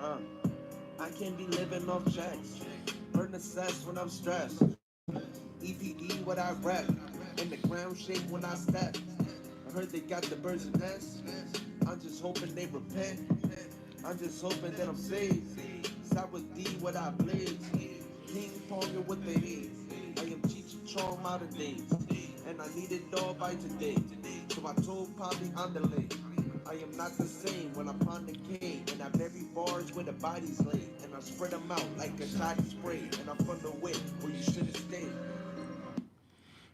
Uh, I can't be living off checks. Burn the cess when I'm stressed. EPD what I rap. And the ground shake when I step. I heard they got the birds and nests. I'm just hoping they repent. I'm just hoping that I'm saved. Side with D what I blaze. Ping ponging with the haze. I am Cheech and Chong modern days. And I need it all by today. So I told Poppy on the lake. I am not the same when I'm on the cane. And I bury bars where the bodies lay. And I spread them out like a shotty spray. And I'm from the way where you should have stayed.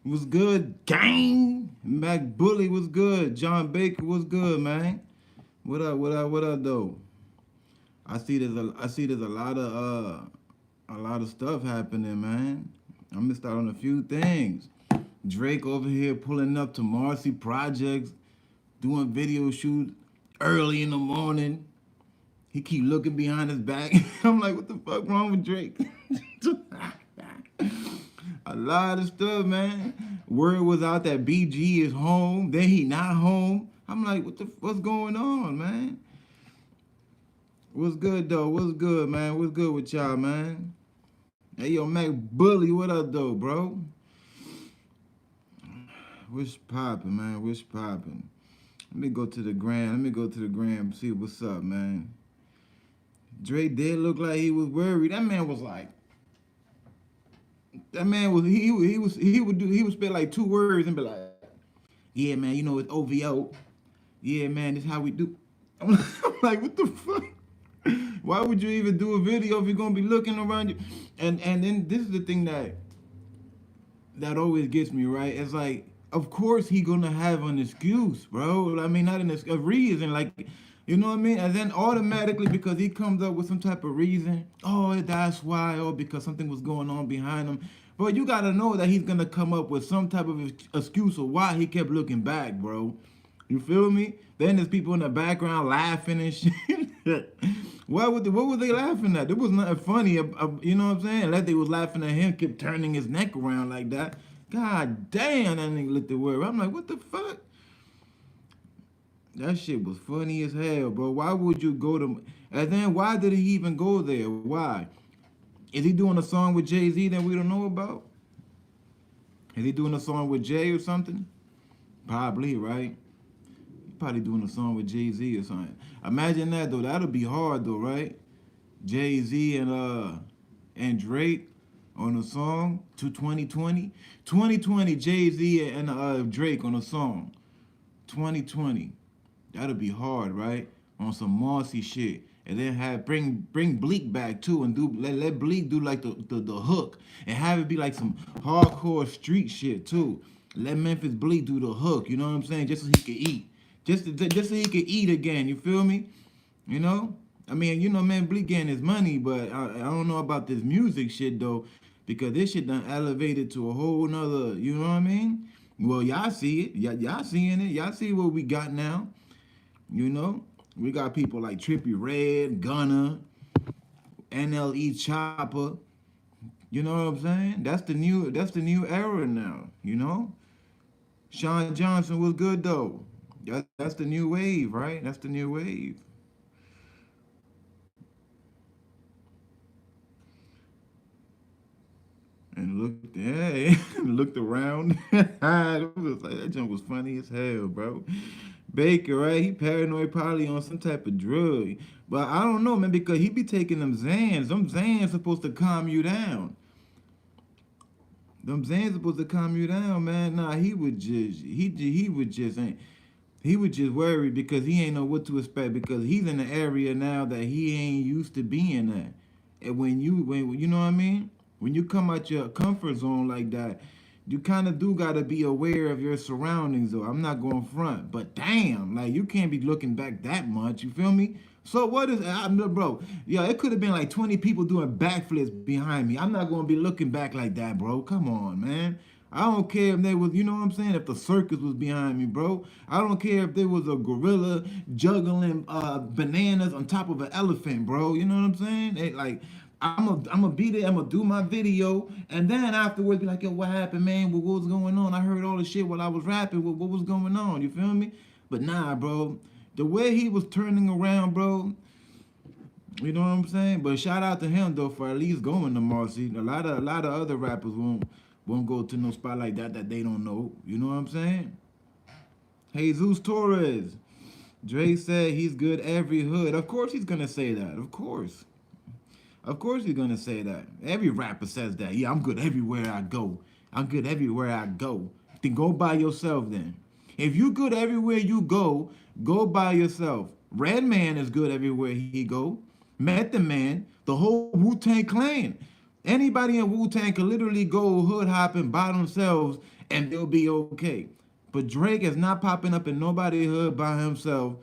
Was good, gang. Mac Bully was good. John Baker was good, man. What up? What up? What up, though? I see there's a lot of stuff happening, man. I missed out on a few things. Drake over here pulling up to Marcy Projects, doing video shoots early in the morning. He keep looking behind his back. I'm like, what the fuck wrong with Drake? A lot of stuff, man. Word was out that BG is home, then he not home. I'm like, what's going on, man? What's good though? What's good, man? What's good with y'all, man? Hey yo, Mac Bully, what up though, bro? What's poppin', man? What's poppin'? Let me go to the gram. Let me go to the gram. See what's up, man. Dre did look like he was worried. That man was like, that man was he would spit like two words and be like, yeah, man, you know it's OVO. Yeah, man, this how we do. I'm like, what the fuck? Why would you even do a video if you're gonna be looking around you? And then this is the thing that always gets me, right? It's like, of course he gonna have an excuse, bro. I mean, not a reason, like, you know what I mean? And then automatically, because he comes up with some type of reason, oh, that's why, or because something was going on behind him. But you gotta know that he's gonna come up with some type of excuse of why he kept looking back, bro. You feel me? Then there's people in the background laughing and shit. What were they laughing at? It was nothing funny, you know what I'm saying? Unless they was laughing at him, kept turning his neck around like that. God damn, that nigga looked at where. I'm like, what the fuck? That shit was funny as hell, bro. Why would you go to... And then why did he even go there? Why? Is he doing a song with Jay-Z that we don't know about? Is he doing a song with Jay or something? Probably, right? Probably doing a song with Jay-Z or something. Imagine that though. That'll be hard though, right? Jay-Z and Drake on a song to 2020. 2020 Jay-Z and Drake on a song. 2020. That'll be hard, right? On some Marcy shit. And then have bring Bleak back too and do let Bleak do like the hook and have it be like some hardcore street shit too. Let Memphis Bleak do the hook, you know what I'm saying? Just so he could eat. Just so he could eat again, you feel me? You know? I mean, you know, man, Bleak getting his money, but I don't know about this music shit though, because this shit done elevated to a whole nother, you know what I mean? Well, y'all see it. Y'all seeing it. Y'all see what we got now. You know? We got people like Trippie Redd, Gunna, NLE Chopper. You know what I'm saying? That's the new era now, you know? Sean Johnson was good though. That's the new wave, right? That's the new wave. And looked, hey, looked around. That jump was funny as hell, bro. Baker, right? He paranoid, probably on some type of drug. But I don't know, man, because he be taking them Zans. Them Zans supposed to calm you down. Them Zans supposed to calm you down, man. Nah, he would just worry because he ain't know what to expect because he's in an area now that he ain't used to being at. And when you know what I mean? When you come out your comfort zone like that, you kind of do got to be aware of your surroundings though. I'm not going front, but damn, like you can't be looking back that much, you feel me? So what is, bro, yeah, it could have been like 20 people doing backflips behind me. I'm not going to be looking back like that, bro. Come on, man. I don't care if there was, you know what I'm saying, if the circus was behind me, bro. I don't care if there was a gorilla juggling bananas on top of an elephant, bro. You know what I'm saying? Like, I'm gonna be there, I'm gonna do my video, and then afterwards be like, yo, what happened, man? What was going on? I heard all the shit while I was rapping. What was going on? You feel me? But nah, bro. The way he was turning around, bro, You know what I'm saying? But shout out to him though for at least going to Marcy. A lot of other rappers won't go to no spot like that they don't know. You know what I'm saying? Jesus Torres. Dre said he's good every hood. Of course he's gonna say that. Of course. Of course he's gonna say that. Every rapper says that. Yeah, I'm good everywhere I go. I'm good everywhere I go. Then go by yourself then. If you good everywhere you go by yourself. Redman is good everywhere he go. Method Man, the whole Wu-Tang clan. Anybody in Wu-Tang could literally go hood hopping by themselves and they'll be okay. But Drake is not popping up in nobody's hood by himself.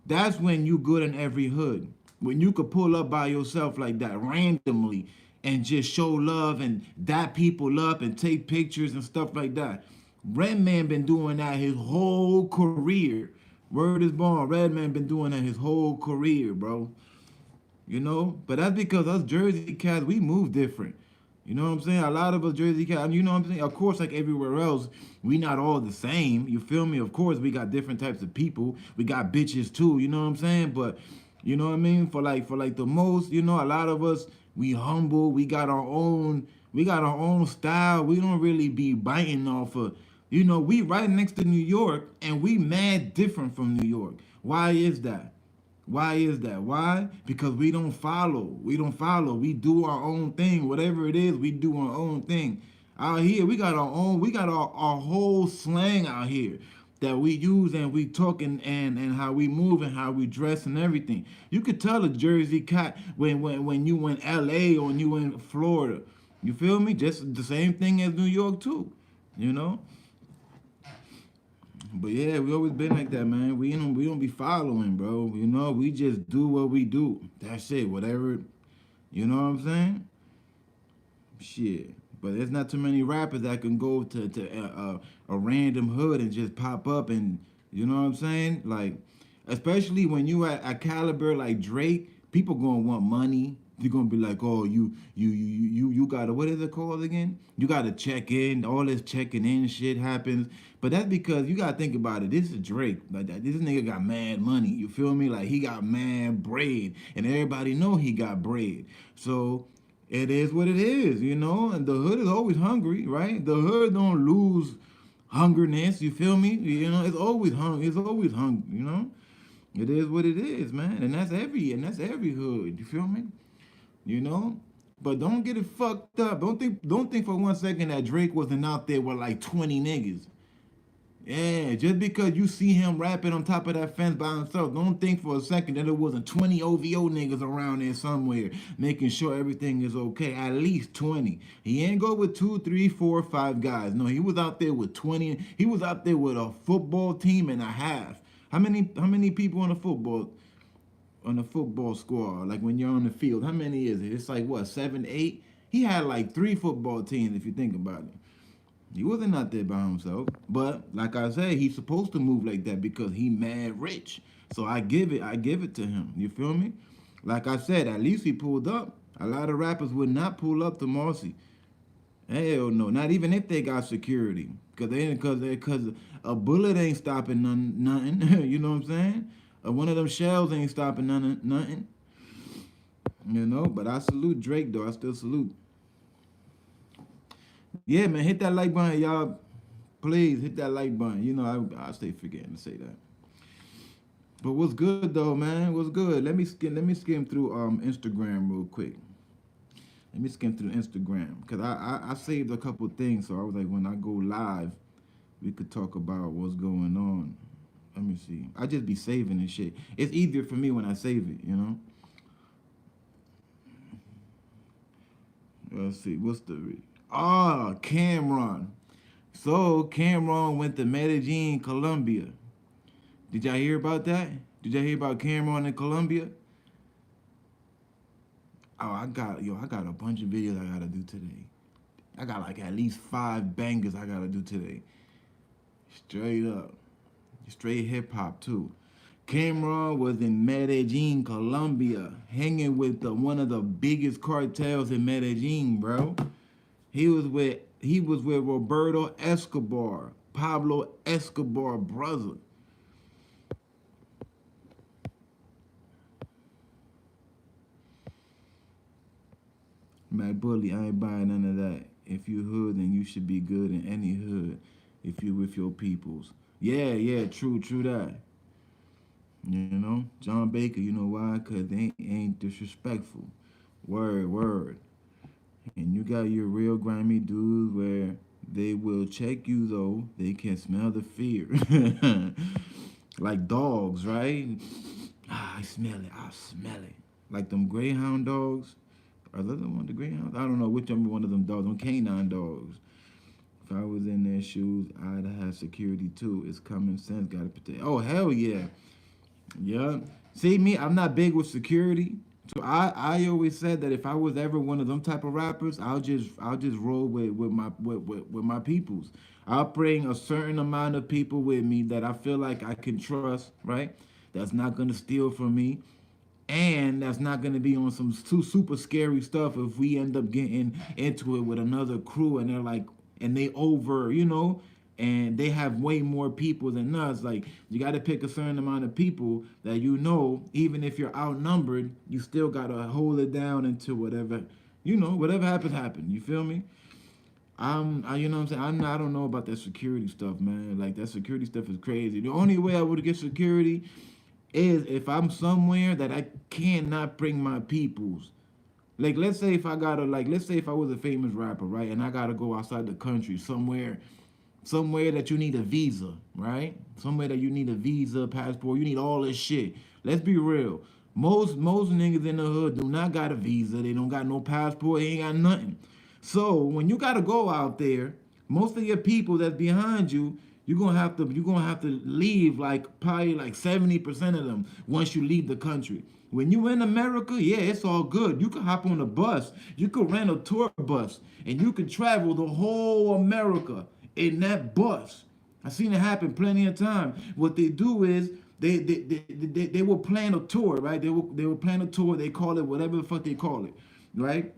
That's when you good in every hood. When you could pull up by yourself like that randomly and just show love and dap people up and take pictures and stuff like that. Redman been doing that his whole career. Word is born. Redman been doing that his whole career, bro. You know? But that's because us Jersey cats, we move different. You know what I'm saying? A lot of us Jersey cats, you know what I'm saying? Of course, like everywhere else, we not all the same. You feel me? Of course, we got different types of people. We got bitches too. You know what I'm saying? But you know what I mean? For like the most, you know, a lot of us, we humble. We got our own style. We don't really be biting off of. You know, we right next to New York, and we mad different from New York. Why is that? Why is that? Why? Because we don't follow. We don't follow. We do our own thing. Whatever it is, we do our own thing. Out here, we got our own, we got our whole slang out here that we use and we talk and how we move and how we dress and everything. You could tell a Jersey cat when you in LA or when you in Florida. You feel me? Just the same thing as New York too. You know? But yeah, we always been like that, man. We don't be following, bro. You know, we just do what we do. That's it. Whatever, you know what I'm saying? Shit. But there's not too many rappers that can go to a random hood and just pop up and you know what I'm saying? Like, especially when you at a caliber like Drake, people gonna want money. You're gonna be like, oh, you gotta, what is it called again? You gotta check in. All this checking in shit happens, but that's because you gotta think about it. This is Drake. Like that, this nigga got mad money. You feel me? Like he got mad bread, and everybody know he got bread. So it is what it is, you know. And the hood is always hungry, right? The hood don't lose hungerness. You feel me? You know, it's always hungry. It's always hungry. You know. It is what it is, man, and that's every hood. You feel me? You know? But don't get it fucked up. Don't think for 1 second that Drake wasn't out there with like 20 niggas. Yeah, just because you see him rapping on top of that fence by himself, don't think for a second that it wasn't 20 OVO niggas around there somewhere making sure everything is okay. At least 20. He ain't go with 2, 3, 4, 5 guys. No, he was out there with 20. He was out there with a football team and a half. How many people on the football squad, like when you're on the field, how many is it? It's like what, 7, 8? He had like 3 football teams if you think about it. He wasn't out there by himself. But like I said, he's supposed to move like that because he mad rich. So I give it to him. You feel me? Like I said, at least he pulled up. A lot of rappers would not pull up to Marcy. Hell no, not even if they got security. Cause a bullet ain't stopping nothing. You know what I'm saying? One of them shells ain't stopping nothing. You know, but I salute Drake though. I still salute. Yeah, man, hit that like button, y'all. Please hit that like button. You know, I stay forgetting to say that. But what's good though, man? What's good? Let me skim through Instagram real quick. Let me skim through Instagram because I saved a couple things, so I was like, when I go live, we could talk about what's going on. Let me see. I just be saving and shit. It's easier for me when I save it, you know. Let's see. What's the Cameron. So Cameron went to Medellin, Colombia. Did y'all hear about that? Did y'all hear about Cameron in Colombia? Oh, I got a bunch of videos I gotta do today. I got like at least 5 bangers I gotta do today. Straight up. Straight hip hop too. Cameron was in Medellin, Colombia, hanging with one of the biggest cartels in Medellin, bro. He was with Roberto Escobar, Pablo Escobar brother. Matt Bully, I ain't buying none of that. If you hood, then you should be good in any hood. If you with your peoples. Yeah, yeah, true that. You know, John Baker, you know why? Cause they ain't disrespectful. Word. And you got your real grimy dudes where they will check you though. They can smell the fear. Like dogs, right? Ah, I smell it. I smell it. Like them greyhound dogs. Are those the one the greyhounds? I don't know which one of them dogs. Them canine dogs. If I was in their shoes, I'd have security too. It's common sense. Gotta protect. Oh hell yeah. Yeah. See me, I'm not big with security. So I always said that if I was ever one of them type of rappers, I'll just roll with my peoples. I'll bring a certain amount of people with me that I feel like I can trust, right? That's not gonna steal from me. And that's not gonna be on some too super scary stuff if we end up getting into it with another crew and they're like and they over, and they have way more people than us. Like you got to pick a certain amount of people that even if you're outnumbered, you still gotta hold it down into whatever, whatever happen. You feel me? You know what I'm saying? I don't know about that security stuff, man. Like that security stuff is crazy. The only way I would get security is if I'm somewhere that I cannot bring my peoples. Like let's say if I gotta let's say if I was a famous rapper, right, and I gotta go outside the country somewhere that you need a visa, right? Somewhere that you need a visa, passport, you need all this shit. Let's be real. Most niggas in the hood do not got a visa. They don't got no passport. They ain't got nothing. So when you gotta go out there, most of your people that's behind you, you're gonna have to leave like probably like 70% of them once you leave the country. When you in America, yeah, it's all good. You can hop on a bus, you could rent a tour bus, and you can travel the whole America in that bus. I seen it happen plenty of time. What they do is they will plan a tour, right? They will plan a tour. They call it whatever the fuck they call it, right?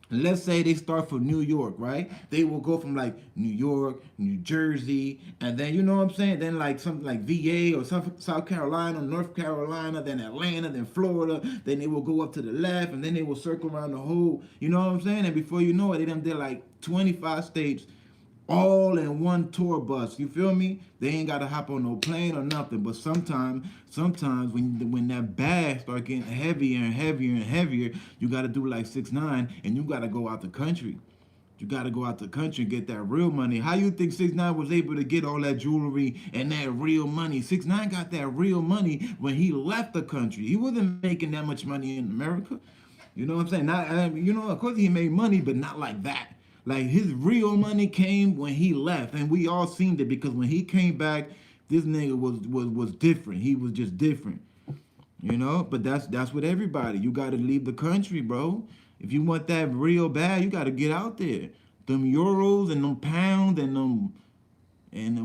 Let's say they start from New York, right? They will go from like New York, New Jersey, and then you know what I'm saying? Then like something like VA or South Carolina, North Carolina, then Atlanta, then Florida. Then they will go up to the left, and then they will circle around the whole. You know what I'm saying? And before you know it, they done did like 25 states all in one tour bus. You feel me? They ain't gotta hop on no plane or nothing. But sometimes when that bag start getting heavier and heavier and heavier, you gotta do like 6ix9ine and you gotta go out the country. You gotta go out the country and get that real money. How you think 6ix9ine was able to get all that jewelry and that real money? 6ix9ine got that real money when he left the country. He wasn't making that much money in America. You know what I'm saying? Not, of course he made money, but not like that. Like his real money came when he left, and we all seen it because when he came back, this nigga was different. He was just different, But that's with everybody. You got to leave the country, bro. If you want that real bad, you got to get out there. Them euros and them pounds and them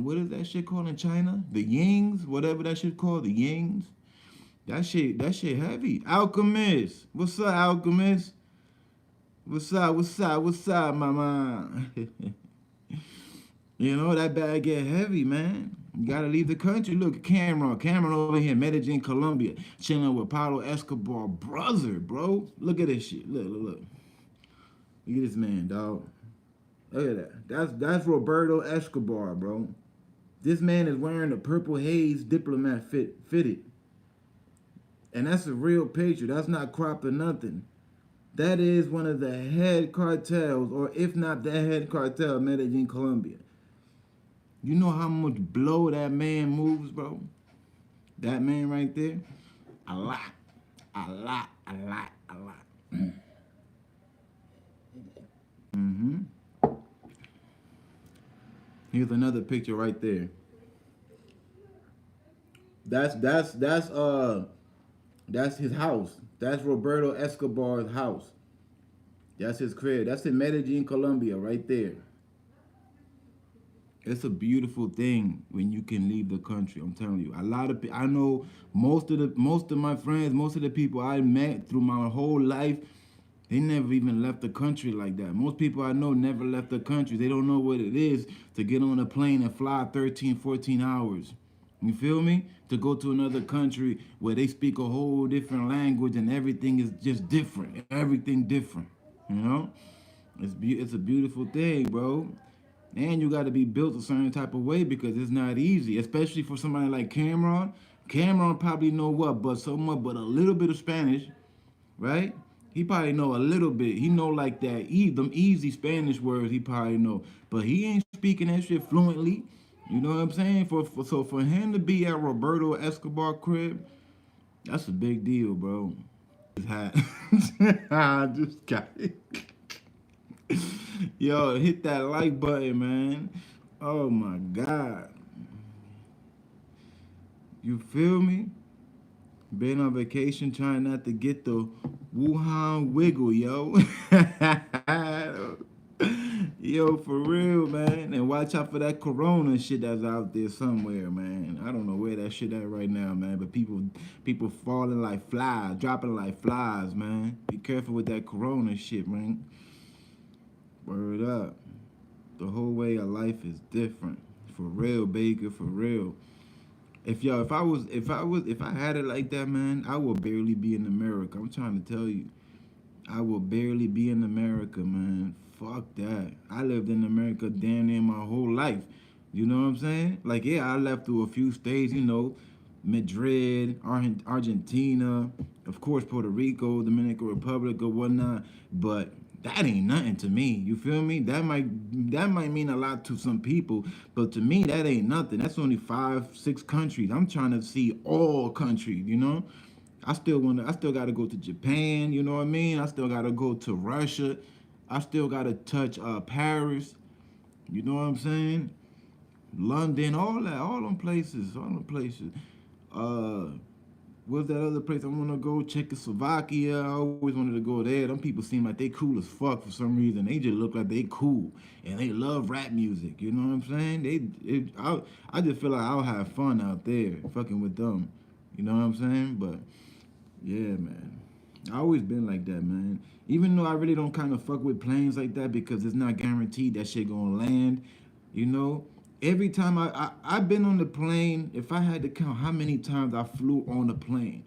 what is that shit called in China? The yings, whatever that shit called, the yings. That shit heavy. Alchemist, what's up, Alchemist? What's up, mama? That bag get heavy, man. You gotta leave the country. Look, Cameron over here, Medellin, Colombia, chilling with Pablo Escobar, brother, bro. Look at this shit. Look. Look at this man, dog. Look at that. That's Roberto Escobar, bro. This man is wearing a purple haze diplomat fitted. And that's a real picture. That's not cropped or nothing. That is one of the head cartels, or if not the head cartel of Medellin, Colombia. You know how much blow that man moves, bro? That man right there? A lot. Mm-hmm. Here's another picture right there. That's his house. That's Roberto Escobar's house. That's his crib. That's in Medellin, Colombia, right there. It's a beautiful thing when you can leave the country. I'm telling you. I know most of my friends, most of the people I met through my whole life, they never even left the country like that. Most people I know never left the country. They don't know what it is to get on a plane and fly 13, 14 hours. You feel me? To go to another country where they speak a whole different language and everything is just different. Everything different. You know, it's a beautiful thing, bro. And you got to be built a certain type of way because it's not easy, especially for somebody like Cameron. Cameron probably know what, but so much, but a little bit of Spanish, right? He probably know a little bit. He know like that, them easy Spanish words. He probably know, but he ain't speaking that shit fluently. You know what I'm saying? So for him to be at Roberto Escobar crib, that's a big deal, bro. His hat. I just got it. Yo, hit that like button, man. Oh my God. You feel me? Been on vacation trying not to get the Wuhan wiggle, yo. Yo, for real, man. And watch out for that corona shit that's out there somewhere, man. I don't know where that shit at right now, man. But people falling like flies, dropping like flies, man. Be careful with that corona shit, man. Word up. The whole way of life is different. For real, Baker, for real. If I had it like that, man, I would barely be in America. I'm trying to tell you. I will barely be in America, man. Fuck that. I lived in America damn near my whole life. You know what I'm saying? Like, yeah, I left through a few states, Madrid, Argentina, of course, Puerto Rico, Dominican Republic, or whatnot. But that ain't nothing to me. You feel me? That might mean a lot to some people, but to me, that ain't nothing. That's only 5, 6 countries. I'm trying to see all countries. I still gotta go to Japan, you know what I mean? I still gotta go to Russia. I still gotta touch Paris, you know what I'm saying? London, all them places. Uh what's that other place I wanna go? Czechoslovakia. I always wanted to go there. Them people seem like they cool as fuck for some reason. They just look like they cool. And they love rap music, you know what I'm saying? I just feel like I'll have fun out there fucking with them. You know what I'm saying? But yeah, man. I always been like that, man. Even though I really don't kind of fuck with planes like that because it's not guaranteed that shit gonna land. You know, every time I've been on the plane, if I had to count how many times I flew on the plane,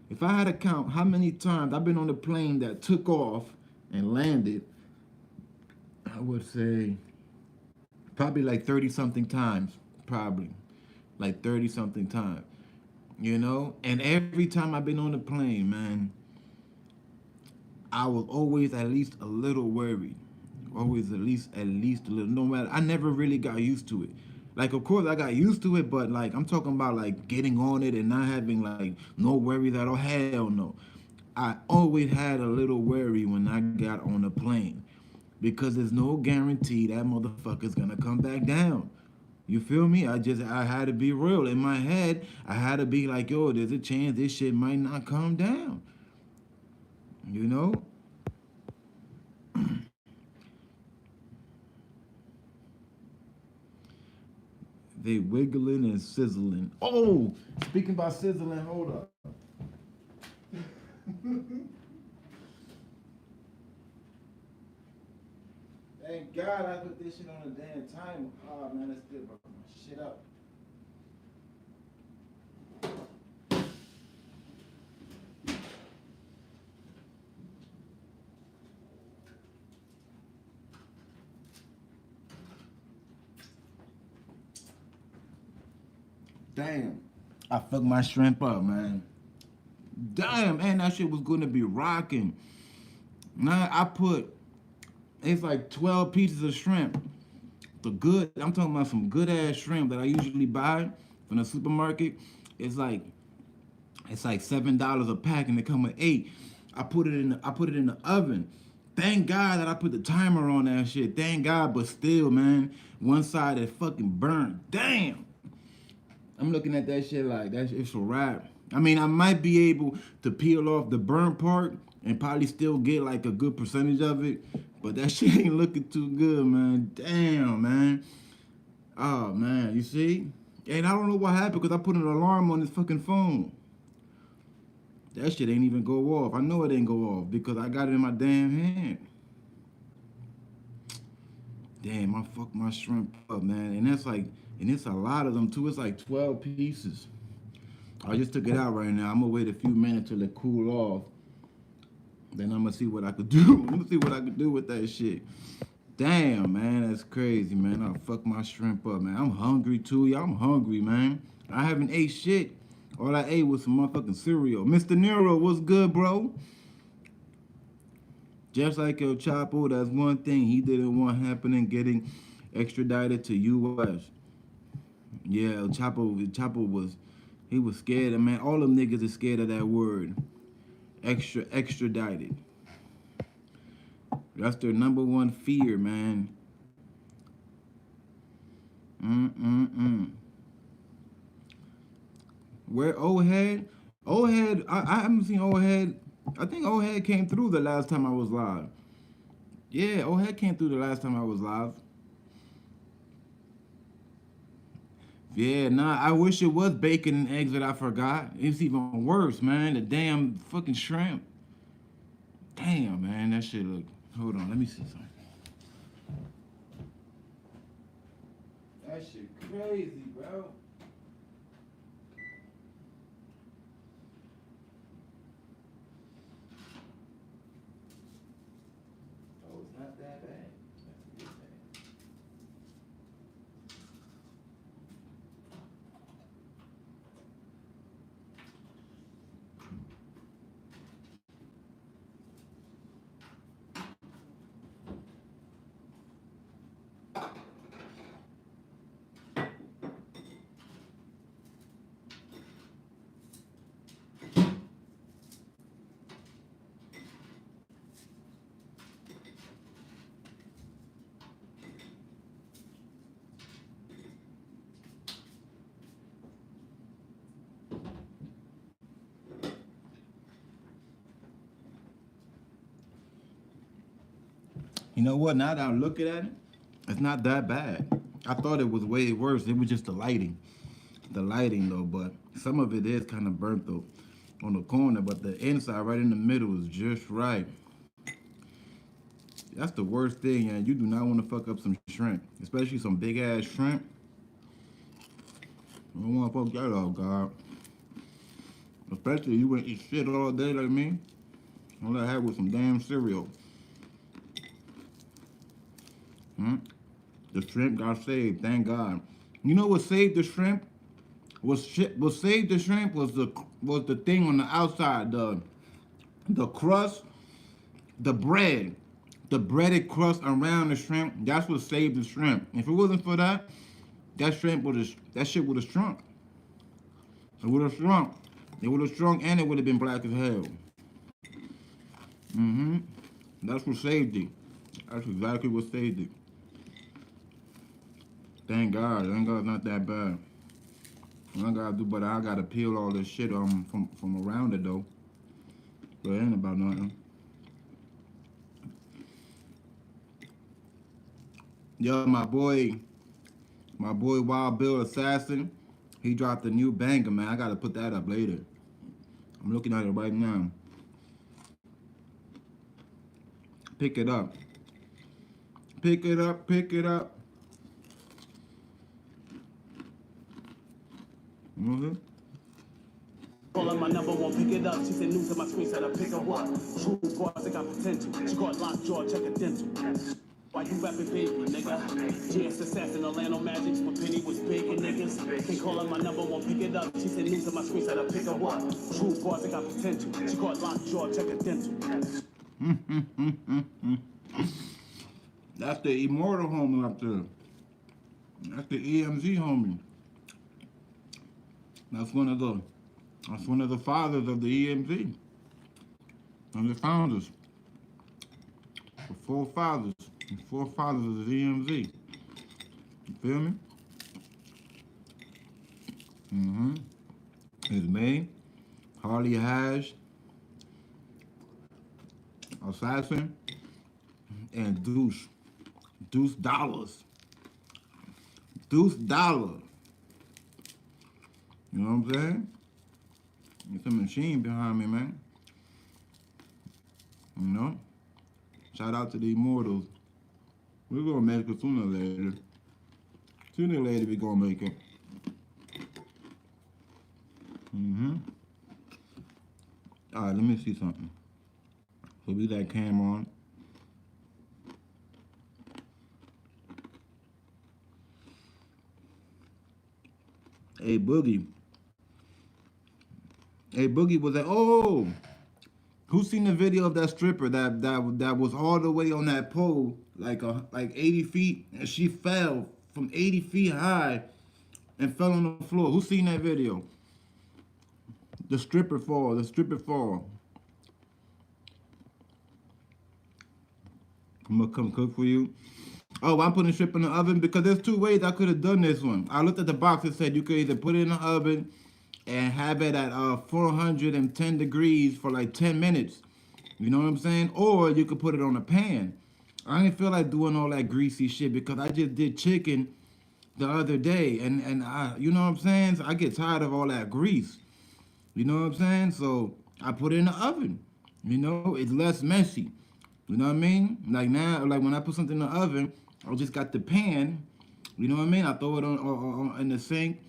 if I had to count how many times I've been on the plane that took off and landed, I would say probably like 30 something times, probably like 30 something times. And every time I've been on the plane, man, I was always at least a little worried. Always at least a little. No matter, I never really got used to it. Like, of course, I got used to it, but like, I'm talking about like getting on it and not having like no worries at all. Hell no. I always had a little worry when I got on the plane because there's no guarantee that motherfucker's gonna come back down. You feel me? I had to be real. In my head, I had to be like, yo, there's a chance this shit might not come down. You know? They wiggling and sizzling. Oh, speaking about sizzling, hold up. Thank God I put this shit on a damn timer. Oh man, let's still fuck my shit up. Damn. I fucked my shrimp up, man. Damn, man, that shit was gonna be rocking. Now it's like 12 pieces of shrimp. I'm talking about some good ass shrimp that I usually buy from the supermarket. It's like $7 a pack, and they come with 8. I put it in the oven. Thank God that I put the timer on that shit. Thank God, but still, man, one side is fucking burnt. Damn. I'm looking at that shit like it's a wrap. I mean, I might be able to peel off the burnt part and probably still get like a good percentage of it, but that shit ain't looking too good, man. Damn, man. Oh man, you see? And I don't know what happened because I put an alarm on this fucking phone. That shit ain't even go off. I know it ain't go off because I got it in my damn hand. Damn, I fucked my shrimp up, man. And it's a lot of them too. It's like 12 pieces. I just took it out right now. I'm gonna wait a few minutes till it cool off. Then I'm gonna see what I could do. I'm gonna see what I could do with that shit. Damn, man, that's crazy, man. I'll fuck my shrimp up, man. I'm hungry too, y'all. I'm hungry, man. I haven't ate shit. All I ate was some motherfucking cereal. Mr. Nero, what's good, bro? Just like El Chapo, that's one thing he didn't want happening, getting extradited to U.S. Yeah, El Chapo was, he was scared of, man. All them niggas is scared of that word. Extradited. That's their number one fear, man. Mm-mm-mm. Where old head? Old head, I haven't seen old head. I think old head came through the last time I was live. Yeah, old head came through the last time I was live. Yeah, nah, I wish it was bacon and eggs that I forgot. It's even worse, man. The damn fucking shrimp. Damn, man, that shit look. Hold on, let me see something. That shit crazy, bro. Oh, it's not that bad. That's a good thing. You know what? Now that I'm looking at it, it's not that bad. I thought it was way worse. It was just the lighting. The lighting, though, but some of it is kind of burnt, though, on the corner, but the inside, right in the middle, is just right. That's the worst thing, and you do not want to fuck up some shrimp, especially some big-ass shrimp. You don't want to fuck that up, God. Especially you ain't eat shit all day like me. All I had was some damn cereal. Hmm? The shrimp got saved, thank God. You know what saved the shrimp? What saved the shrimp was the thing on the outside, the crust, the bread, the breaded crust around the shrimp. That's what saved the shrimp. If it wasn't for that, that shit would have shrunk. It would have shrunk. It would have shrunk, and it would have been black as hell. Mm-hmm. That's what saved it. That's exactly what saved it. Thank God. Thank God it's not that bad. All I gotta do, but I gotta peel all this shit from around it though. But it ain't about nothing. Yo, my boy Wild Bill Assassin, he dropped a new banger, man. I gotta put that up later. I'm looking at it right now. Pick it up. Pick it up, pick it up. Mm-hmm. Calling my number one, pick it up. She said news on my screen, said I pick her up. True bars, I got potential. She called lockjaw, check a dental. Why you rapping baby, nigga? GS Assassin, Orlando Magic, when Penny was big niggas. They calling my number one, pick it up. She said news on my screen, said I pick her up. True bars, I got potential. She called lockjaw, check a dental. That's the immortal homie up there. That's the EmZ homie. That's one of the fathers of the EmZ. One of the founders. The forefathers. The forefathers of the EmZ. You feel me? Mm-hmm. It's me, Harley Hash, Assassin, and Deuce. Deuce Dollars. Deuce Dollar. You know what I'm saying? It's a machine behind me, man. You know? Shout out to the immortals. We're gonna make it sooner or later. Sooner or later we're gonna make it. Mm-hmm. Alright, let me see something. So we got cam on. Hey Boogie. Hey Boogie was like, oh, who seen the video of that stripper that was all the way on that pole, like 80 feet, and she fell from 80 feet high and fell on the floor? Who seen that video? The stripper fall, the stripper fall. I'm gonna come cook for you. Oh, I'm putting strip in the oven because there's two ways I could have done this one. I looked at the box and said you could either put it in the oven and have it at 410 degrees for like 10 minutes. You know what I'm saying? Or you could put it on a pan. I didn't feel like doing all that greasy shit because I just did chicken the other day and I, you know what I'm saying? So I get tired of all that grease. You know what I'm saying? So I put it in the oven. You know, it's less messy. You know what I mean? Like now, like when I put something in the oven, I just got the pan. You know what I mean? I throw it on in the sink,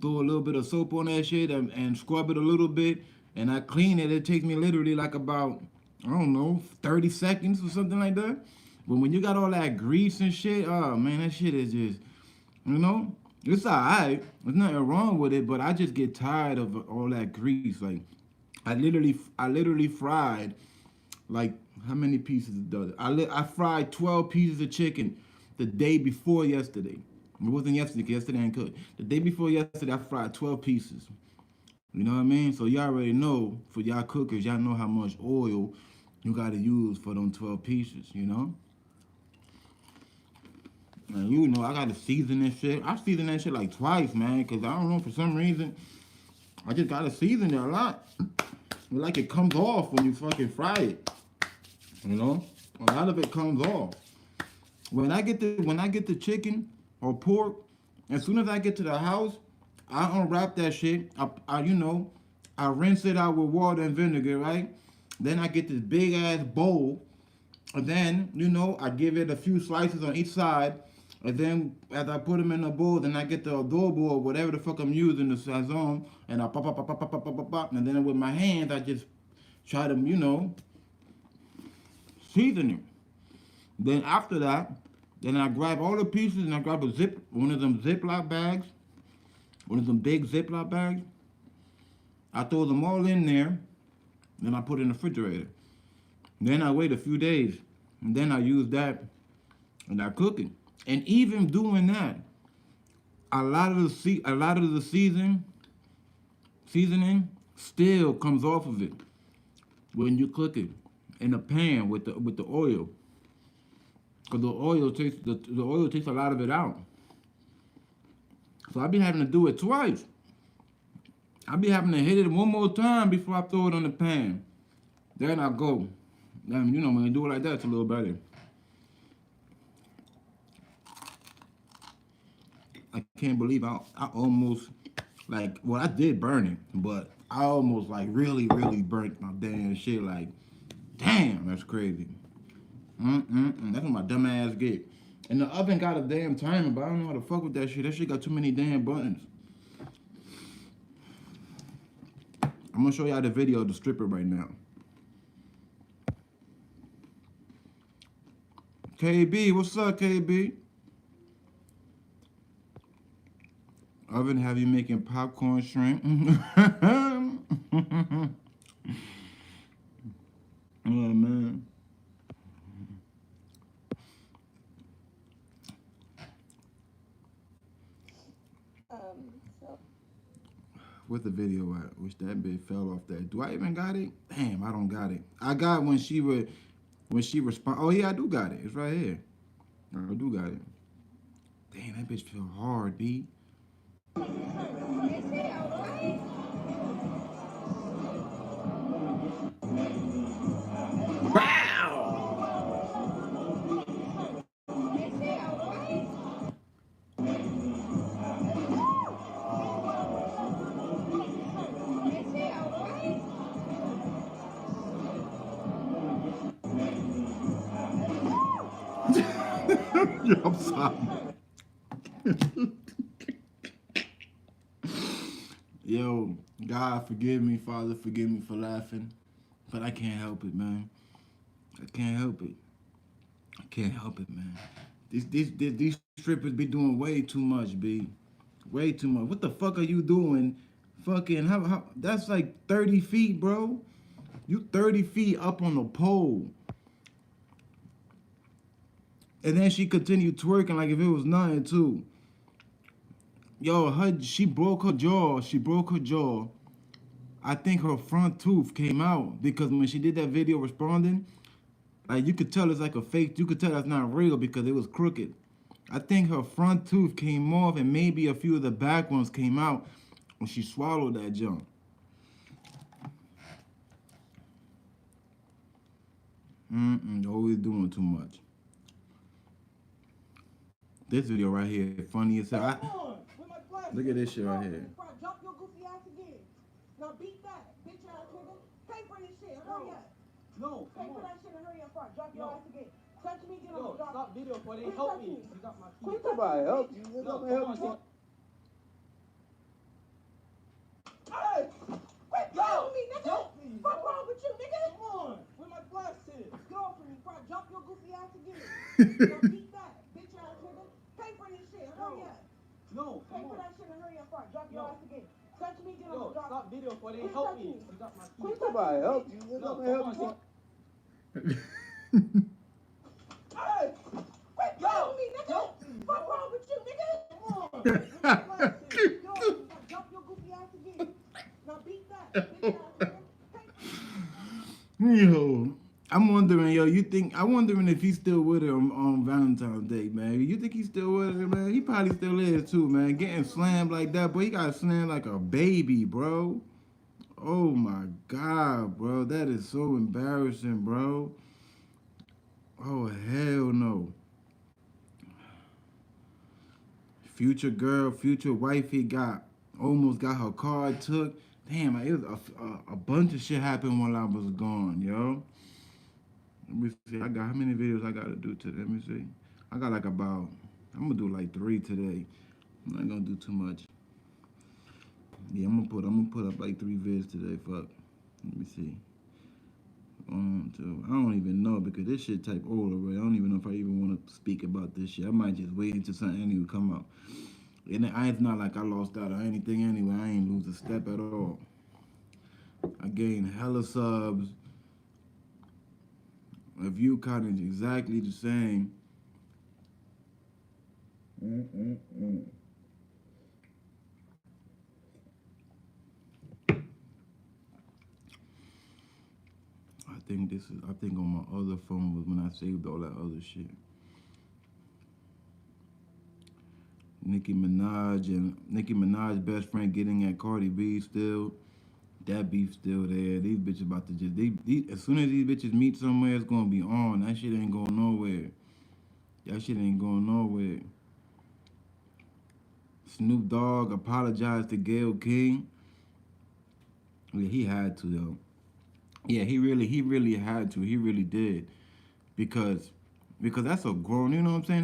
throw a little bit of soap on that shit and scrub it a little bit, and I clean it. It takes me literally like about, I don't know, 30 seconds or something like that. But when you got all that grease and shit, oh man, that shit is just, you know, it's alright. There's nothing wrong with it, but I just get tired of all that grease. Like, I literally fried like how many pieces does it? I fried 12 pieces of chicken the day before yesterday. It wasn't yesterday, 'cause yesterday I ain't cooked. The day before yesterday, I fried 12 pieces. You know what I mean? So y'all already know, for y'all cookers, y'all know how much oil you gotta use for them 12 pieces, you know? And you know, I gotta season this shit. I seasoned that shit like twice, man, because I don't know, for some reason, I just gotta season it a lot. Like it comes off when you fucking fry it. You know? A lot of it comes off. When I get the chicken or pork, as soon as I get to the house, I unwrap that shit. I rinse it out with water and vinegar, right? Then I get this big ass bowl, and then I give it a few slices on each side, and then as I put them in the bowl, then I get the adobo or whatever the fuck I'm using, the sazon, and I pop, pop, pop, pop, pop, pop, pop, pop, pop, and then with my hands I just try to season it. Then after that, then I grab all the pieces and I grab one of them Ziploc bags, one of them big Ziploc bags. I throw them all in there, then I put it in the refrigerator. Then I wait a few days, and then I use that and I cook it. And even doing that, a lot of the seasoning still comes off of it when you cook it in a pan with the oil. Cause the oil takes a lot of it out. So I be having to do it twice. I be having to hit it one more time before I throw it on the pan. Then I go. Then when you do it like that, it's a little better. I can't believe I almost I did burn it, but I almost really burnt my damn shit. Like, damn, that's crazy. That's what my dumb ass get. And the oven got a damn timer, but I don't know how to fuck with that shit. That shit got too many damn buttons. I'm gonna show y'all the video of the stripper right now. KB, what's up, KB? Oven have you making popcorn shrimp? Oh man. Where's the video at? Wish that bitch fell off that. Do I even got it? Damn, I don't got it. I got when she respond. Oh yeah, I do got it. It's right here. I do got it. Damn, that bitch feel hard, B. Yo, I'm sorry. Yo, God forgive me, Father, forgive me for laughing, but I can't help it, man. I can't help it. I can't help it, man. These strippers be doing way too much, B. Way too much. What the fuck are you doing? Fucking how that's like 30 feet, bro. You 30 feet up on the pole. And then she continued twerking like if it was nothing too. Yo, she broke her jaw. She broke her jaw. I think her front tooth came out because when she did that video responding, like you could tell it's like a fake. You could tell that's not real because it was crooked. I think her front tooth came off and maybe a few of the back ones came out when she swallowed that junk. Always doing too much. This video right here, funny as hell. Look at this shit right here. Drop your goofy ass again. Now beat that, bitch ass nigga. Pay for this shit. Hurry up. No, Pay for that shit and hurry up. Drop your ass again. Touch me, get on Yo, the drop. stop video for they help me. You got my Quit keys. touching me. help you. No, come on, Hey! Quit playing with me, nigga. help me. What's wrong with you, nigga? Come on, where my glasses? Get off of me, bro. Drop your goofy ass again. Now beat that, bitch ass nigga. Pay for this shit. Hurry up. No, Pay come for on. that shit and hurry up. Drop your ass again. Touch me, get on Yo, the drop. stop video for they Quit help touching me. me. You got my Quit keys. touching me. help you. No, come on, Hey! Quit playing with me, nigga. What's wrong with you, nigga? come on. Where my glasses? Yo, drop your goofy ass again. Now beat that, bitch ass nigga. Yo, I'm wondering, I'm wondering if he's still with her on Valentine's Day, man. You think he's still with her, man? He probably still is too, man. Getting slammed like that, boy, he got slammed like a baby, bro. Oh my God, bro. That is so embarrassing, bro. Oh, hell no. Future girl, future wife, almost got her car took. Damn, it was a bunch of shit happened while I was gone, yo. Let me see. I got how many videos I gotta do today? Let me see. I got like I'm gonna do like 3 today. I'm not gonna do too much. Yeah, I'm gonna put up like 3 vids today. Fuck. Let me see. 1, 2. I don't even know because this shit type old already. I don't even know if I even want to speak about this shit. I might just wait until something new come out. And it's not like I lost out on anything anyway. I ain't lose a step at all. I gained hella subs. A view count is exactly the same. I think on my other phone was when I saved all that other shit. Nicki Minaj best friend getting at Cardi B still. That beef still there. These bitches about to as soon as these bitches meet somewhere, it's gonna be on. That shit ain't going nowhere. That shit ain't going nowhere. Snoop Dogg apologized to Gayle King. Yeah, he had to though. Yeah, he really had to. He really did. Because that's a grown, you know what I'm saying?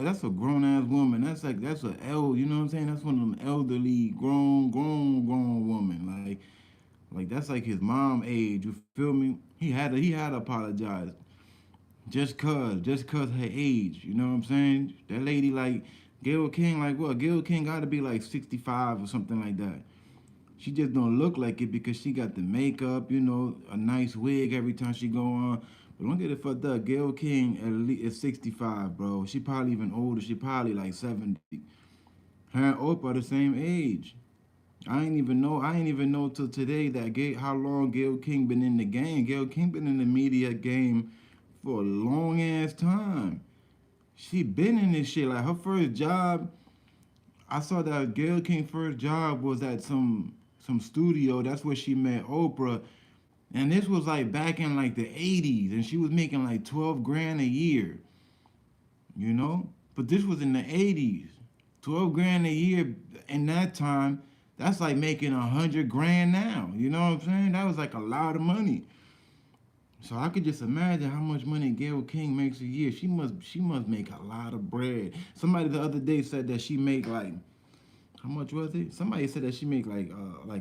That's a grown ass woman. That's a you know what I'm saying? That's one of them elderly, grown woman. Like that's like his mom age. You feel me? He had to apologize. Just cause her age. You know what I'm saying? That lady like Gayle King, like what? Gayle King got to be like 65 or something like that. She just don't look like it because she got the makeup, you know, a nice wig every time she go on. But don't get it fucked up. Gayle King at least is 65, bro. She probably even older. She probably like 70. Her and Oprah the same age. I ain't even know till today that how long Gayle King been in the game. Gayle King been in the media game for a long ass time. She been in this shit. Like her first job, I saw that Gayle King first job was at some studio. That's where she met Oprah. And this was like back in like the 80s. And she was making like 12 grand a year. You know? But this was in the 80s. 12 grand a year in that time, that's like making 100 grand now. You know what I'm saying? That was like a lot of money. So I could just imagine how much money Gayle King makes a year. She must make a lot of bread. Somebody the other day said that she make like, how much was it? Somebody said that she make like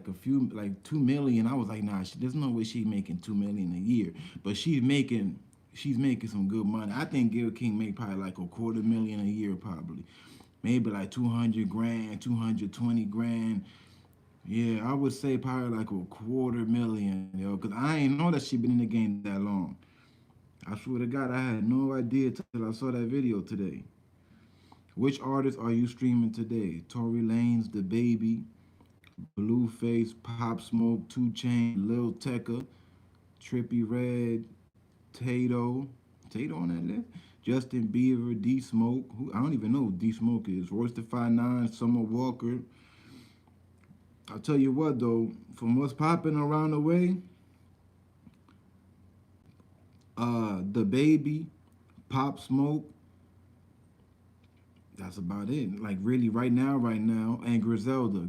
a few, like 2 million. I was like, nah, there's no way she's making 2 million a year. But she's making she's making some good money. I think Gayle King make probably like a $250,000 a year, probably. Maybe like 200 grand, 220 grand. Yeah, I would say probably like a 250,000, yo. Cause I ain't know that she been in the game that long. I swear to God, I had no idea till I saw that video today. Which artists are you streaming today? Tory Lanez, The Baby, Blueface, Pop Smoke, 2 Chain, Lil Tecca, Trippy Red, Tato. Tato on that list? Justin Bieber, D Smoke. Who I don't even know who D Smoke is. Royce the 5'9", Summer Walker. I'll tell you what though, from what's popping around the way, The Baby, Pop Smoke, that's about it. Like really right now, and Griselda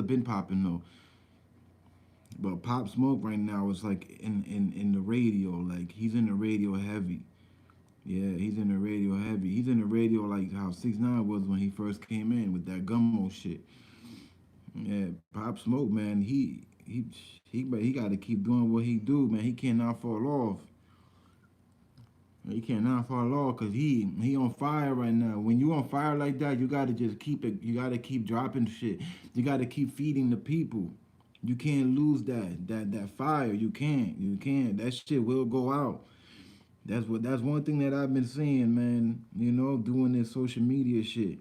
been popping though. But Pop Smoke right now is like in the radio, like he's in the radio heavy. Yeah, he's in the radio heavy. He's in the radio like how 6ix9ine was when he first came in with that gummo shit. Yeah, Pop Smoke, man, he got to keep doing what he do, man. He cannot fall off. He cannot fall off because he on fire right now. When you on fire like that, you gotta just keep it. You gotta keep dropping shit. You gotta keep feeding the people. You can't lose that fire. You can't. You can't. That shit will go out. That's one thing that I've been seeing, man. You know, doing this social media shit.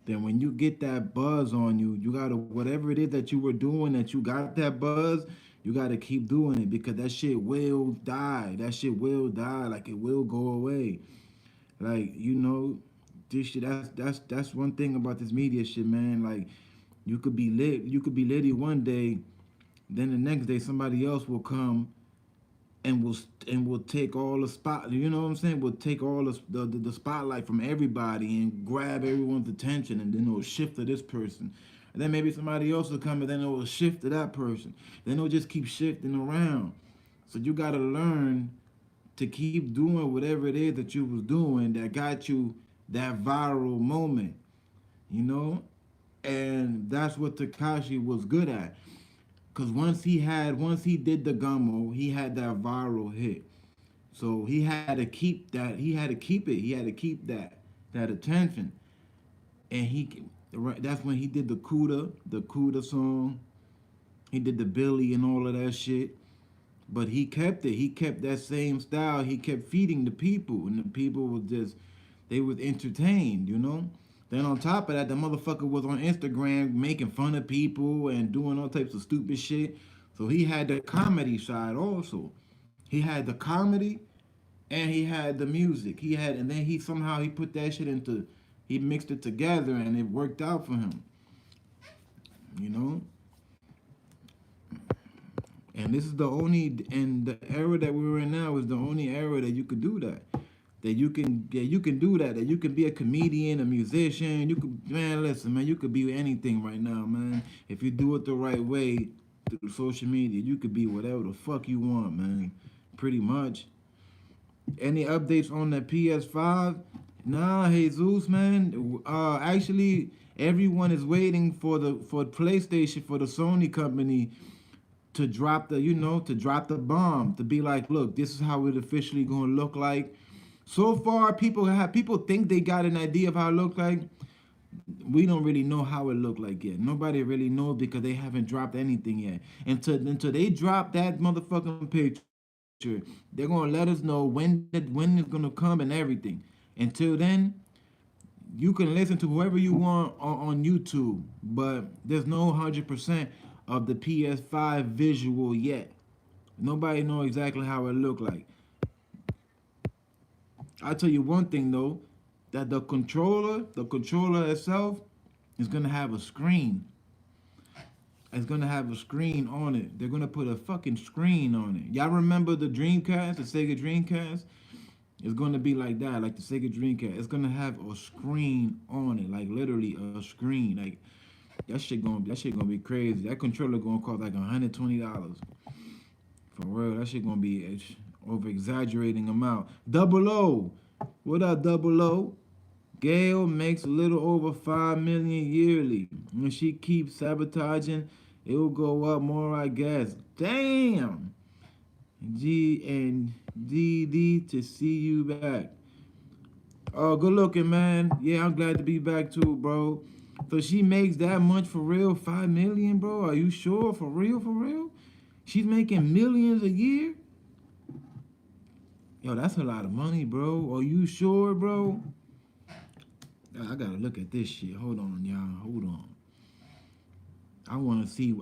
Then when you get that buzz on you, you gotta whatever it is that you were doing that you got that buzz, you gotta keep doing it because that shit will die. That shit will die. Like it will go away. Like you know, this shit. That's one thing about this media shit, man. Like you could be lit. You could be litty one day, then the next day somebody else will come and will take all the spot. You know what I'm saying? Will take all the spotlight from everybody and grab everyone's attention, and then it'll shift to this person, and then maybe somebody else will come, and then it will shift to that person. Then it'll just keep shifting around. So you gotta learn to keep doing whatever it is that you was doing that got you that viral moment. You know, and that's what Tekashi was good at. Cause once he did the gummo, he had that viral hit. So he had to keep that. He had to keep it. He had to keep that attention. And that's when he did the Cuda song. He did the Billy and all of that shit. But he kept it. He kept that same style. He kept feeding the people, and the people was just they was entertained, you know. Then on top of that, the motherfucker was on Instagram making fun of people and doing all types of stupid shit. So he had the comedy side also. He had the comedy and he had the music. And then he put that shit into he mixed it together and it worked out for him. You know? And this is and the era that we're in now is the only era that you could do that. That you can do that. That you can be a comedian, a musician. You could, man, listen, man, you could be anything right now, man. If you do it the right way through social media, you could be whatever the fuck you want, man. Pretty much. Any updates on the PS5? Nah, Jesus, man. Actually, everyone is waiting for PlayStation, for the Sony company to drop the bomb, to be like, look, this is how it officially gonna look like. So far, people think they got an idea of how it looked like. We don't really know how it looked like yet. Nobody really knows because they haven't dropped anything yet. Until they drop that motherfucking picture, they're gonna let us know when it's gonna come and everything. Until then, you can listen to whoever you want on YouTube, but there's no 100% of the PS5 visual yet. Nobody know exactly how it looked like. I'll tell you one thing though, that the controller itself is gonna have a screen. It's gonna have a screen on it. They're gonna put a fucking screen on it. Y'all remember the Dreamcast, the Sega Dreamcast? It's gonna be like that, like the Sega Dreamcast. It's gonna have a screen on it, like literally a screen. Like that shit gonna be crazy. That controller gonna cost like $120. For real, that shit gonna be over exaggerating amount. Double O, what up, Double O? Gayle makes a little over $5 million yearly. When she keeps sabotaging, it will go up more, I guess. Damn. G and DD to see you back. Oh, good looking, man. Yeah, I'm glad to be back too, bro. So she makes that much for real? 5 million, bro? Are you sure? For real, for real? She's making millions a year? Yo, that's a lot of money, bro. Are you sure, bro? I gotta look at this shit. Hold on, y'all. Hold on. I wanna see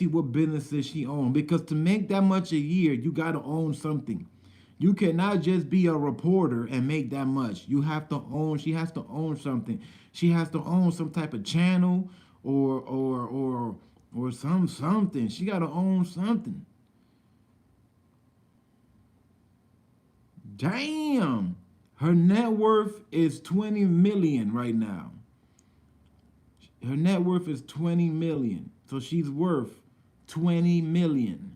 what businesses she own. Because to make that much a year, you gotta own something. You cannot just be a reporter and make that much. You have to own, she has to own something. She has to own some type of channel or something. She gotta own something. Damn. Her net worth is 20 million right now. Her net worth is 20 million. So she's worth 20 million.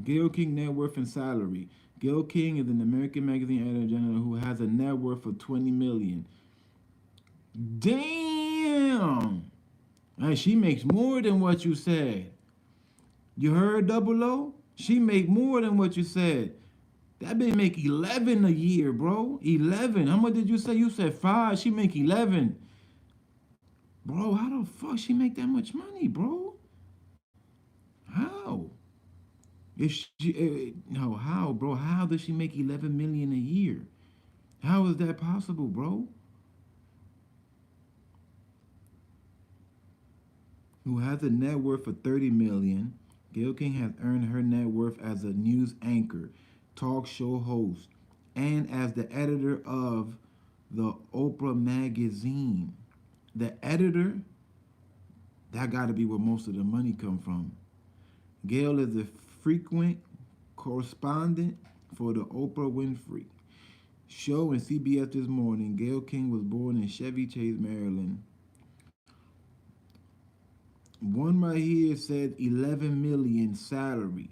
Gayle King net worth and salary. Gayle King is an American magazine editor general who has a net worth of 20 million. Damn. Hey, she makes more than what you said. You heard Double O? She make more than what you said. That bitch make 11 a year, bro. 11. How much did you say? You said 5. She make 11. Bro, how the fuck she make that much money, bro? How? If she no, how, bro? How does she make 11 million a year? How is that possible, bro? Who has a net worth of 30 million? Gayle King has earned her net worth as a news anchor, talk show host, and as the editor of the Oprah magazine. The editor, that got to be where most of the money come from. Gayle is a frequent correspondent for the Oprah Winfrey Show and CBS This Morning. Gayle King was born in Chevy Chase, Maryland. One right here said 11 million salary.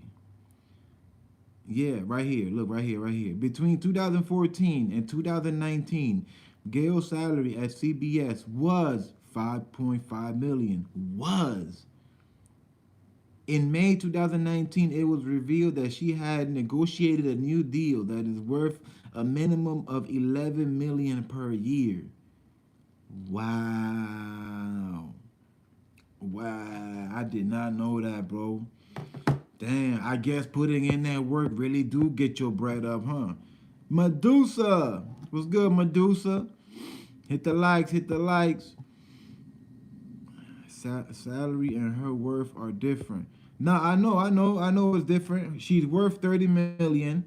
Yeah, right here. Look, right here, right here. Between 2014 and 2019, Gayle's salary at CBS was 5.5 million. Was. In May 2019, it was revealed that she had negotiated a new deal that is worth a minimum of 11 million per year. Wow. Wow, I did not know that, bro. Damn, I guess putting in that work really do get your bread up, huh? Medusa, what's good, Medusa? Hit the likes, hit the likes. Salary and her worth are different. Nah, I know it's different. She's worth 30 million,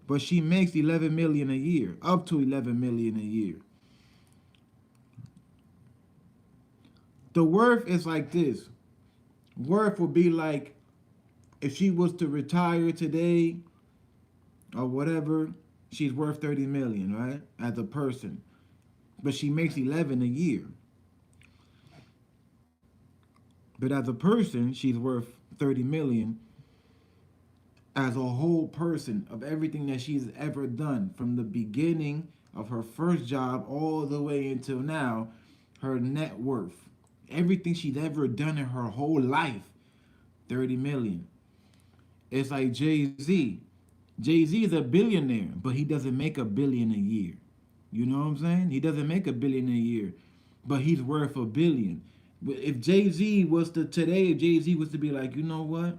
but she makes 11 million a year, up to 11 million a year. The worth is like this. Worth would be like if she was to retire today or whatever, she's worth 30 million, right? As a person. But she makes 11 a year. But as a person, she's worth 30 million as a whole person of everything that she's ever done from the beginning of her first job all the way until now, her net worth. Everything she's ever done in her whole life, 30 million. It's like Jay-Z. Jay-Z is a billionaire, but he doesn't make a billion a year. You know what I'm saying? He doesn't make a billion a year, but he's worth a billion. But if Jay-Z was to today, if Jay-Z was to be like, you know what?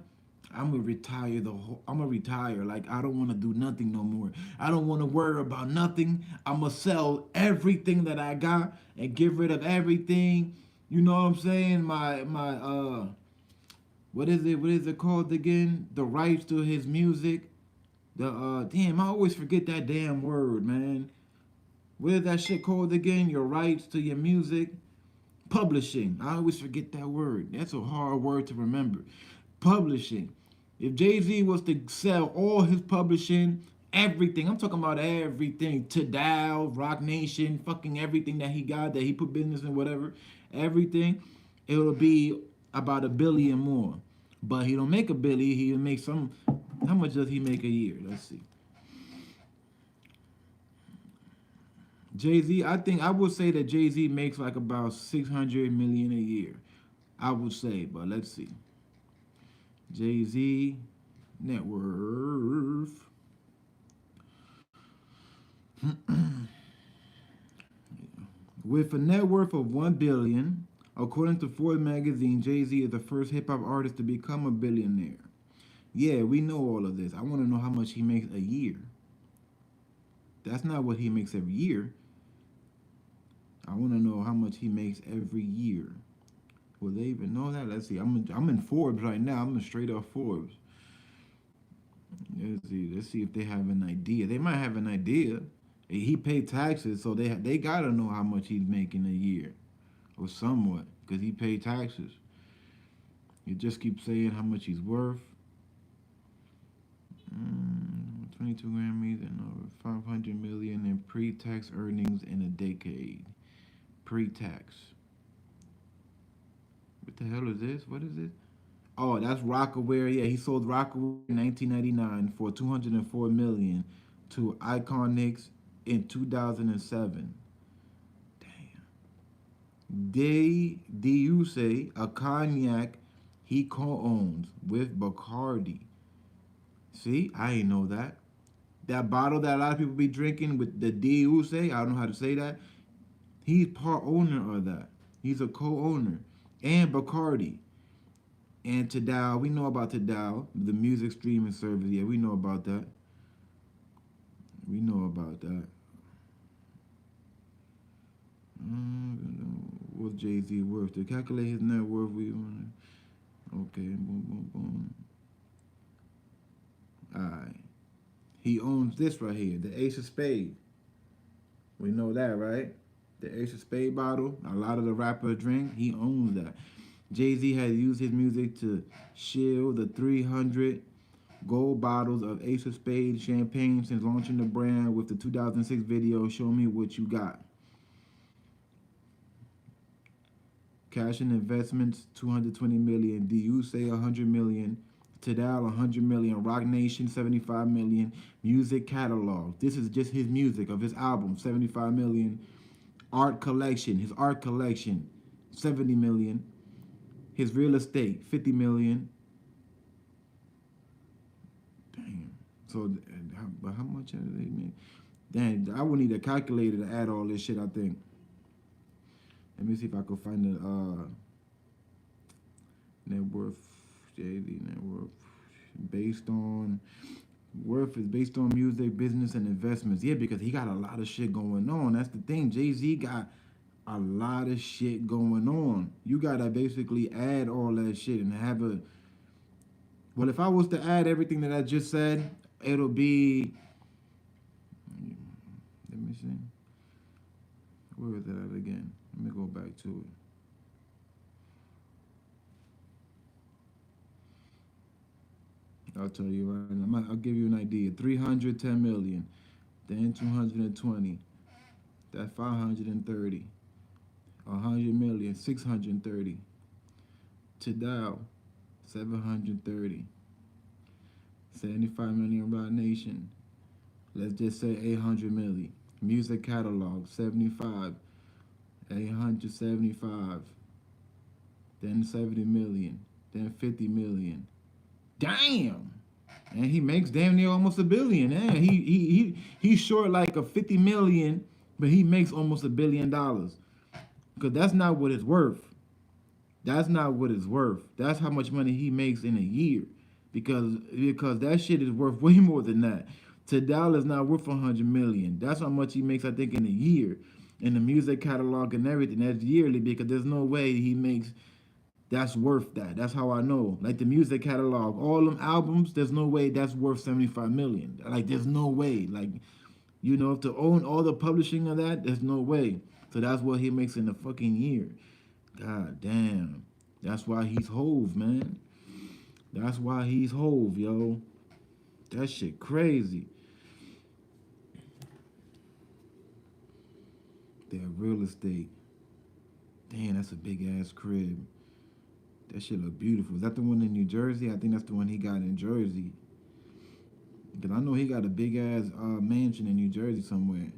I'm gonna retire I'm gonna retire. Like, I don't wanna do nothing no more. I don't wanna worry about nothing. I'm gonna sell everything that I got and get rid of everything. You know what I'm saying? My what is it called again? The rights to his music. Damn, I always forget that damn word, man. What is that shit called again? Your rights to your music? Publishing. I always forget that word. That's a hard word to remember. Publishing. If Jay-Z was to sell all his publishing, everything, I'm talking about everything, Tidal, Rock Nation, fucking everything that he got, that he put business in, whatever, everything, it will be about $1 billion more. But he don't make $1 billion, he make some, how much does he make a year? Let's see. Jay-Z, I would say that Jay-Z makes like about 600 million a year. I would say, but let's see. Jay-Z net worth. With a net worth of 1 billion, according to Forbes magazine, Jay-Z is the first hip hop artist to become a billionaire. Yeah, we know all of this. I want to know how much he makes a year. That's not what he makes every year. I want to know how much he makes every year. Will they even know that? Let's see. I'm in Forbes right now. I'm in straight up Forbes. Let's see. Let's see if they have an idea. They might have an idea. He paid taxes, so they gotta know how much he's making a year, or somewhat, because he paid taxes. You just keep saying how much he's worth. 22 Grammys and over 500 million in pre-tax earnings in a decade. Pre-tax. What the hell is this? What is it? Oh, that's Rockaware. Yeah, he sold Rockaware in 1999 for 204 million to Iconics in 2007. Damn. Diuse, a cognac he co-owns with Bacardi. See, I ain't know that. That bottle that a lot of people be drinking with the Diuse, I don't know how to say that. He's part owner of that. He's a co-owner. And Bacardi. And Tidal, we know about Tidal, the music streaming service. Yeah, we know about that. We know about that. What's Jay-Z worth? To calculate his net worth, we want to... Okay, boom, boom, boom. Alright. He owns this right here, the Ace of Spades. We know that, right? The Ace of Spades bottle, a lot of the rappers drink, he owns that. Jay-Z has used his music to shield the 300 gold bottles of Ace of Spades champagne since launching the brand with the 2006 video, Show Me What You Got. Cash and investments, 220 million. Diuse, 100 million. Tidal, 100 million. Rock Nation, 75 million. Music catalog. This is just his music of his album, 75 million. Art collection, his art collection, 70 million. His real estate, 50 million. Damn. So, but how much are they make? Damn, I would need a calculator to add all this shit, I think. Let me see if I can find the net worth, Jay-Z net worth. Based on, worth is based on music, business, and investments. Yeah, because he got a lot of shit going on. That's the thing. Jay-Z got a lot of shit going on. You gotta basically add all that shit and have a... Well, if I was to add everything that I just said, it'll be... Let me see. Where is that at again? Let me go back to it. I'll tell you right now. I'll give you an idea. 310 million. Then 220. That's 530. 100 million. 630. Tidal. 730. 75 million Rock Nation. Let's just say 800 million. Music catalog. 75. 875. Then 70 million. Then 50 million. Damn. And he makes damn near almost $1 billion. Yeah, he's short like a 50 million, but he makes almost $1 billion. Because that's not what it's worth. That's not what it's worth. That's how much money he makes in a year. Because that shit is worth way more than that. Tidal is not worth 100 million. That's how much he makes, I think, in a year. In the music catalog and everything, that's yearly, because there's no way he makes that's worth that. That's how I know. Like the music catalog, all them albums, there's no way that's worth 75 million. Like there's no way. Like, you know, to own all the publishing of that, there's no way. So that's what he makes in a fucking year. God damn. That's why he's Hove, man. That's why he's Hove, yo. That shit crazy. That real estate. Damn, that's a big ass crib. That shit look beautiful. Is that the one in New Jersey? I think that's the one he got in Jersey. Because I know he got a big ass mansion in New Jersey somewhere.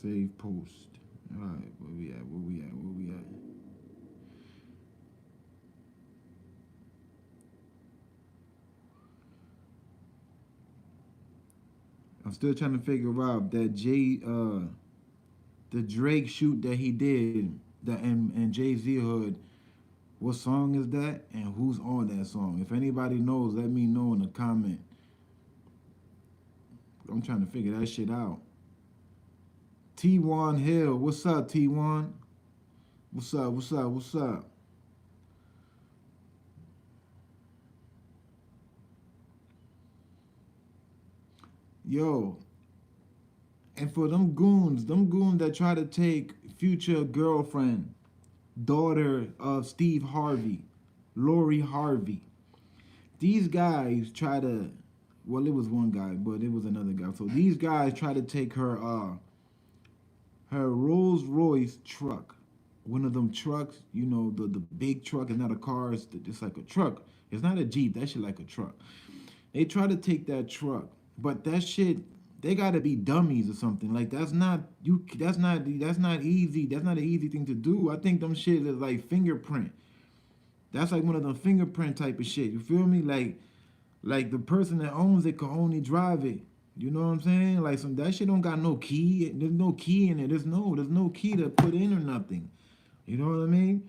Save post. right, where we at? Where we at? Where we at? I'm still trying to figure out that the Drake shoot that he did, the and Jay Z hood. What song is that, and who's on that song? If anybody knows, let me know in the comment. I'm trying to figure that shit out. T1 Hill, what's up, T1? What's up? What's up? What's up? Yo, and for them goons that try to take future girlfriend, daughter of Steve Harvey, Lori Harvey. These guys try to, well, it was one guy, but it was another guy. So these guys try to take her Rolls Royce truck, one of them trucks. You know, the big truck is not a car. It's like a truck. It's not a Jeep. That shit like a truck. They try to take that truck, but that shit, they gotta be dummies or something. Like that's not you. That's not easy. That's not an easy thing to do. I think them shit is like fingerprint. That's like one of the fingerprint type of shit. You feel me? Like the person that owns it can only drive it. You know what I'm saying? Like some that shit don't got no key. There's no key in it. There's no key to put in or nothing. You know what I mean?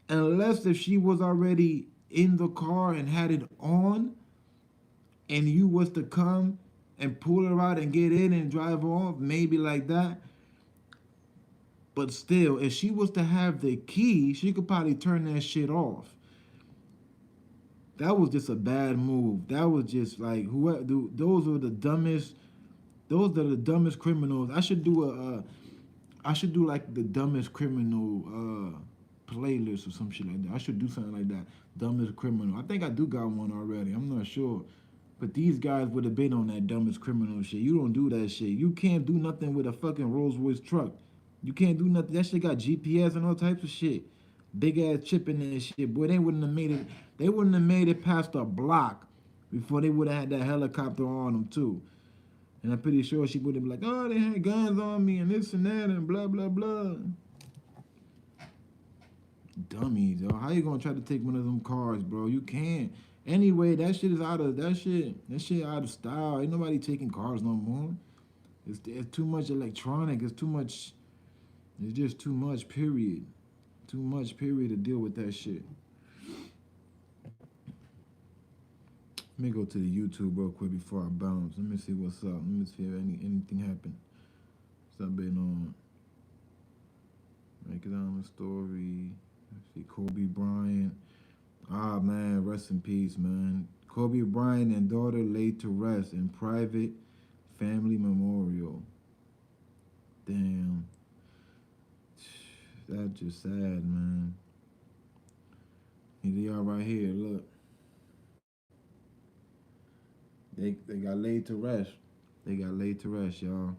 Unless if she was already in the car and had it on, and you was to come and pull her out and get in and drive off, maybe like that. But still, if she was to have the key, she could probably turn that shit off. That was just a bad move. That was just like whoever. Those are the dumbest. Those are the dumbest criminals. I should do like the dumbest criminal playlist or some shit like that. I should do something like that. Dumbest criminal. I think I do got one already. I'm not sure. But these guys would have been on that dumbest criminal shit. You don't do that shit. You can't do nothing with a fucking Rolls Royce truck. You can't do nothing. That shit got GPS and all types of shit. Big ass chip in that shit. Boy, they wouldn't have made it. They wouldn't have made it past a block before they would have had that helicopter on them too. And I'm pretty sure she would have been like, oh, they had guns on me and this and that and blah blah blah. Dummies, yo. How you gonna try to take one of them cars, bro? You can't. Anyway, that shit is out of that shit. That shit out of style. Ain't nobody taking cars no more. It's too much electronic. It's too much. It's just too much. Period. Too much. Period to deal with that shit. Let me go to the YouTube real quick before I bounce. Let me see what's up. Let me see if anything happened. What's up been on? Make it on the story. Let's see, Kobe Bryant. Ah, man, rest in peace, man. Kobe Bryant and daughter laid to rest in private family memorial. Damn. That's just sad, man. Here they are right here, look. They got laid to rest. They got laid to rest, y'all.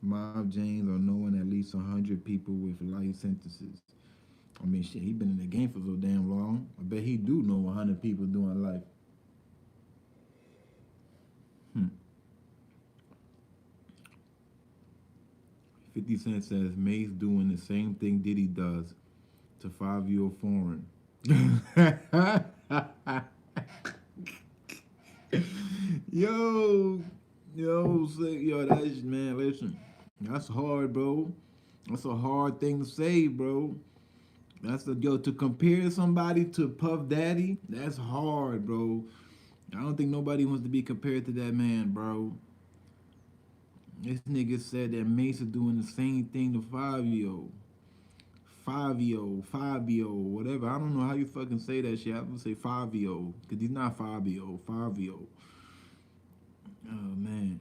Mob James are knowing at least 100 people with life sentences. I mean, shit, he been in the game for so damn long. I bet he do know 100 people doing life. 50 Cent says Mace doing the same thing Diddy does to 5-year foreign. yo, that's, man, listen. That's hard, bro. That's a hard thing to say, bro. To compare somebody to Puff Daddy, that's hard, bro. I don't think nobody wants to be compared to that man, bro. This nigga said that Mace is doing the same thing to 5-year-old. 5-year-old, whatever. I don't know how you fucking say that shit. I would say 5-year-old, because he's not 5-year-old, 5-year-old. Oh, man.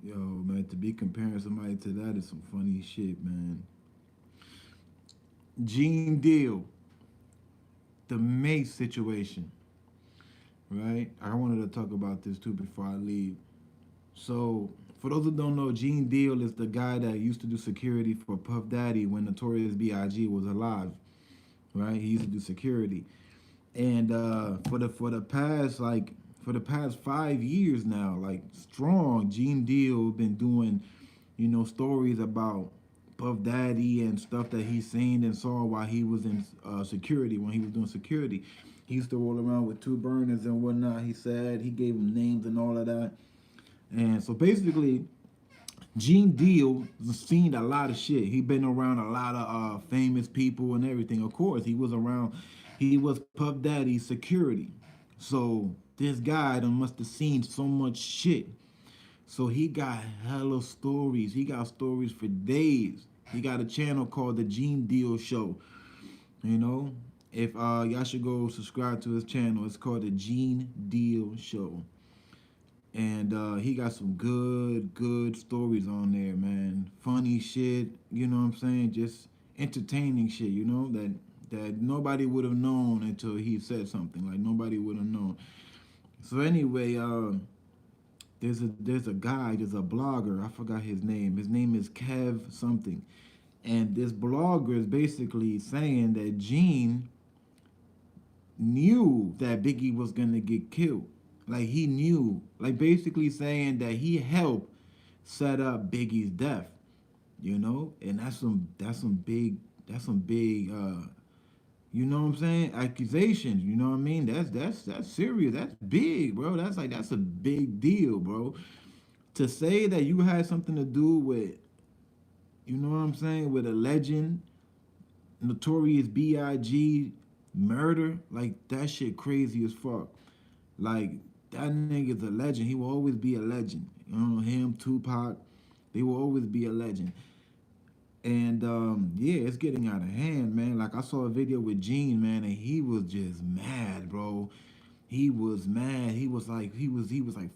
Yo, man, to be comparing somebody to that is some funny shit, man. Gene Deal, the Mace situation, right? I wanted to talk about this too before I leave. So, For those who don't know, Gene Deal is the guy that used to do security for Puff Daddy when Notorious B.I.G. was alive, right? He used to do security, and for the past 5 years now, like strong, Gene Deal been doing, stories about Puff Daddy and stuff that he seen and saw while he was in security, when he was doing security. He used to roll around with two burners and whatnot. He said he gave him names and all of that. And so basically, Gene Deal seen a lot of shit. He been around a lot of famous people and everything. Of course, he was Puff Daddy's security. So this guy done must have seen so much shit. So he got hella stories. He got stories for days. He got a channel called the Gene Deal Show. You know, if y'all should go subscribe to his channel. It's called the Gene Deal Show. And he got some good stories on there, man. Funny shit, you know what I'm saying? Just entertaining shit, that nobody would have known until he said something. Like nobody would have known. So anyway, there's a guy, there's a blogger. I forgot his name. His name is Kev something, and this blogger is basically saying that Gene knew that Biggie was gonna get killed. Like he knew, like basically saying that he helped set up Biggie's death, and that's some big you know what I'm saying, accusations, you know what I mean? That's serious, that's big, bro. That's a big deal, bro. To say that you had something to do with, you know what I'm saying, with a legend, Notorious B.I.G. murder, like that shit crazy as fuck. Like that nigga's a legend. He will always be a legend. Him, Tupac, they will always be a legend. And yeah, it's getting out of hand, man. Like I saw a video with Gene, man, and he was just mad, bro. He was mad. He was like,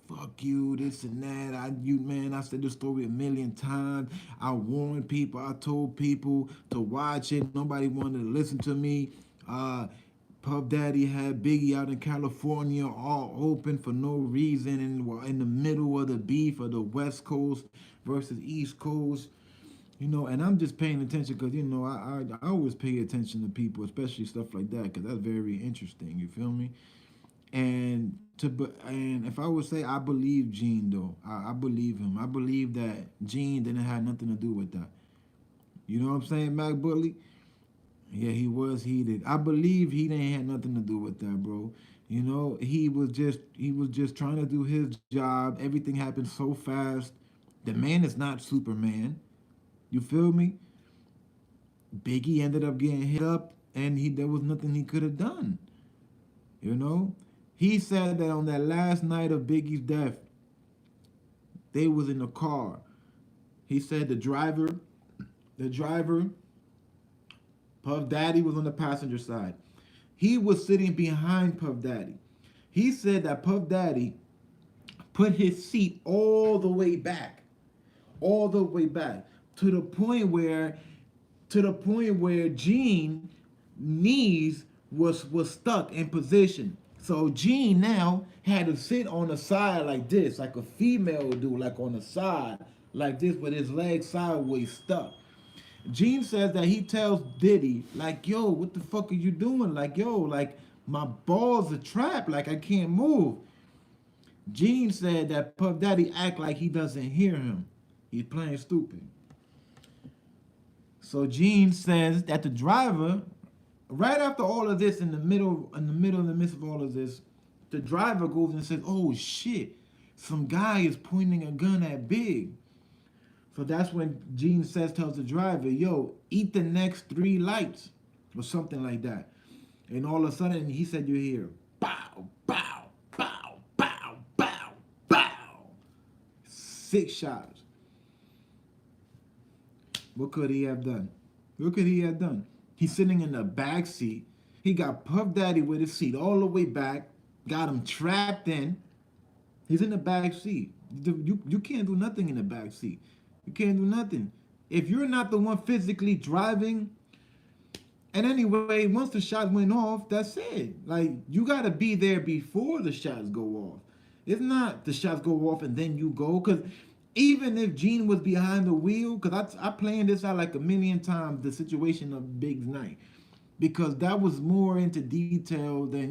fuck you, this and that. I said this story a million times. I warned people. I told people to watch it. Nobody wanted to listen to me. Puff Daddy had Biggie out in California, all open for no reason, and in the middle of the beef of the West Coast versus East Coast. And I'm just paying attention because, I always pay attention to people, especially stuff like that, because that's very interesting, you feel me? And if I would say I believe Gene, though, I believe him. I believe that Gene didn't have nothing to do with that. You know what I'm saying, Mac Bully? Yeah, he was heated. I believe he didn't have nothing to do with that, bro. He was just trying to do his job. Everything happened so fast. The man is not Superman. You feel me? Biggie ended up getting hit up, and there was nothing he could have done. He said that on that last night of Biggie's death, they was in the car. He said the driver, Puff Daddy was on the passenger side. He was sitting behind Puff Daddy. He said that Puff Daddy put his seat all the way back, to the point where Gene knees was stuck in position. So Gene now had to sit on the side like this, like a female would do, like on the side, like this, with his legs sideways stuck. Gene says that he tells Diddy, like, yo, what the fuck are you doing? Like, yo, like, my balls are trapped, like, I can't move. Gene said that Puff Daddy act like he doesn't hear him. He's playing stupid. So Gene says that the driver, right after all of this, in the midst of all of this, the driver goes and says, oh shit, some guy is pointing a gun at Big. So that's when Gene tells the driver, yo, eat the next 3 lights, or something like that. And all of a sudden, he said, you hear, bow, bow, bow, bow, bow, bow. 6 shots. What could he have done? He's sitting in the back seat. He got Puff Daddy with his seat all the way back, got him trapped in. He's in the back seat. You can't do nothing in the back seat. You can't do nothing. If you're not the one physically driving, and anyway, once the shots went off, that's it. Like, you got to be there before the shots go off. It's not the shots go off and then you go, because Even if Gene was behind the wheel, because I planned this out like a million times, the situation of Big's night, because that was more into detail than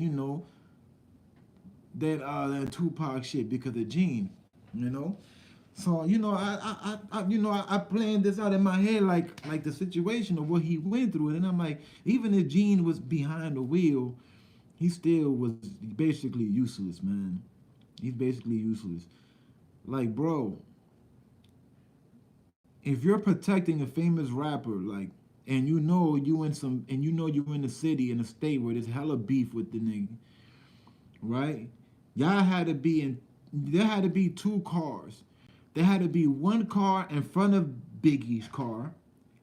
than Tupac shit because of Gene, you know. So I planned this out in my head like the situation of what he went through, and I'm like, even if Gene was behind the wheel, he still was basically useless, man. He's basically useless. Like, bro, if you're protecting a famous rapper, like, and you know you in the city in a state where there's hella beef with the nigga, right? Y'all had to be in. There had to be two cars. There had to be one car in front of Biggie's car,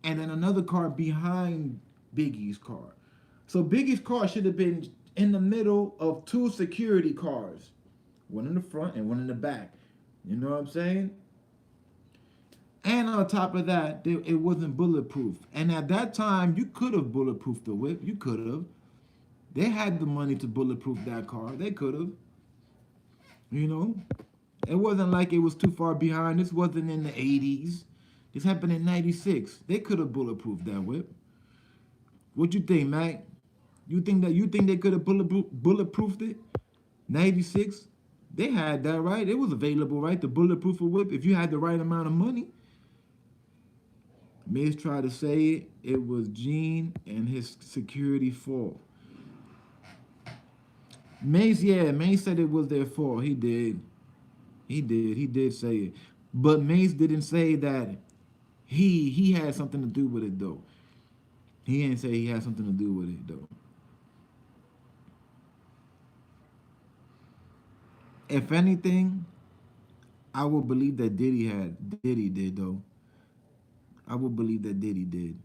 and then another car behind Biggie's car. So Biggie's car should have been in the middle of two security cars, one in the front and one in the back. You know what I'm saying? And on top of that, it wasn't bulletproof. And at that time, you could have bulletproofed the whip. You could have. They had the money to bulletproof that car. They could have. You know, it wasn't like it was too far behind. This wasn't in the 80s. This happened in 96. They could have bulletproofed that whip. What you think, Mac? You think they could have bulletproofed it? 96? They had that, right? It was available, right? The bulletproof whip if you had the right amount of money. Mace tried to say it was Gene and his security fault. Mace said it was their fault. He did. He did say it. But Mace didn't say that he had something to do with it though. He didn't say he had something to do with it though. If anything, I would believe that Diddy did though. I would believe that Diddy did.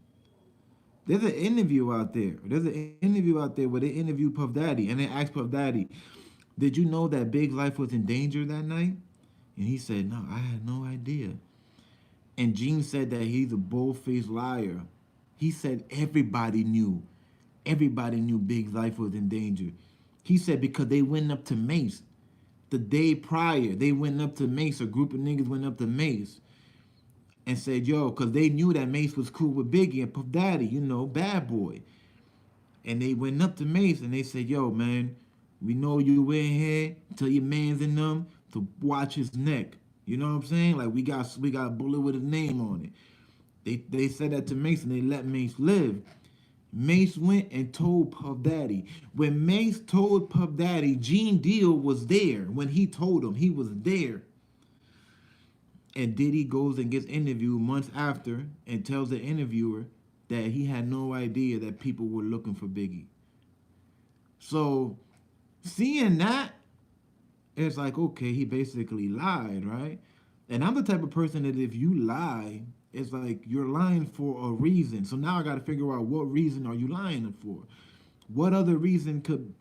There's an interview out there. There's an interview out there where they interview Puff Daddy and they asked Puff Daddy, "Did you know that Big's life was in danger that night?" And he said, "No, I had no idea." And Gene said that he's a bull-faced liar. He said everybody knew. Everybody knew Big's life was in danger. He said because they went up to Mace the day prior. They went up to Mace. A group of niggas went up to Mace and said, "Yo," because they knew that Mace was cool with Biggie and Puff Daddy, bad boy. And they went up to Mace and they said, "Yo, man, we know you in here. Tell your mans in them to watch his neck." You know what I'm saying? Like we got a bullet with his name on it. They said that to Mace and they let Mace live. Mace went and told Puff Daddy. When Mace told Puff Daddy, Gene Deal was there. When he told him, he was there. And Diddy goes and gets interviewed months after and tells the interviewer that he had no idea that people were looking for Biggie. So seeing that, it's like, okay, he basically lied, right? And I'm the type of person that if you lie, it's like you're lying for a reason. So now I got to figure out what reason are you lying for? What other reason could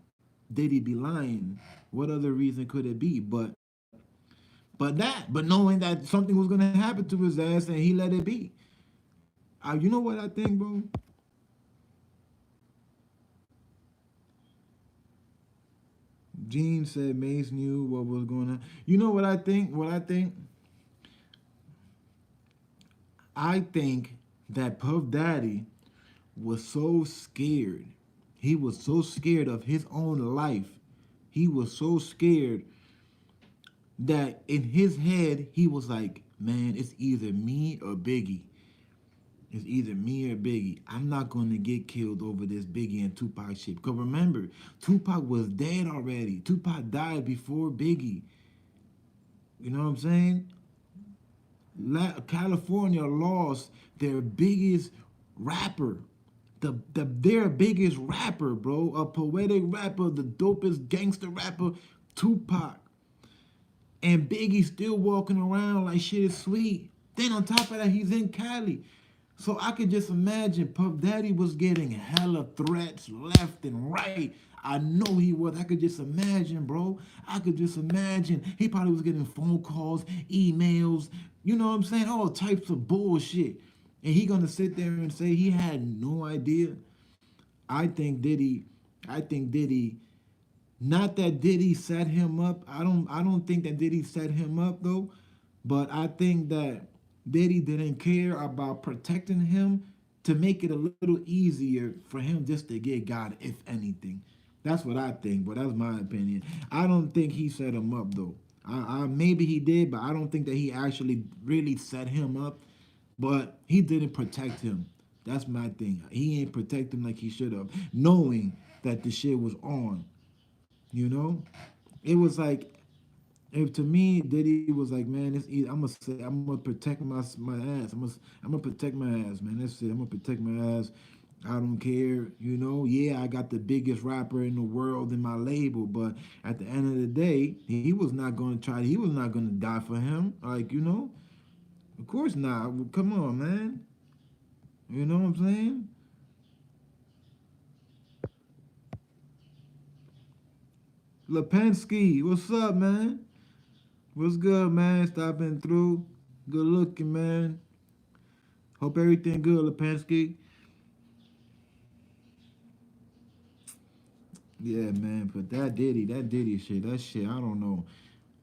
Diddy be lying? What other reason could it be? But knowing that something was gonna happen to his ass and he let it be. You know what I think, bro? Gene said Mace knew what was going on. You know what I think? I think that Puff Daddy was so scared. He was so scared of his own life. He was so scared that in his head, he was like, man, it's either me or Biggie. It's either me or Biggie. I'm not going to get killed over this Biggie and Tupac shit. Because remember, Tupac was dead already. Tupac died before Biggie. You know what I'm saying? California lost their biggest rapper. Their biggest rapper, bro. A poetic rapper, the dopest gangster rapper, Tupac. And Biggie's still walking around like shit is sweet. Then on top of that, he's in Cali. So I could just imagine Puff Daddy was getting hella threats left and right. I know he was. I could just imagine, bro. I could just imagine. He probably was getting phone calls, emails, you know what I'm saying? All types of bullshit. And he gonna sit there and say he had no idea. I think Diddy, not that Diddy set him up. I don't think that Diddy set him up though. But I think that Diddy didn't care about protecting him to make it a little easier for him just to get God, if anything. That's what I think, but that's my opinion. I don't think he set him up though. I maybe he did, but I don't think that he actually really set him up. But he didn't protect him. That's my thing. He ain't protect him like he should have, knowing that the shit was on. You know, it was like if to me Diddy was like, man, it's easy. I'm gonna say I'm gonna protect my ass. I'm gonna protect my ass, man. That's it. I'm gonna protect my ass. I don't care, you know. Yeah, I got the biggest rapper in the world in my label, but at the end of the day, he was not gonna try. He was not gonna die for him. Like you know, of course not. Well, come on, man. You know what I'm saying? Lipinski, what's up, man? What's good, man? Stopping through. Good looking, man. Hope everything good, Lipinski. Yeah, man. But that Diddy shit, that shit, I don't know,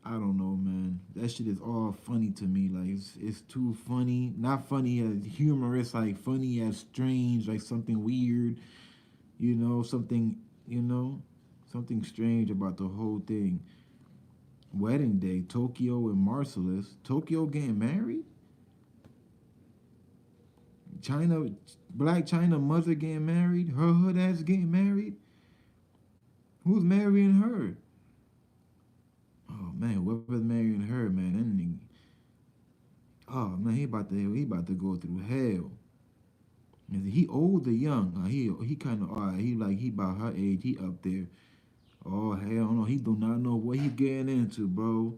man. That shit is all funny to me. Like it's too funny. Not funny as humorous, like funny as strange, like something weird. You know, something. You know, something strange about the whole thing. Wedding day, Tokyo and Marcellus. Tokyo getting married? China, Black China mother getting married? Her hood ass getting married? Who's marrying her? Oh man, whoever's marrying her, man, that nigga. Oh man, he about to go through hell. Is he old or young? He kind of alright. He about her age. He up there. Oh hell no, he do not know what he getting into, bro.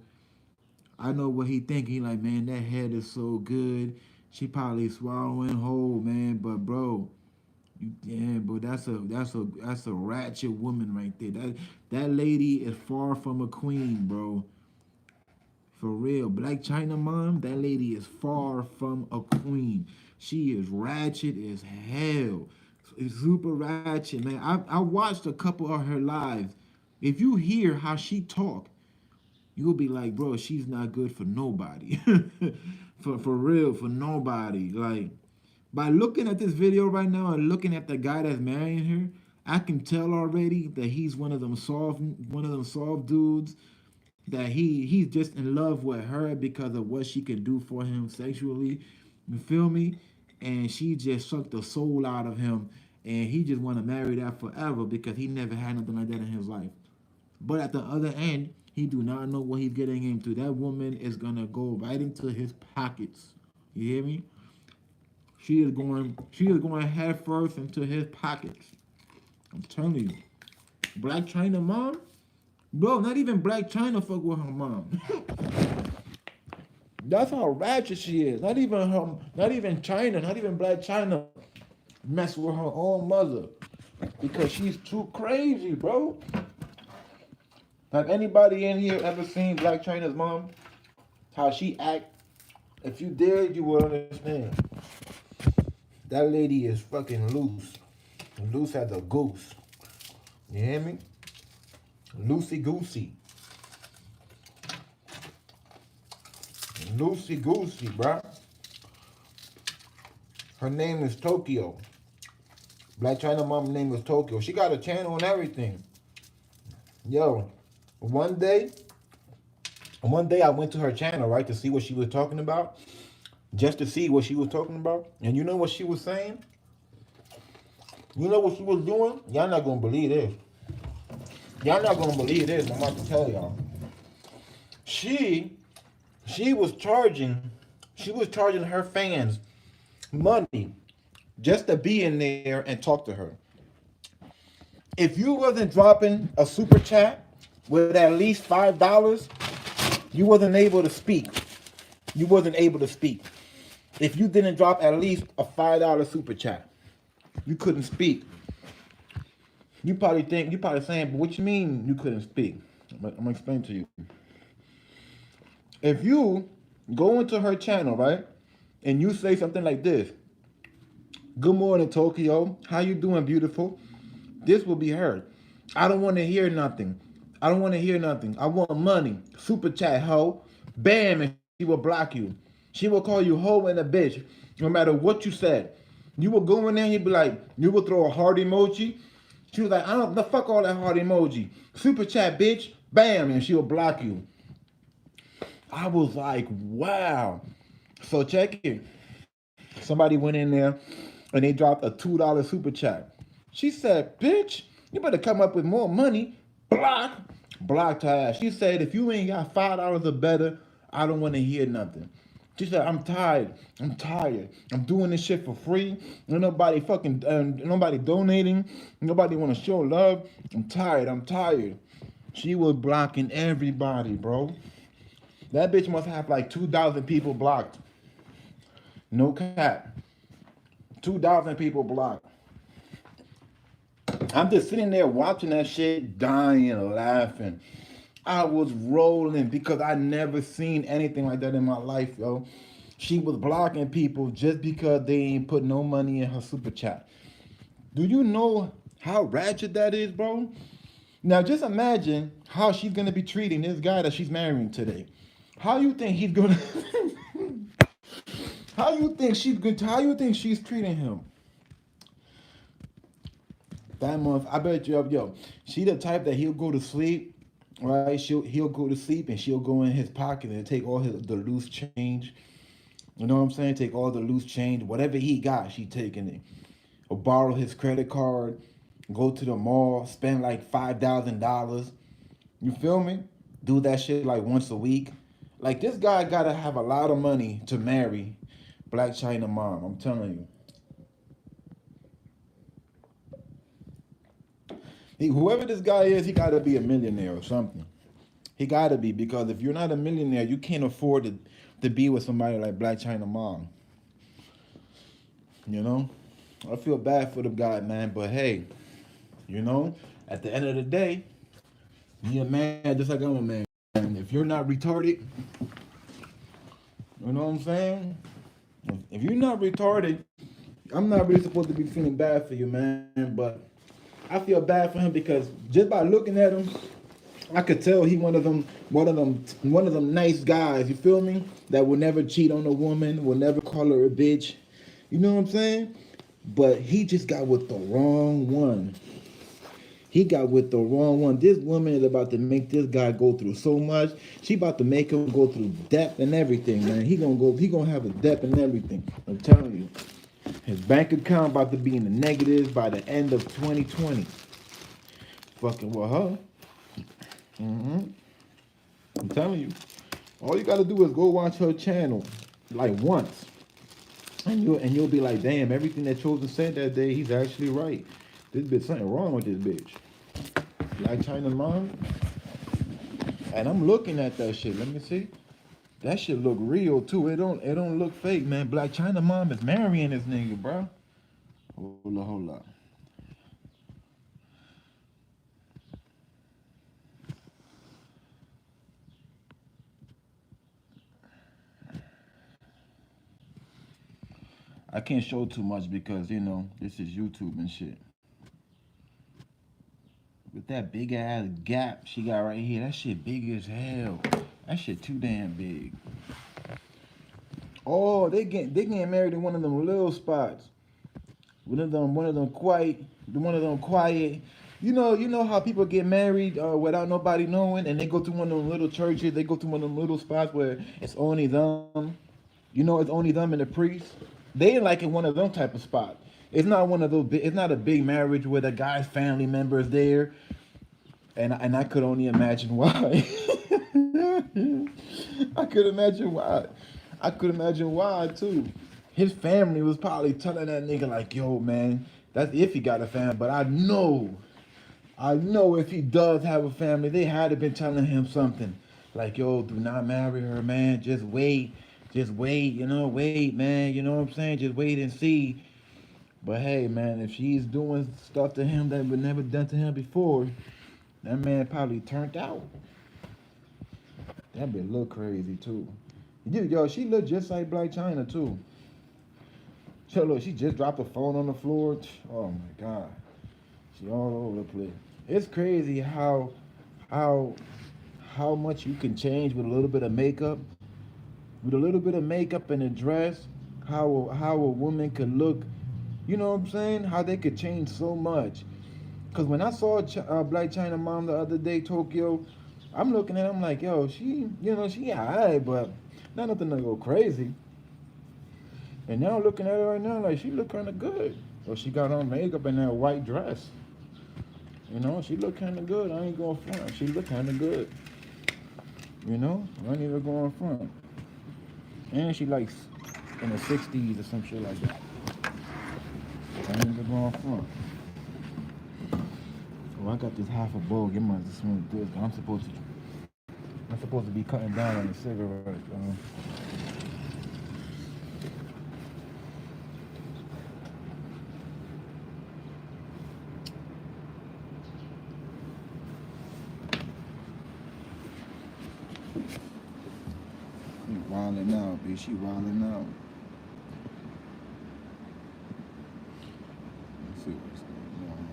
I know what he think. He like, man, that head is so good. She probably swallowing whole, man. But bro, yeah, but that's a ratchet woman right there. That lady is far from a queen, bro. For real, Black China mom, that lady is far from a queen. She is ratchet as hell. It's super ratchet, man. I watched a couple of her lives. If you hear how she talk, you'll be like, bro, she's not good for nobody. For real, for nobody. Like by looking at this video right now and looking at the guy that's marrying her, I can tell already that he's one of them soft dudes. That he's just in love with her because of what she can do for him sexually. You feel me? And she just sucked the soul out of him, and he just want to marry that forever because he never had nothing like that in his life. But at the other end, he do not know what he's getting into. That woman is gonna go right into his pockets. You hear me? She is going head first into his pockets. I'm telling you. Black China mom? Bro, not even Black China fuck with her mom. That's how ratchet she is. Not even China, not even Black China mess with her own mother. Because she's too crazy, bro. Have anybody in here ever seen Black China's mom? How she act? If you did, you would understand. That lady is fucking loose. Loose as a goose. You hear me? Loosey goosey. Loosey goosey, bruh. Her name is Tokyo. Black China mom's name is Tokyo. She got a channel and everything. Yo, one day I went to her channel, right, to see what she was talking about. Just to see what she was talking about. And you know what she was saying? You know what she was doing? Y'all not gonna believe this. Y'all not gonna believe this. I'm about to tell y'all. She was charging her fans money just to be in there and talk to her. If you wasn't dropping a super chat with at least $5, you wasn't able to speak. You wasn't able to speak. If you didn't drop at least a $5 super chat, you couldn't speak. You probably saying, but what you mean you couldn't speak? I'm gonna explain to you. If you go into her channel, right, and you say something like this, "Good morning, Tokyo. How you doing, beautiful?" This will be heard. I don't want to hear nothing. I don't want to hear nothing. I want money. Super chat, ho. Bam, and she will block you. She will call you hoe and a bitch, no matter what you said. You will go in there and you'd be like, you will throw a heart emoji. She was like, I don't, the fuck all that heart emoji. Super chat, bitch. Bam, and she will block you. I was like, wow. So check it. Somebody went in there and they dropped a $2 super chat. She said, bitch, you better come up with more money. Block. Blocked her ass. She said, if you ain't got $5 or better, I don't want to hear nothing. She said, I'm tired. I'm tired. I'm doing this shit for free. Ain't nobody fucking, nobody donating. Nobody want to show love. I'm tired. I'm tired. She was blocking everybody, bro. That bitch must have like 2,000 people blocked. No cap. 2,000 people blocked. I'm just sitting there watching that shit, dying, laughing. I was rolling because I never seen anything like that in my life, yo. She was blocking people just because they ain't put no money in her super chat. Do you know how ratchet that is, bro? Now just imagine how she's gonna be treating this guy that she's marrying today. How you think he's gonna how you think she's treating him? That month, I bet you, yo, she the type that he'll go to sleep, right? He'll go to sleep and she'll go in his pocket and take all the loose change. You know what I'm saying? Take all the loose change, whatever he got, she taking it. Or borrow his credit card, go to the mall, spend like $5,000. You feel me? Do that shit like once a week. Like this guy gotta have a lot of money to marry Black China Mom. I'm telling you. Whoever this guy is, he gotta be a millionaire or something. He gotta be, because if you're not a millionaire, you can't afford to be with somebody like Black China Mom. You know? I feel bad for the guy, man, but hey, you know, at the end of the day, be a man just like I'm a man. And if you're not retarded, you know what I'm saying? If you're not retarded, I'm not really supposed to be feeling bad for you, man, but I feel bad for him because just by looking at him, I could tell he one of them nice guys, you feel me? That will never cheat on a woman, will never call her a bitch. You know what I'm saying? But he just got with the wrong one. He got with the wrong one. This woman is about to make this guy go through so much. She about to make him go through debt and everything, man. He gonna have a debt and everything. I'm telling you. His bank account about to be in the negatives by the end of 2020. Fucking with her. I'm telling you. All you gotta do is go watch her channel like once. And you'll be like, damn, everything that Chosen said that day, he's actually right. This bitch, something wrong with this bitch. Black China Mom. And I'm looking at that shit. Let me see. That shit look real too. It don't look fake, man. Black China Mom is marrying this nigga, bro. Hold up. I can't show too much because, you know, this is YouTube and shit. With that big ass gap she got right here, that shit big as hell. That shit too damn big. Oh, they getting married in one of them little spots. One of them quiet. You know how people get married without nobody knowing, and they go to one of them little churches. They go to one of them little spots where it's only them. You know, it's only them and the priest. They ain't like in one of them type of spots. It's not one of those. It's not a big marriage where the guy's family member is there, and I could only imagine why. I could imagine why. I could imagine why too. His family was probably telling that nigga like, yo, man, that's if he got a family. But I know if he does have a family, they had to been telling him something. Like, yo, do not marry her, man. Just wait, you know, wait, man. You know what I'm saying? Just wait and see. But hey, man, if she's doing stuff to him that was never done to him before, that man probably turned out. That bitch look crazy too. Yo, she look just like Black China too. So look, she just dropped her phone on the floor. Oh my God. She all over the place. It's crazy how much you can change with a little bit of makeup. with a little bit of makeup and a dress, how a woman could look. You know what I'm saying? How they could change so much. Cause when I saw Black China Mom the other day, Tokyo, I'm looking at, I'm like, yo, she alright, but not nothing to go crazy. And now looking at her right now, like she look kind of good. Well, she got on makeup and that white dress. She look kind of good. I ain't going front. She look kind of good. I ain't even going front. And she like in the 60s or some shit like that. I ain't even going front. Oh, I got this half a bowl. Give me to smoke this. I'm supposed to be cutting down on the cigarette. She wilding out, bitch. She wilding out. Let's see what's going on.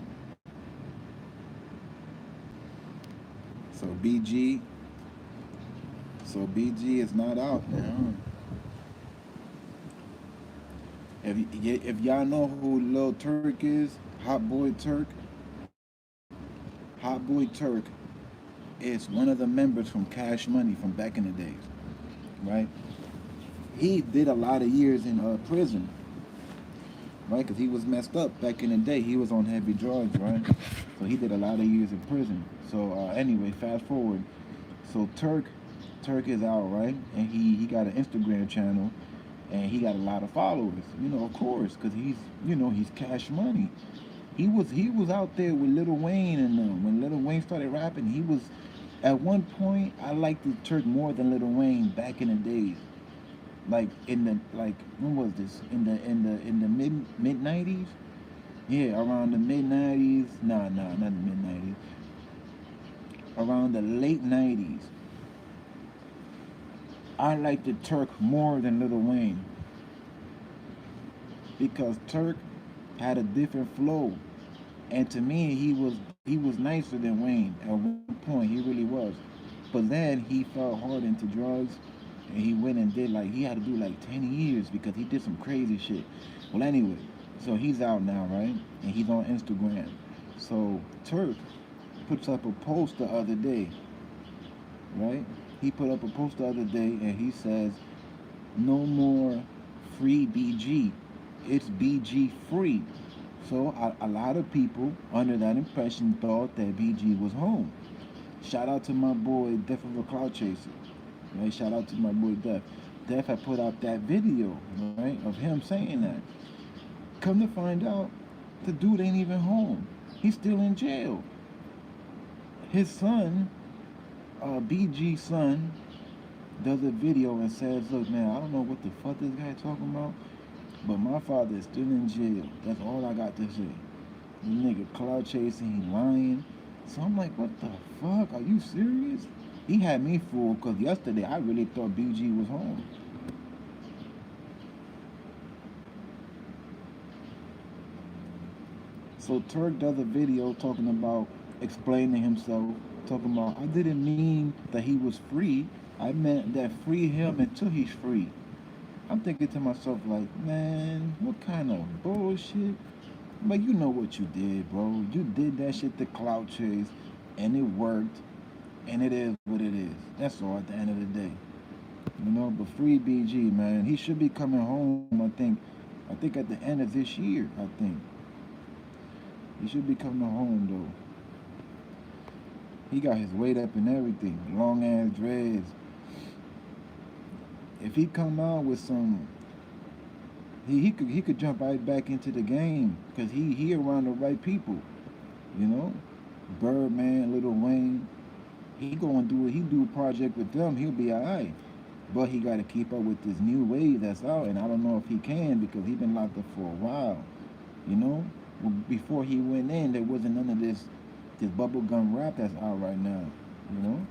So BG is not out now. If y'all know who Lil Turk is, Hot Boy Turk is one of the members from Cash Money from back in the days, right? He did a lot of years in prison, right? Because he was messed up back in the day. He was on heavy drugs, right? So he did a lot of years in prison. So anyway, fast forward. So Turk is out, right? And he got an Instagram channel, and he got a lot of followers. Of course, because he's Cash Money. He was out there with Lil Wayne, and when Lil Wayne started rapping, he was at one point I liked the Turk more than Lil Wayne back in the days. Like when was this? In the mid 90s? Yeah, around the mid 90s. Nah, not the mid 90s. Around the late 90s. I liked the Turk more than Lil Wayne because Turk had a different flow. And to me, he was nicer than Wayne. At one point, he really was. But then he fell hard into drugs, and he went and did he had to do like 10 years because he did some crazy shit. Well, anyway, so he's out now, right? And he's on Instagram. So Turk puts up a post the other day, right? He put up a post the other day, and he says, "No more free BG. It's BG free." So a lot of people under that impression thought that BG was home. Shout out to my boy Def of a Cloud Chaser. Right? Shout out to my boy Def. Def had put out that video, right, of him saying that. Come to find out, the dude ain't even home. He's still in jail. His son, BG's son, does a video and says, "Look, man, I don't know what the fuck this guy talking about, but my father is still in jail. That's all I got to say." This nigga cloud chasing, he lying. So I'm like, what the fuck? Are you serious? He had me fooled because yesterday I really thought BG was home. So Turk does a video talking about explaining himself, talking about, I didn't mean that he was free. I meant that free him until he's free. I'm thinking to myself like, man, what kind of bullshit? But you know what you did, bro. You did that shit to clout chase, and it worked, and it is what it is. That's all at the end of the day. But free BG, man. He should be coming home, I think. I think at the end of this year, I think. He should be coming home, though. He got his weight up and everything. Long ass dreads. If he come out with some, he could jump right back into the game because he around the right people, you know. Birdman, Lil Wayne, he gonna do it. He do a project with them. He'll be alright, but he got to keep up with this new wave that's out, and I don't know if he can because he been locked up for a while, you know. Well, before he went in, there wasn't none of this bubblegum rap that's out right now, you know.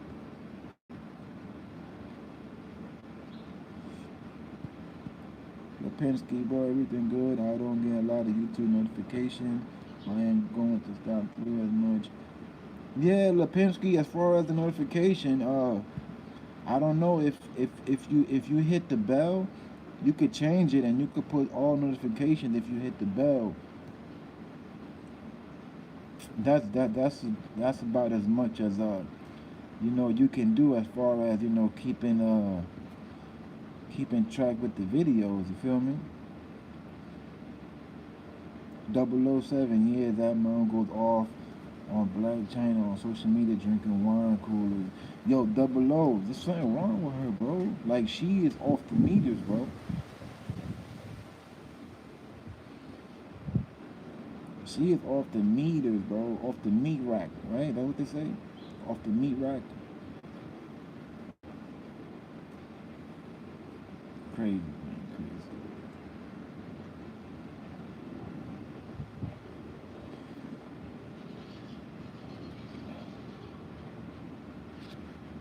Lipinski, bro, everything good. I don't get a lot of YouTube notifications. I ain't going to stop through as much. Yeah, Lipinski, as far as the notification, I don't know if you hit the bell, you could change it and you could put all notifications if you hit the bell. That's about as much as you can do as far as keeping track with the videos. You feel me? 007, yeah, that man goes off on Black China on social media drinking wine coolers. Yo, Double O, there's something wrong with her, bro. Like she is off the meters, bro. She is off the meters, bro. Off the meat rack, right? That what they say? Off the meat rack. Crazy, man, crazy.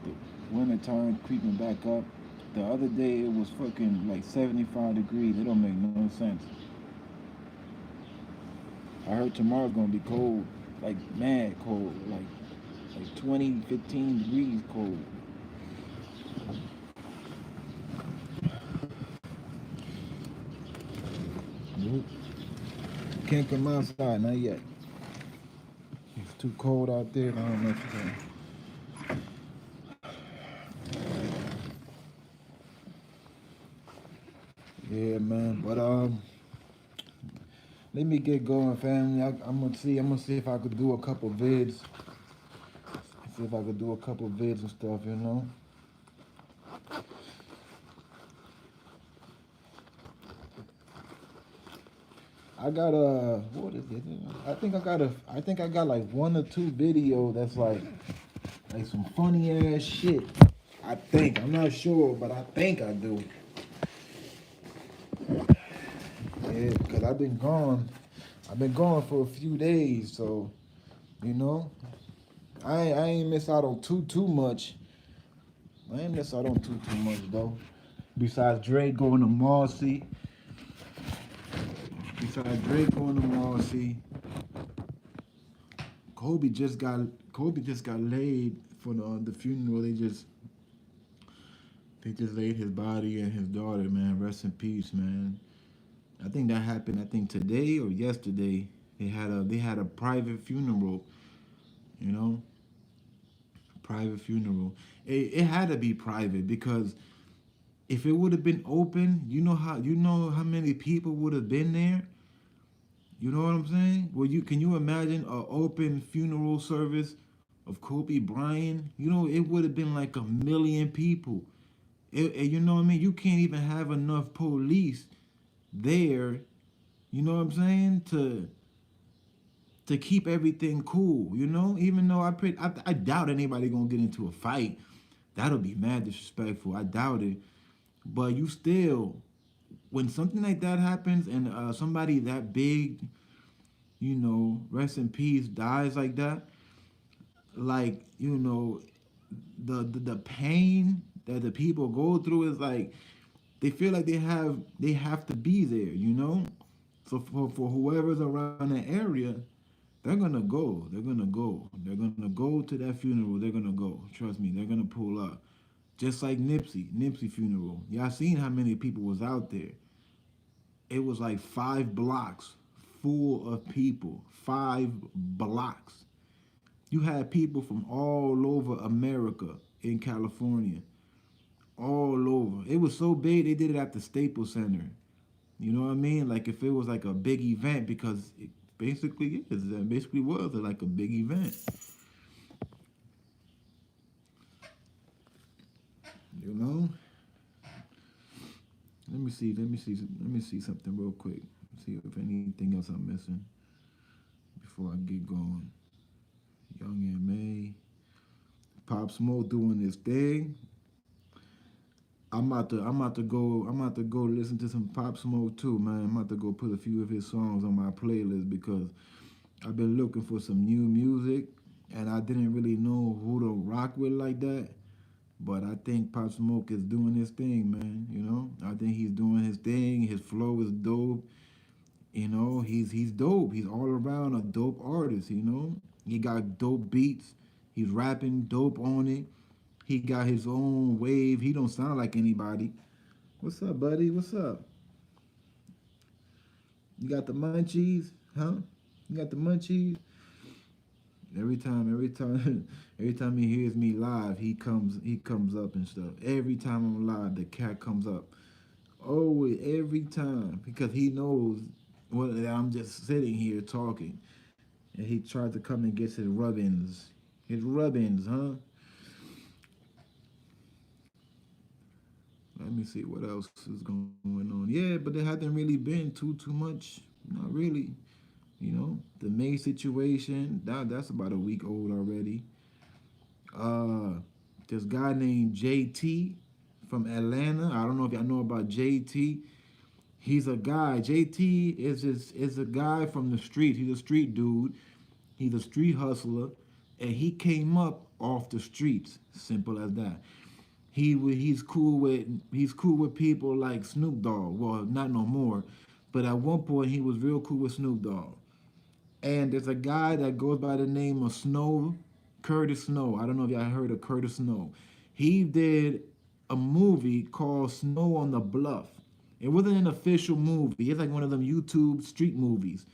The winter time creeping back up. The other day it was fucking like 75 degrees. It don't make no sense. I heard tomorrow's gonna be cold, like mad cold, like 20, 15 degrees cold. Nope. Can't come outside, not yet. It's too cold out there. I don't know if you can. Yeah, man. But let me get going, family. I'm gonna see if I could do a couple vids. See if I could do a couple vids and stuff. I got what is it? I think I got like one or two videos that's like some funny ass shit. I think. I'm not sure, but I think I do. Yeah, because I've been gone. I've been gone for a few days, so you know, I ain't miss out on too much. I ain't miss out on too much though. Besides Drake going to Marcy, besides Drake going to Marcy, Kobe just got Kobe just got laid for the funeral. They just laid his body and his daughter, man. Rest in peace, man. I think that happened. I think today or yesterday. They had a private funeral. You know, private funeral. It had to be private because if it would have been open, you know how many people would have been there. You know what I'm saying? Well, you can you imagine a open funeral service of Kobe Bryant? You know, it would have been like a million people. You know what I mean? You can't even have enough police there. You know what I'm saying? To keep everything cool. You know, even though I doubt anybody gonna get into a fight. That'll be mad disrespectful. I doubt it. But you still, when something like that happens and somebody that big, rest in peace, dies like that, like the pain that the people go through is like they feel like they have to be there, so for whoever's around the area, they're gonna go to that funeral. They're gonna go, trust me, they're gonna pull up, just like Nipsey funeral. Y'all seen how many people was out there. It was like 5 blocks full of people. 5 blocks. You had people from all over America in California. All over. It was so big they did it at the Staples Center. You know what I mean? Like if it was like a big event, because it basically is. It basically was like a big event. You know? Let me see something real quick. See if anything else I'm missing before I get going. Young and May. Pop Smoke doing his thing. I'm about to go listen to some Pop Smoke too, man. I'm about to go put a few of his songs on my playlist because I've been looking for some new music and I didn't really know who to rock with like that. But I think Pop Smoke is doing his thing, man. I think he's doing his thing. His flow is dope. He's dope. He's all around a dope artist. He got dope beats. He's rapping dope on it. He got his own wave. He don't sound like anybody. What's up, buddy? What's up? You got the munchies, huh? You got the munchies. Every time he hears me live, he comes up and stuff. Every time I'm live, the cat comes up. Always, every time, because he knows what I'm just sitting here talking, and he tries to come and get his rubbings, huh? Let me see what else is going on. Yeah, but there hasn't really been too much. Not really. You know, the May situation that's about a week old already. Uh, this guy named JT from Atlanta. I don't know if y'all know about JT. He's a guy. JT is a guy from the street. He's a street dude. He's a street hustler, and he came up off the streets. Simple as that. He's cool with people like Snoop Dogg. Well, not no more, but at one point he was real cool with Snoop Dogg. And there's a guy that goes by the name of Snow, Curtis Snow. I don't know if y'all heard of Curtis Snow. He did a movie called Snow on the Bluff. It wasn't an official movie. It's like one of them YouTube street movies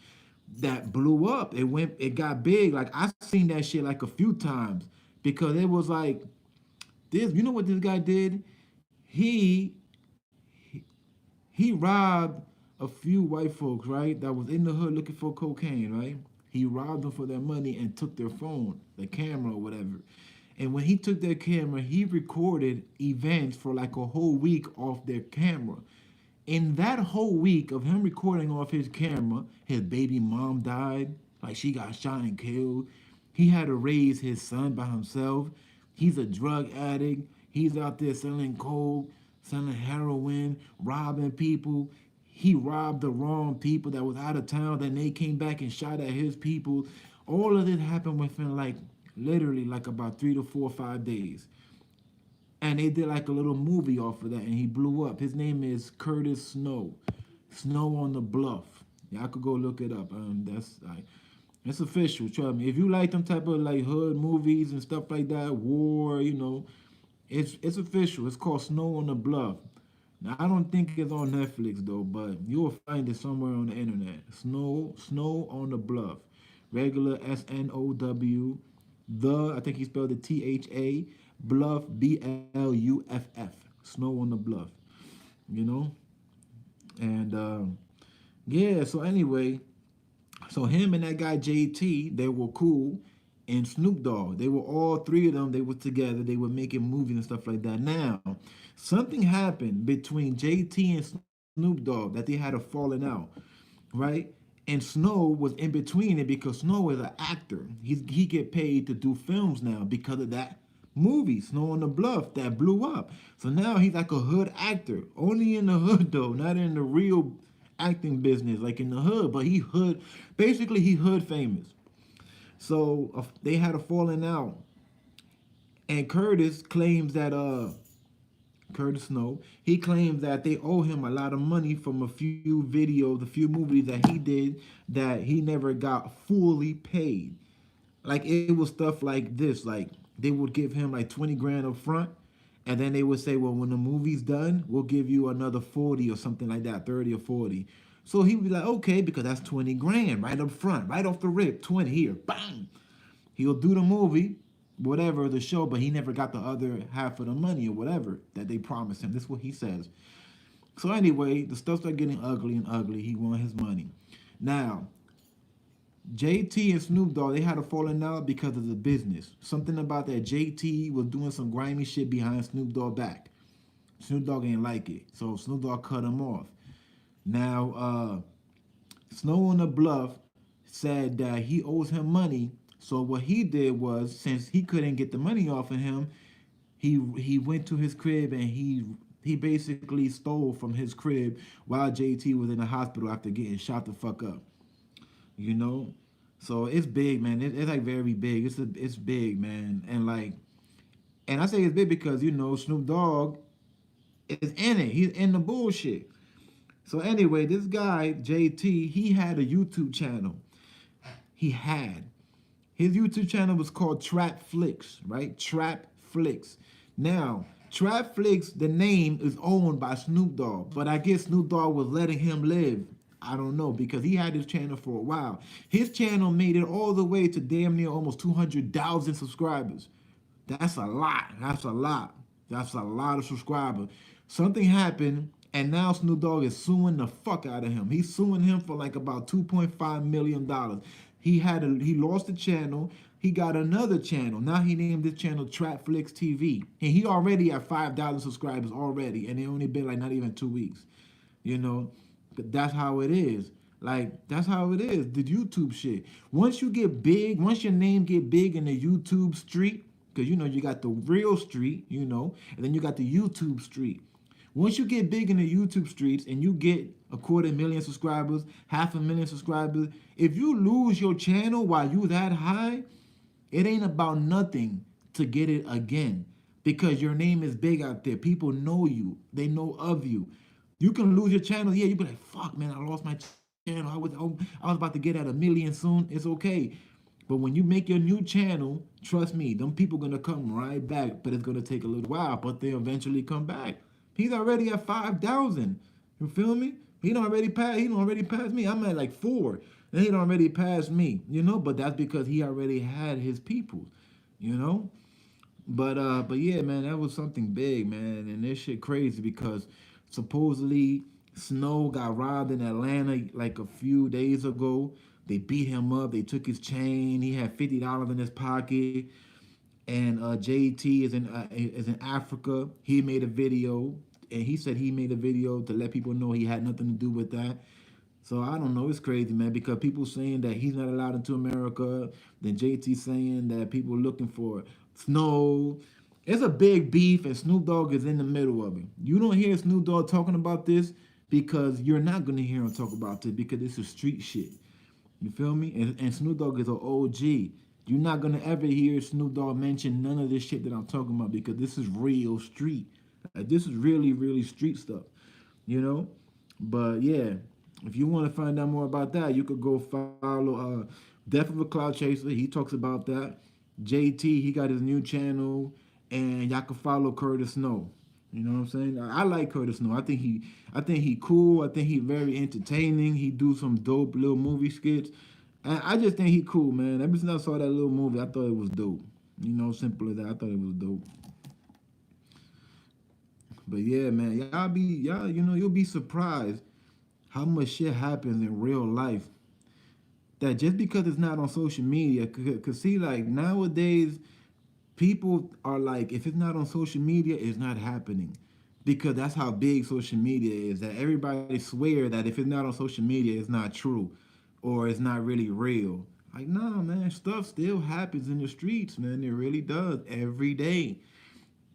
that blew up. It got big. Like I seen that shit like a few times because it was like this. You know what this guy did? He he robbed a few white folks, right, that was in the hood looking for cocaine, right? He robbed them for their money and took their phone, the camera or whatever. And when he took their camera, he recorded events for like a whole week off their camera. In that whole week of him recording off his camera, his baby mom died, like she got shot and killed. He had to raise his son by himself. He's a drug addict. He's out there selling coke, selling heroin, robbing people. He robbed the wrong people that was out of town. Then they came back and shot at his people. All of this happened within like literally like about 3 to 4 or 5 days. And they did like a little movie off of that, and he blew up. His name is Curtis Snow, Snow on the Bluff. Y'all could go look it up. That's like, it's official. Trust me. If you like them type of like hood movies and stuff like that, war, you know, it's official. It's called Snow on the Bluff. Now I don't think it's on Netflix though, but you'll find it somewhere on the internet. Snow on the Bluff, regular SNOW. I think he spelled it THA. Bluff, BLUFF. Snow on the Bluff. You know, and yeah. So anyway, so him and that guy JT, they were cool. And Snoop Dogg, they were all three of them. They were together. They were making movies and stuff like that. Now, something happened between JT and Snoop Dogg that they had a falling out, right? And Snow was in between it because Snow is an actor. He get paid to do films now because of that movie, Snow on the Bluff, that blew up. So now he's like a hood actor, only in the hood though, not in the real acting business, like in the hood. But he hood famous. So they had a falling out, and Curtis claims that Curtis Snow, he claims that they owe him a lot of money from a few videos, a few movies that he did that he never got fully paid. Like it was stuff like this, like they would give him like 20 grand up front, and then they would say, well, when the movie's done, we'll give you another 40 or something like that, 30 or 40. So he would be like, okay, because that's 20 grand right up front, right off the rip, 20 here, bang. He'll do the movie, whatever, the show, but he never got the other half of the money or whatever that they promised him. This is what he says. So anyway, the stuff started getting ugly and ugly. He wanted his money. Now, JT and Snoop Dogg, they had a falling out because of the business. Something about that JT was doing some grimy shit behind Snoop Dogg back. Snoop Dogg ain't like it, so Snoop Dogg cut him off. Now, Snow on the Bluff said that he owes him money. So what he did was, since he couldn't get the money off of him, he went to his crib and he basically stole from his crib while JT was in the hospital after getting shot the fuck up. You know, so it's big, man. It's like very big. It's big, man. And I say it's big because you know Snoop Dogg is in it. He's in the bullshit. So anyway, this guy, JT, he had a YouTube channel. His YouTube channel was called Trap Flicks, right? Trap Flicks. Now, Trapflix, the name is owned by Snoop Dogg, but I guess Snoop Dogg was letting him live. I don't know because he had his channel for a while. His channel made it all the way to damn near almost 200,000 subscribers. That's a lot. That's a lot. That's a lot of subscribers. Something happened, and now Snoop Dogg is suing the fuck out of him. He's suing him for like about $2.5 million. He lost the channel. He got another channel. Now he named this channel Trapflix TV, and he already had 5,000 subscribers already, and it only been like not even 2 weeks. You know, but that's how it is. Like that's how it is. The YouTube shit. Once you get big, once your name get big in the YouTube street, because you know you got the real street, you know, and then you got the YouTube street. Once you get big in the YouTube streets and you get 250,000 subscribers, 500,000 subscribers, if you lose your channel while you that high, it ain't about nothing to get it again because your name is big out there. People know you. They know of you. You can lose your channel. Yeah, you be like, fuck, man, I lost my channel. I was about to get at 1 million soon. It's okay. But when you make your new channel, trust me, them people gonna come right back. But it's gonna take a little while, but they eventually come back. He's already at 5,000. You feel me? He don't already pass me. I'm at like 4. And he don't already pass me, you know, but that's because he already had his people, you know? But yeah, man, that was something big, man. And this shit crazy because supposedly Snow got robbed in Atlanta like a few days ago. They beat him up. They took his chain. He had $50 in his pocket. And JT is in Africa. He made a video, and he said he made a video to let people know he had nothing to do with that. So I don't know. It's crazy, man, because people saying that he's not allowed into America. Then JT saying that people looking for Snow. It's a big beef, and Snoop Dogg is in the middle of it. You don't hear Snoop Dogg talking about this because you're not gonna hear him talk about this because this is street shit. You feel me? And Snoop Dogg is an OG. You're not gonna ever hear Snoop Dogg mention none of this shit that I'm talking about because this is real street. Like, this is really, really street stuff. You know? But yeah, if you want to find out more about that, you could go follow Death of a Cloud Chaser. He talks about that. JT, he got his new channel, and y'all can follow Curtis Snow. You know what I'm saying? I like Curtis Snow. I think he cool. I think he very entertaining. He do some dope little movie skits. And I just think he cool, man. Ever since I saw that little movie, I thought it was dope. You know, simple as that. I thought it was dope. But yeah, man, you'll be surprised how much shit happens in real life. That just because it's not on social media, cause see, like nowadays, people are like, if it's not on social media, it's not happening. Because that's how big social media is. That everybody swear that if it's not on social media, it's not true, or it's not really real. Like, nah, man, stuff still happens in the streets, man. It really does every day.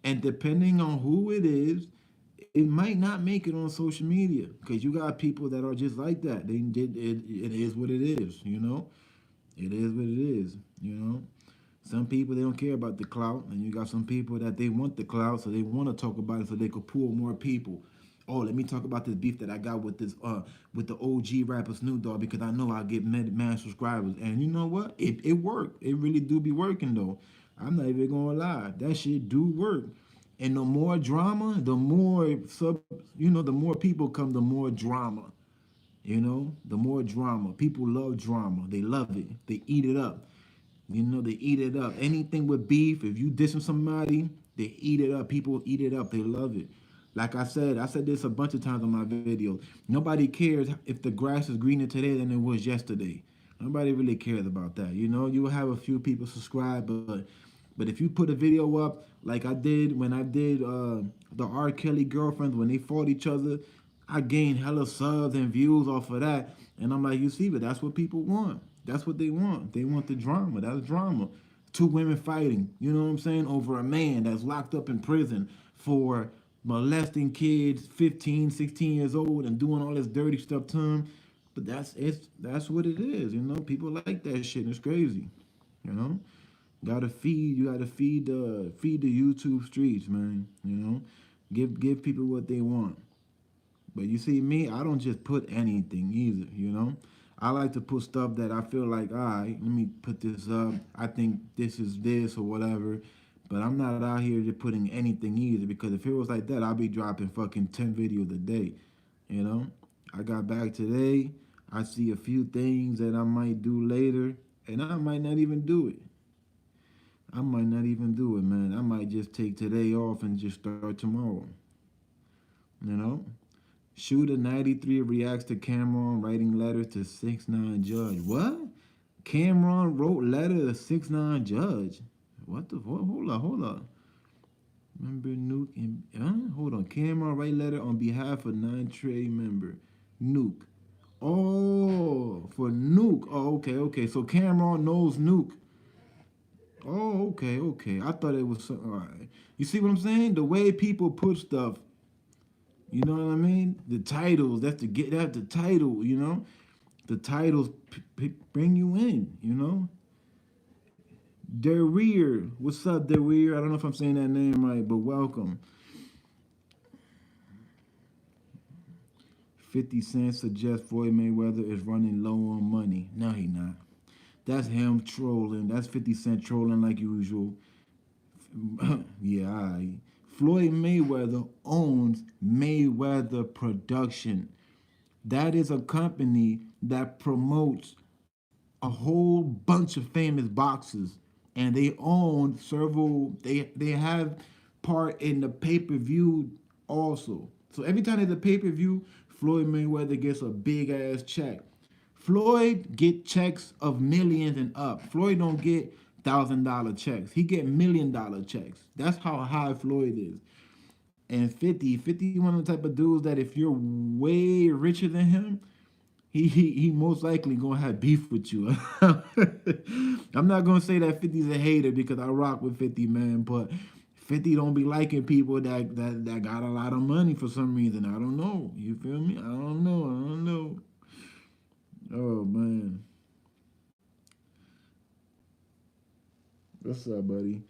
And depending on who it is, it might not make it on social media because you got people that are just like that. They did it. It is what it is. You know, it is what it is. You know, some people they don't care about the clout, and you got some people that they want the clout, so they want to talk about it so they could pull more people. Oh, let me talk about this beef that I got with with the OG rapper Snoop Dogg because I know I'll get mad subscribers. And you know what? It worked. It really do be working though. I'm not even gonna lie. That shit do work. And the more drama, the more the more people come, the more drama. You know, the more drama. People love drama. They love it. They eat it up. You know, they eat it up. Anything with beef, if you dissing somebody, they eat it up. People eat it up. They love it. Like I said this a bunch of times on my videos. Nobody cares if the grass is greener today than it was yesterday. Nobody really cares about that. You know, you will have a few people subscribe, but if you put a video up like I did when I did the R. Kelly girlfriends when they fought each other, I gained hella subs and views off of that. And I'm like, you see, but that's what people want. That's what they want. They want the drama. That's drama. Two women fighting, you know what I'm saying, over a man that's locked up in prison for molesting kids 15, 16 years old and doing all this dirty stuff to them. But that's what it is, you know. People like that shit. And it's crazy, you know. You gotta feed the YouTube streets, man. You know, give people what they want. But you see me, I don't just put anything either, you know. I like to put stuff that I feel like, all right, let me put this up. I think this is this or whatever. But I'm not out here just putting anything either, because if it was like that, I'd be dropping fucking 10 videos a day. You know? I got back today. I see a few things that I might do later, and I might not even do it. I might not even do it, man. I might just take today off and just start tomorrow. You know? Shooter 93 reacts to Cameron writing letter to 6ix9ine judge. What? Cameron wrote letter to 6ix9ine judge. What the fuck? Hold up. Member Nuke and hold on. Cameron write letter on behalf of 9 Trey member Nuke. Oh, for Nuke. Oh, okay. So Cameron knows Nuke. Oh, okay. I thought it was all right. You see what I'm saying? The way people put stuff, you know what I mean? The titles, that's to get that the title, you know? The titles bring you in, you know? Dereer, what's up, Dereer? I don't know if I'm saying that name right, but welcome. 50 Cent suggests Floyd Mayweather is running low on money. No, he not. That's him trolling. That's 50 Cent trolling like usual. Yeah, all right. Floyd Mayweather owns Mayweather Production. That is a company that promotes a whole bunch of famous boxers, and they own several. They have part in the pay-per-view also. So every time there's a pay-per-view, Floyd Mayweather gets a big ass check. Floyd get checks of millions and up. Floyd don't get $1,000 checks. He get $1 million checks. That's how high Floyd is. And 50 one of the type of dudes that if you're way richer than him, he most likely gonna have beef with you. I'm not gonna say that 50's a hater because I rock with 50, man, but 50 don't be liking people that got a lot of money for some reason. I don't know. You feel me? I don't know. Oh man. What's up, buddy?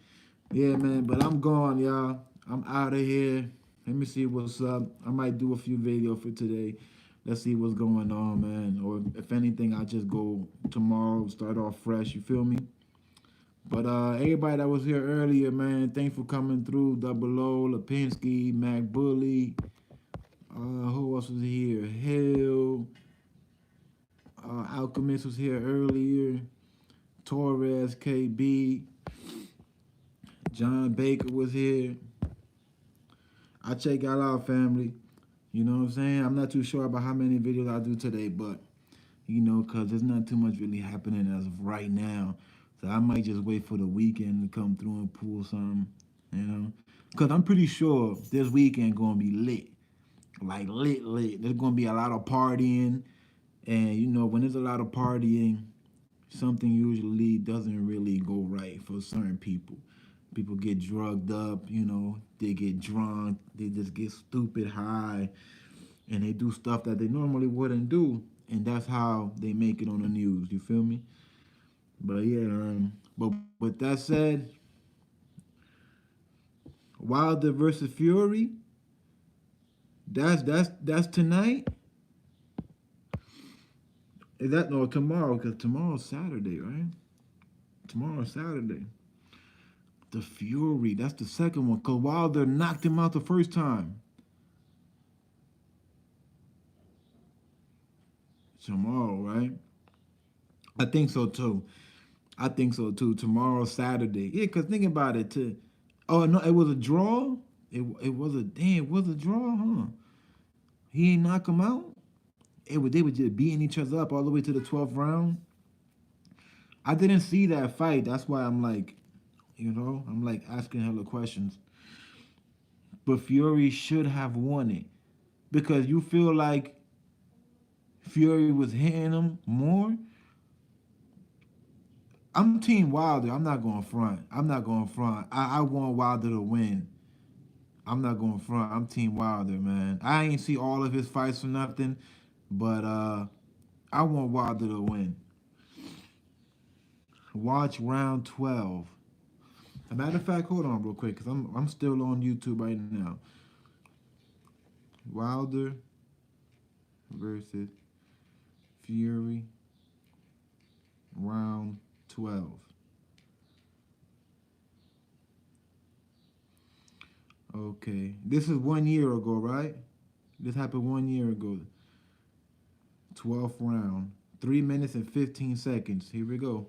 Yeah, man, but I'm gone, y'all. I'm out of here. Let me see what's up. I might do a few videos for today. Let's see what's going on, man. Or if anything, I'll just go tomorrow, start off fresh, you feel me? But everybody that was here earlier, man, thanks for coming through. Double O, Lipinski, Mac Bully. Who else was here? Hill. Alchemist was here earlier. Torres, KB. John Baker was here. I check y'all out, family. You know what I'm saying? I'm not too sure about how many videos I'll do today, but, you know, because there's not too much really happening as of right now. So I might just wait for the weekend to come through and pull something, you know? Because I'm pretty sure this weekend going to be lit. Like, lit. There's going to be a lot of partying. And, you know, when there's a lot of partying, something usually doesn't really go right for certain people. People get drugged up, you know, they get drunk, they just get stupid high, and they do stuff that they normally wouldn't do, and that's how they make it on the news, you feel me? But yeah, but with that said, Wilder versus Fury, that's tonight? Is that no tomorrow? Because tomorrow's Saturday, right? Tomorrow's Saturday. The Fury, that's the second one. Because Wilder knocked him out the first time. Tomorrow, right? I think so too. Tomorrow, Saturday. Yeah, because think about it. Oh, no, it was a draw? It was a draw, huh? He ain't knock him out? They were just beating each other up all the way to the 12th round. I didn't see that fight. That's why I'm like, you know, I'm like asking hella questions. But Fury should have won it. Because you feel like Fury was hitting him more. I'm Team Wilder. I'm not going front. I want Wilder to win. I'm not going front. I'm Team Wilder, man. I ain't see all of his fights for nothing, but I want Wilder to win. Watch round 12. As a matter of fact, hold on real quick, because I'm still on YouTube right now. Wilder versus Fury, round 12. Okay. This is 1 year ago, right? This happened 1 year ago. 12th round. 3 minutes and 15 seconds. Here we go.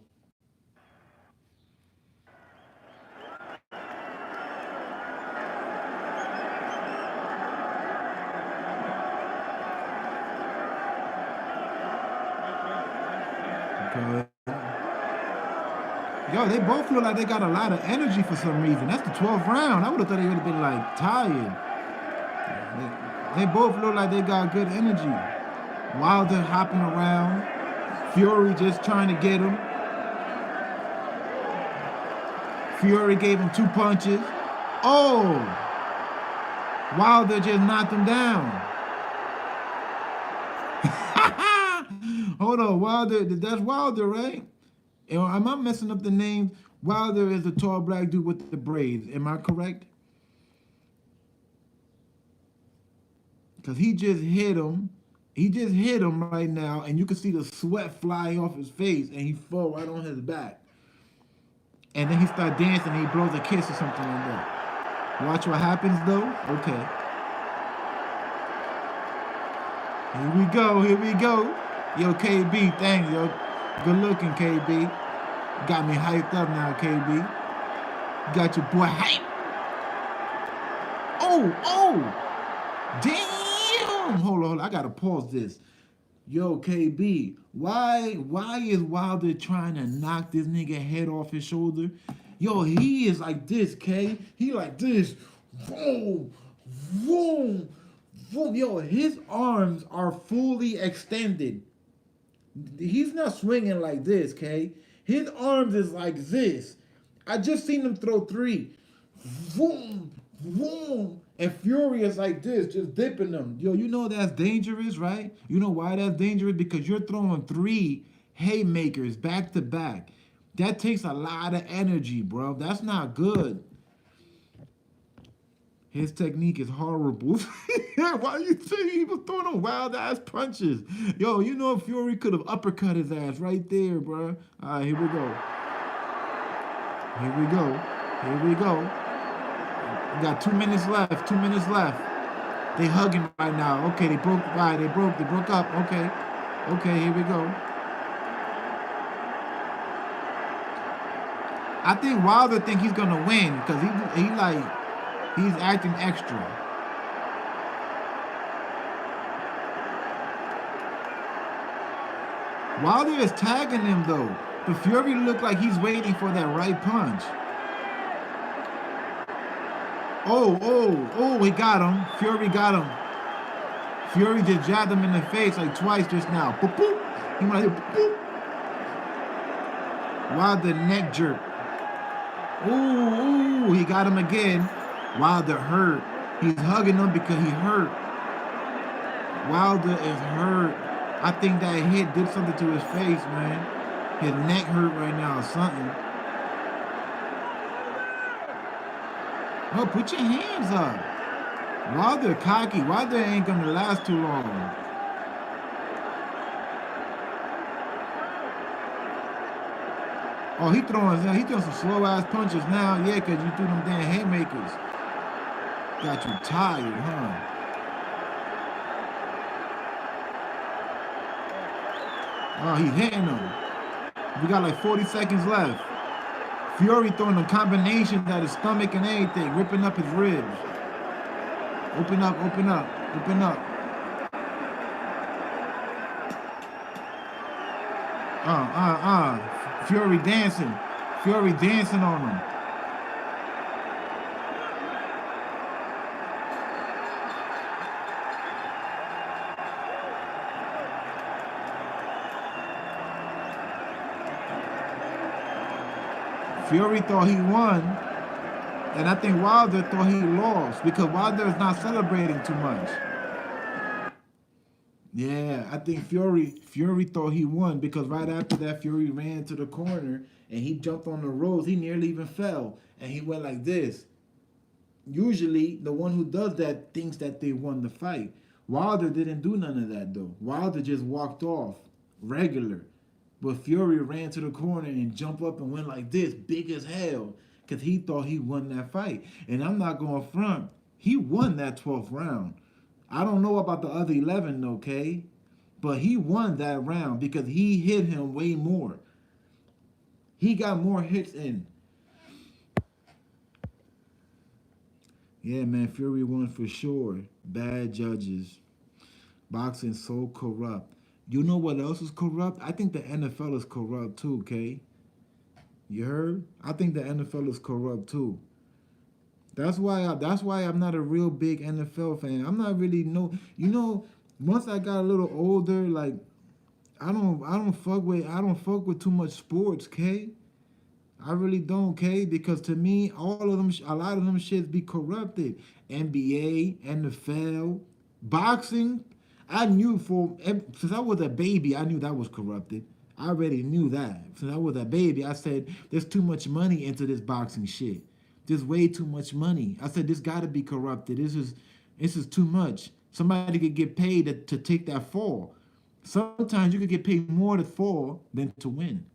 Okay. Yo, they both look like they got a lot of energy for some reason. That's the 12th round. I would have thought they would have been like tired. They both look like they got good energy. Wilder hopping around. Fury just trying to get him. Fury gave him 2 punches. Oh! Wilder just knocked him down. Hold on, Wilder, that's Wilder, right? Am I messing up the names? Wilder is the tall black dude with the braids. Am I correct? Because he just hit him. He just hit him right now, and you can see the sweat flying off his face, and he fall right on his back. And then he start dancing, and he blows a kiss or something like that. Watch what happens, though. Okay. Here we go. Here we go. Yo, KB, thanks, yo. Good looking, KB. Got me hyped up now, KB. Got your boy hyped. Oh. Damn. Hold on. I got to pause this. Yo, KB, why is Wilder trying to knock this nigga head off his shoulder? Yo, he is like this, K. He like this. Boom, boom, boom. Yo, his arms are fully extended. He's not swinging like this, K. His arms is like this. I just seen him throw 3. Boom, boom. And Fury is like this, just dipping them. Yo, you know that's dangerous, right? You know why that's dangerous? Because you're throwing 3 haymakers back to back. That takes a lot of energy, bro. That's not good. His technique is horrible. Why you think he was throwing them wild ass punches? Yo, you know Fury could have uppercut his ass right there, bro. All right, here we go. Here we go. Here we go. We got 2 minutes left. 2 minutes left. They hugging right now. Okay, they broke. Right, they broke up. Okay. Okay, here we go. I think Wilder think he's gonna win because he's acting extra. Wilder is tagging him though. But Fury looked like he's waiting for that right punch. Oh, he got him. Fury got him. Fury just jabbed him in the face like twice just now. Boop, boop. He might hit boop. Wilder neck jerk. Ooh, he got him again. Wilder hurt. He's hugging him because he hurt. Wilder is hurt. I think that hit did something to his face, man. His neck hurt right now or something. Oh, put your hands up. Wilder cocky. Wilder ain't gonna last too long. Oh, he throwing some slow ass punches now. Yeah, cause you threw them damn haymakers. Got you tired, huh? Oh, he's hitting them. We got like 40 seconds left. Fury throwing a combination at his stomach and everything, ripping up his ribs. Open up, open up, open up. Fury dancing. Fury dancing on him. Fury thought he won, and I think Wilder thought he lost because Wilder is not celebrating too much. Yeah, I think Fury thought he won because right after that, Fury ran to the corner and he jumped on the ropes. He nearly even fell, and he went like this. Usually, the one who does that thinks that they won the fight. Wilder didn't do none of that, though. Wilder just walked off, regular. But Fury ran to the corner and jumped up and went like this, big as hell, because he thought he won that fight. And I'm not going front. He won that 12th round. I don't know about the other 11, okay? But he won that round because he hit him way more. He got more hits in. Yeah, man, Fury won for sure. Bad judges. Boxing so corrupt. You know what else is corrupt? I think the NFL is corrupt too, okay? You heard? I think the NFL is corrupt too. That's why I'm not a real big NFL fan. I'm not really once I got a little older, like I don't fuck with too much sports, K. I really don't, K, because to me, all of them, a lot of them shits be corrupted. NBA, NFL, boxing. I knew since I was a baby, I knew that was corrupted. I already knew that. Since I was a baby, I said, there's too much money into this boxing shit. There's way too much money. I said, this gotta be corrupted. This is too much. Somebody could get paid to take that fall. Sometimes you could get paid more to fall than to win,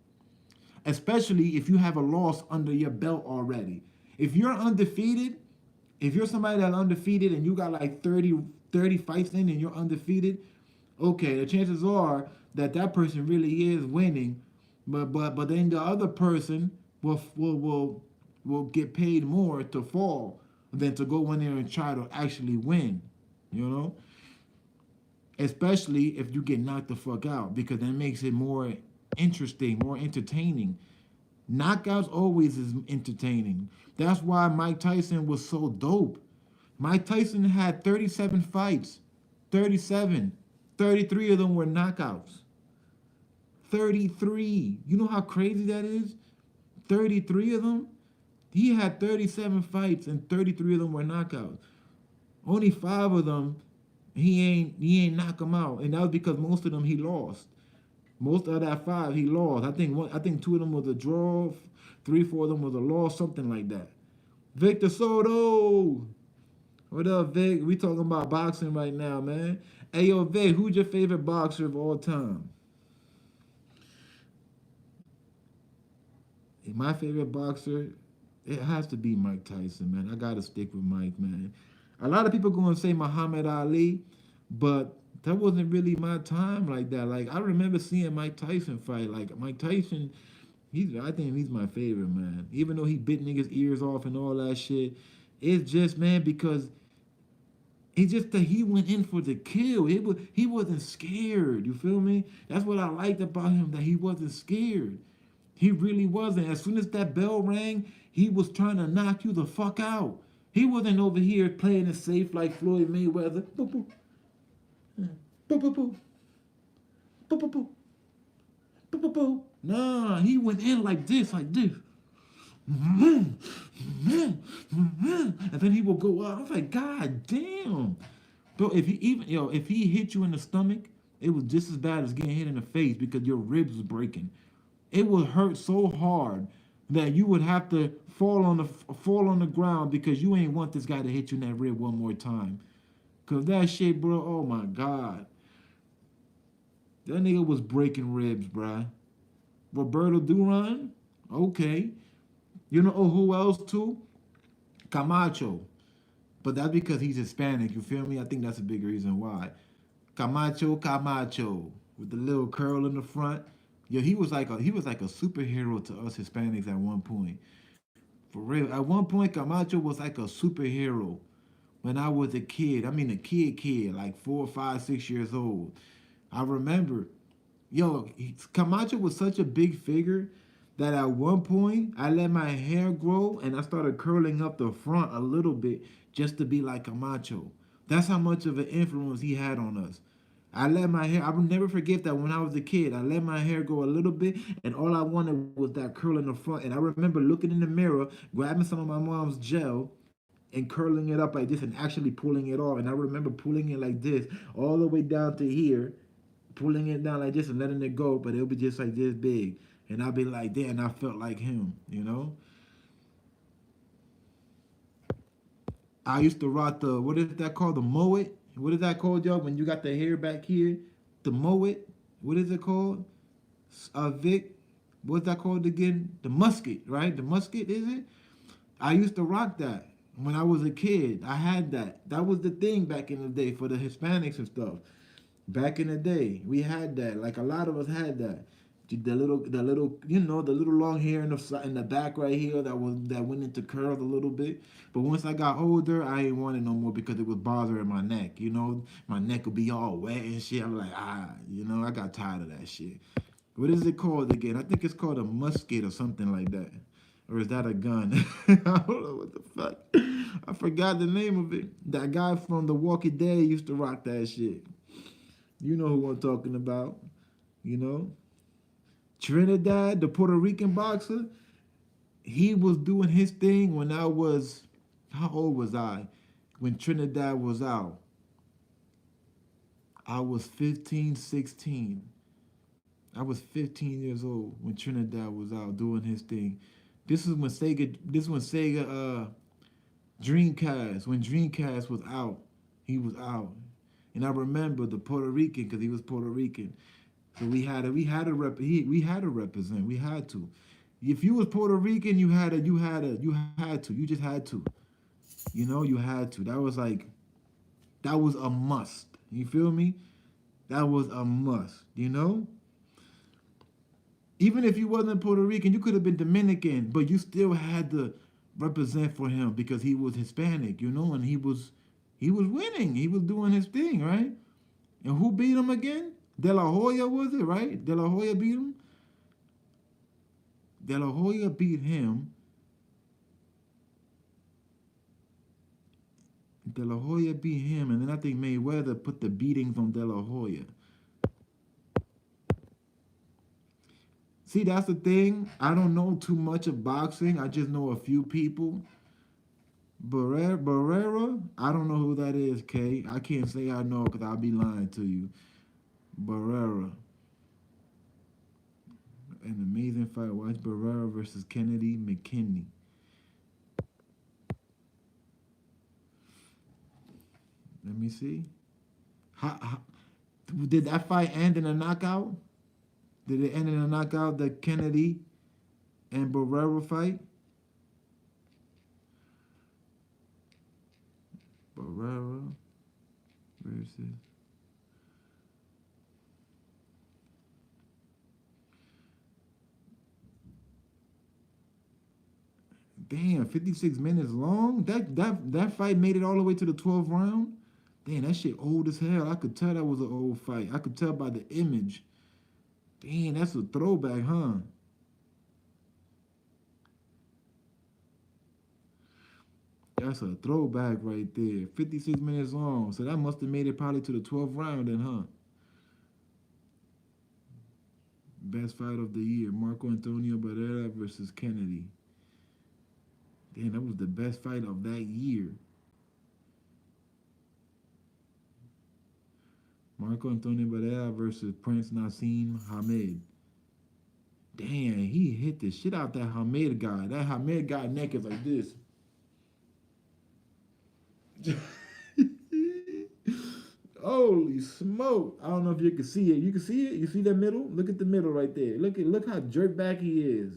especially if you have a loss under your belt already. If you're undefeated, if you're somebody that's undefeated and you got like 30 fights in and you're undefeated, okay, the chances are that that person really is winning, but then the other person will get paid more to fall than to go in there and try to actually win, you know? Especially if you get knocked the fuck out, because that makes it more interesting, more entertaining. Knockouts always is entertaining. That's why Mike Tyson was so dope. Mike Tyson had 37 fights. 37. 33 of them were knockouts. 33. You know how crazy that is? 33 of them? He had 37 fights and 33 of them were knockouts. Only 5 of them he ain't knock them out, and that was because most of them he lost. Most of that 5 he lost. I think 2 of them was a draw, 3, 4 of them was a loss, something like that. Victor Soto, what up, Vic? We talking about boxing right now, man. Hey, yo, Vic, who's your favorite boxer of all time? My favorite boxer, it has to be Mike Tyson, man. I gotta stick with Mike, man. A lot of people going to say Muhammad Ali, but that wasn't really my time like that. Like, I remember seeing Mike Tyson fight. Like, Mike Tyson, I think he's my favorite, man. Even though he bit niggas' ears off and all that shit, it's just, man, because it's just that he went in for the kill. He wasn't scared. You feel me? That's what I liked about him, that he wasn't scared. He really wasn't. As soon as that bell rang, he was trying to knock you the fuck out. He wasn't over here playing it safe like Floyd Mayweather. Boop, boop. Boop, boop, boop. Boop, boop, boop. Boop, boop, boop. Nah, he went in like this, like this. And then he will go up. I was like, God damn. Bro, if he hit you in the stomach, it was just as bad as getting hit in the face because your ribs was breaking. It would hurt so hard that you would have to fall on the ground because you ain't want this guy to hit you in that rib one more time. Cause that shit, bro, oh my God. That nigga was breaking ribs, bruh. Roberto Duran? Okay. You know who else too? Camacho. But that's because he's Hispanic, you feel me? I think that's a big reason why. Camacho. With the little curl in the front. Yo, he was like a superhero to us Hispanics at one point. For real. At one point, Camacho was like a superhero when I was a kid. I mean a kid, like 4, 5, 6 years old. I remember, Camacho was such a big figure that at one point I let my hair grow and I started curling up the front a little bit just to be like Camacho. That's how much of an influence he had on us. I will never forget that when I was a kid, I let my hair go a little bit and all I wanted was that curl in the front. And I remember looking in the mirror, grabbing some of my mom's gel and curling it up like this and actually pulling it off. And I remember pulling it like this all the way down to here, pulling it down like this and letting it go, but it would be just like this big. And I'd be like, damn, I felt like him, you know? I used to rock what is that called? The mullet? What is that called, y'all? When you got the hair back here? The mullet? What is it called? Vic? What's that called again? The musket, right? The musket, is it? I used to rock that. When I was a kid, I had that. That was the thing back in the day for the Hispanics and stuff. Back in the day, we had that. Like a lot of us had that. The little, the little long hair in the back right here that went into curls a little bit. But once I got older, I ain't want it no more because it was bothering my neck. My neck would be all wet and shit. I'm like, I got tired of that shit. What is it called again? I think it's called a musket or something like that. Or is that a gun? I don't know what the fuck. I forgot the name of it. That guy from The Walking Dead used to rock that shit. You know who I'm talking about. You know? Trinidad, the Puerto Rican boxer, he was doing his thing when I was, how old was I? When Trinidad was out. I was 15, 16. I was 15 years old when Trinidad was out doing his thing. This was when Sega Dreamcast, when Dreamcast was out, he was out. And I remember the Puerto Rican because he was Puerto Rican. So we had to represent. We had to. If you was Puerto Rican, you had to. You just had to. You had to. That was a must. You feel me? That was a must. Even if you wasn't Puerto Rican, you could have been Dominican, but you still had to represent for him because he was Hispanic, and he was winning. He was doing his thing, right? And who beat him again? De La Hoya, was it, right? De La Hoya beat him? De La Hoya beat him. De La Hoya beat him, and then I think Mayweather put the beatings on De La Hoya. See, that's the thing. I don't know too much of boxing. I just know a few people. Barrera, I don't know who that is, Kay. I can't say I know because I'll be lying to you. Barrera. An amazing fight. Watch Barrera versus Kennedy McKinney. Let me see. Did that fight end in a knockout? Did it end in a knockout, the Kennedy and Barrera fight? Barrera versus... Damn, 56 minutes long? That fight made it all the way to the 12th round? Damn, that shit old as hell. I could tell that was an old fight. I could tell by the image. Damn, that's a throwback, huh? That's a throwback right there. 56 minutes long. So that must have made it probably to the 12th round then, huh? Best fight of the year. Marco Antonio Barrera versus Kennedy. Damn, that was the best fight of that year. Marco Antonio Barrera versus Prince Nassim Hamed. Damn, he hit the shit out that Hamed guy. That Hamed guy neck is like this. Holy smoke. I don't know if you can see it. You can see it? You see that middle? Look at the middle right there. Look how jerked back he is.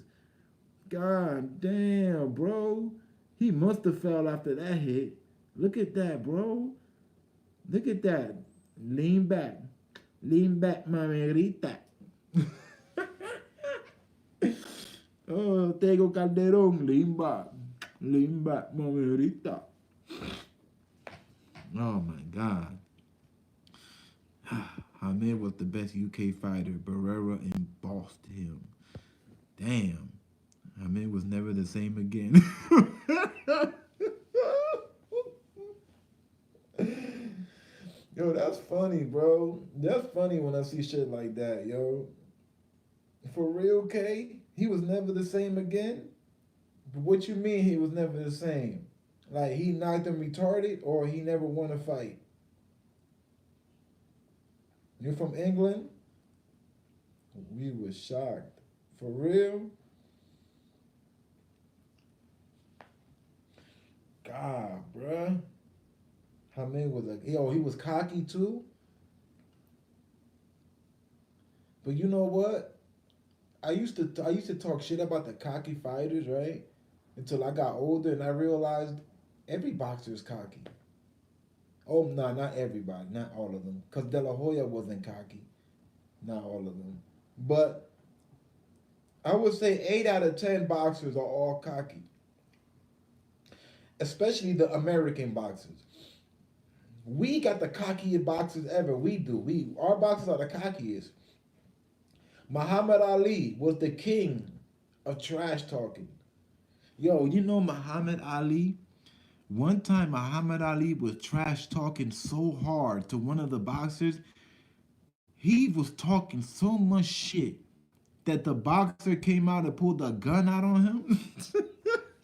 God damn, bro. He must have fell after that hit. Look at that, bro. Look at that. Lean back. Lean back, mamerita. Oh, Tego Calderón. Lean back. Lean back, mamerita. Oh, my God. Hamed was the best UK fighter. Barrera embossed him. Damn. Hamed was never the same again. Yo, that's funny, bro. That's funny when I see shit like that, yo. For real, K? He was never the same again? But what you mean he was never the same? Like he knocked him retarded or he never won a fight? You're from England? We were shocked. For real? God, bruh. Hamed was like, he was cocky too. But you know what? I used to talk shit about the cocky fighters, right? Until I got older and I realized Every boxer is cocky. Oh no, not everybody, not all of them. Cause De La Hoya wasn't cocky. Not all of them. But I would say 8 out of 10 boxers are all cocky. Especially the American boxers. We got the cockiest boxers ever. We do. Our boxers are the cockiest. Muhammad Ali was the king of trash talking. Yo, you know Muhammad Ali? One time Muhammad Ali was trash talking so hard to one of the boxers, he was talking so much shit that the boxer came out and pulled a gun out on him.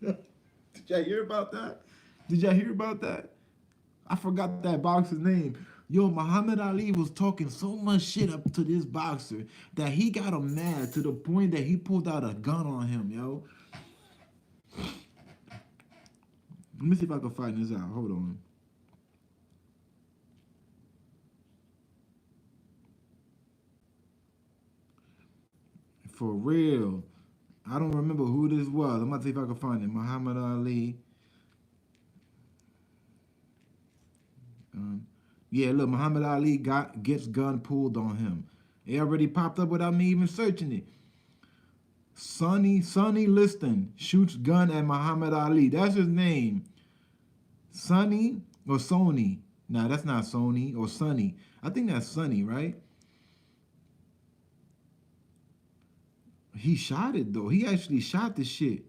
Did y'all hear about that? Did y'all hear about that? I forgot that boxer's name. Yo, Muhammad Ali was talking so much shit up to this boxer that he got him mad to the point that he pulled out a gun on him, yo. Let me see if I can find this out. Hold on. For real. I don't remember who this was. I'm gonna see if I can find it. Muhammad Ali. Yeah, look, Muhammad Ali gets gun pulled on him. It already popped up without me even searching it. Sonny Liston shoots gun at Muhammad Ali. That's his name. Sonny or Sony. Nah, that's not Sony or Sonny. I think that's Sonny, right? He shot it though. He actually shot the shit.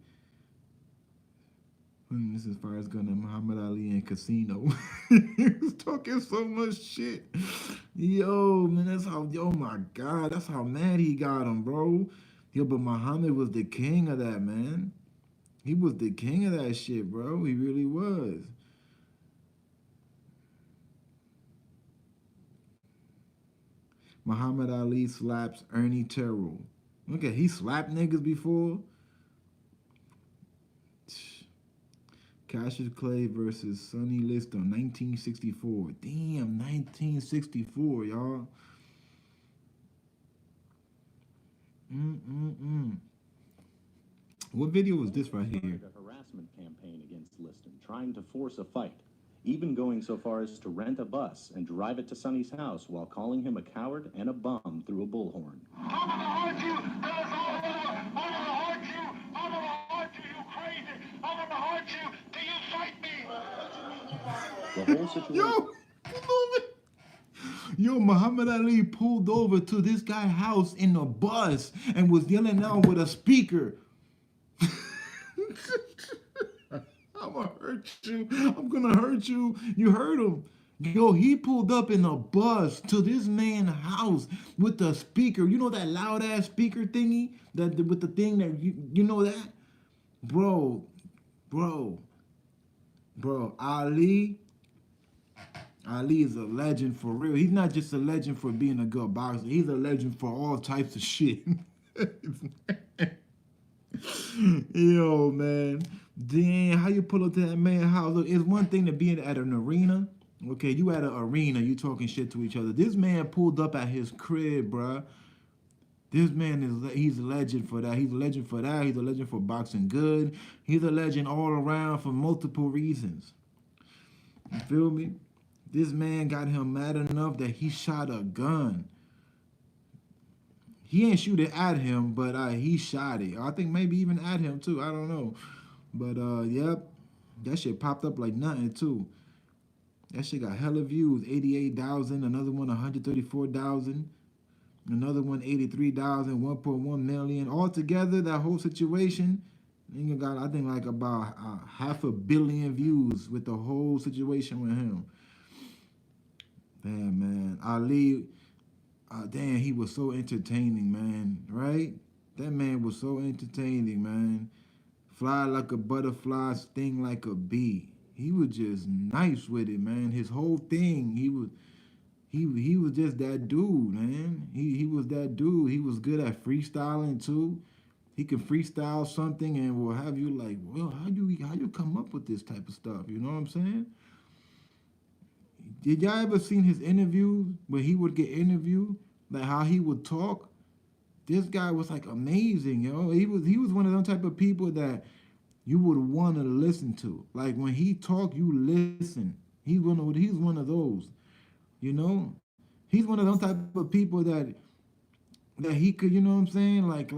This is as far as gun at Muhammad Ali in casino. He was talking so much shit. Yo, man, that's how, oh my God, that's how mad he got him, bro. Yo, but Muhammad was the king of that, man. He was the king of that shit, bro. He really was. Muhammad Ali slaps Ernie Terrell. Okay, he slapped niggas before. Cassius Clay versus Sonny Liston, 1964. Damn, 1964, y'all. What video was this right here? A harassment campaign against Liston, trying to force a fight, even going so far as to rent a bus and drive it to Sonny's house while calling him a coward and a bum through a bullhorn. I'm gonna hurt you, I'm gonna hurt you, I'm gonna hurt you, you crazy, I'm gonna hurt you till you fight me. The whole situation. Yo, Muhammad Ali pulled over to this guy's house in a bus and was yelling out with a speaker. I'm gonna hurt you. I'm gonna hurt you. You heard him. Yo, he pulled up in a bus to this man's house with the speaker. You know that loud ass speaker thingy? That with the thing that you know that? Bro, Ali is a legend for real. He's not just a legend for being a good boxer. He's a legend for all types of shit. Yo, man. Damn, how you pull up to that man's house? Look, it's one thing to be at an arena. Okay, you at an arena, you talking shit to each other. This man pulled up at his crib, bruh. This man he's a legend for that. He's a legend for that. He's a legend for boxing good. He's a legend all around for multiple reasons. You feel me? This man got him mad enough that he shot a gun. He ain't shoot it at him, but he shot it. I think maybe even at him too. I don't know. But yep, that shit popped up like nothing too. That shit got hella views, 88,000. Another one, 134,000. Another one, 83,000, 1.1 million. Altogether, that whole situation, nigga got, I think, like about 500 million views with the whole situation with him. Damn, man. Ali, damn, he was so entertaining, man, right? That man was so entertaining, man. Fly like a butterfly, sting like a bee. He was just nice with it, man. His whole thing, he was just that dude, man. He was that dude. He was good at freestyling too. He can freestyle something and will have you like, well, how you come up with this type of stuff? You know what I'm saying? Did y'all ever seen his interview where he would get interviewed? Like how he would talk? This guy was like amazing, yo. He was one of those type of people that you would want to listen to. Like when he talk, you listen. He's one of those, you know. He's one of those type of people that he could, you know what I'm saying? Like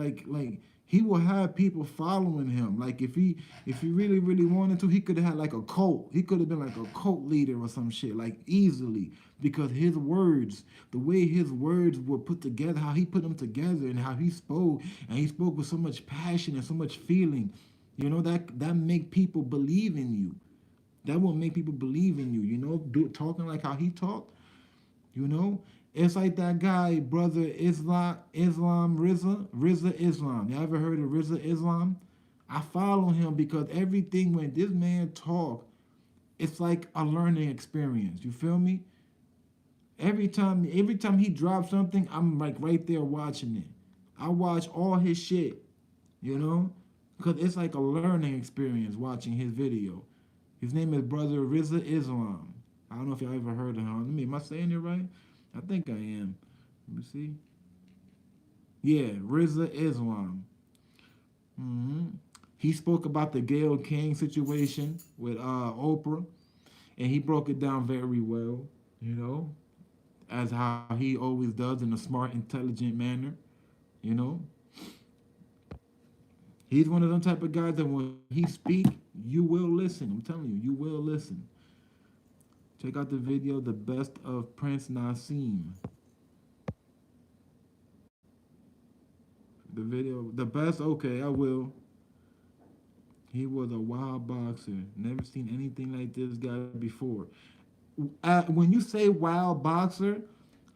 he will have people following him. Like if he really wanted to, he could have had like a cult. He could have been like a cult leader or some shit, like easily. Because his words, the way his words were put together, how he put them together and how he spoke, and he spoke with so much passion and so much feeling, you know, that make people believe in you. That will make people believe in you, you know, talking like how he talked. You know, it's like that guy, brother Islam Rizza Islam. You ever heard of Rizza Islam? I follow him because everything when this man talk, it's like a learning experience. You feel me? Every time he drops something, I'm like right there watching it. I watch all his shit, you know, because it's like a learning experience watching his video. His name is Brother Rizza Islam. I don't know if y'all ever heard of him. Let me, am I saying it right? I think I am. Let me see. Yeah, Rizza Islam. He spoke about the Gayle King situation with Oprah, and he broke it down very well, you know, as how he always does in a smart, intelligent manner, you know. He's one of them type of guys that when he speak, you will listen. I'm telling you, you will listen. Check out the video, The Best of Prince Nassim. The video, the best, okay, I will. He was a wild boxer. Never seen anything like this guy before. When you say wild boxer,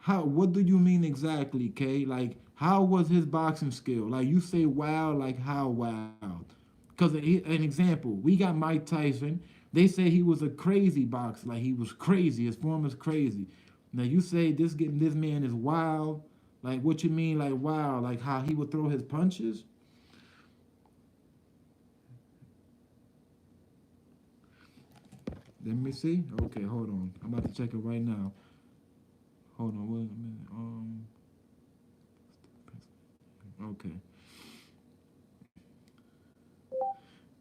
what do you mean exactly, Kay? Like, how was his boxing skill? Like, you say wild, like how wild? Because an example, we got Mike Tyson. They say he was a crazy boxer, like he was crazy. His form was crazy. Now you say this man is wild. Like what you mean, like wild? Like how he would throw his punches? Let me see. Okay, hold on. I'm about to check it right now. Hold on, wait a minute. Okay.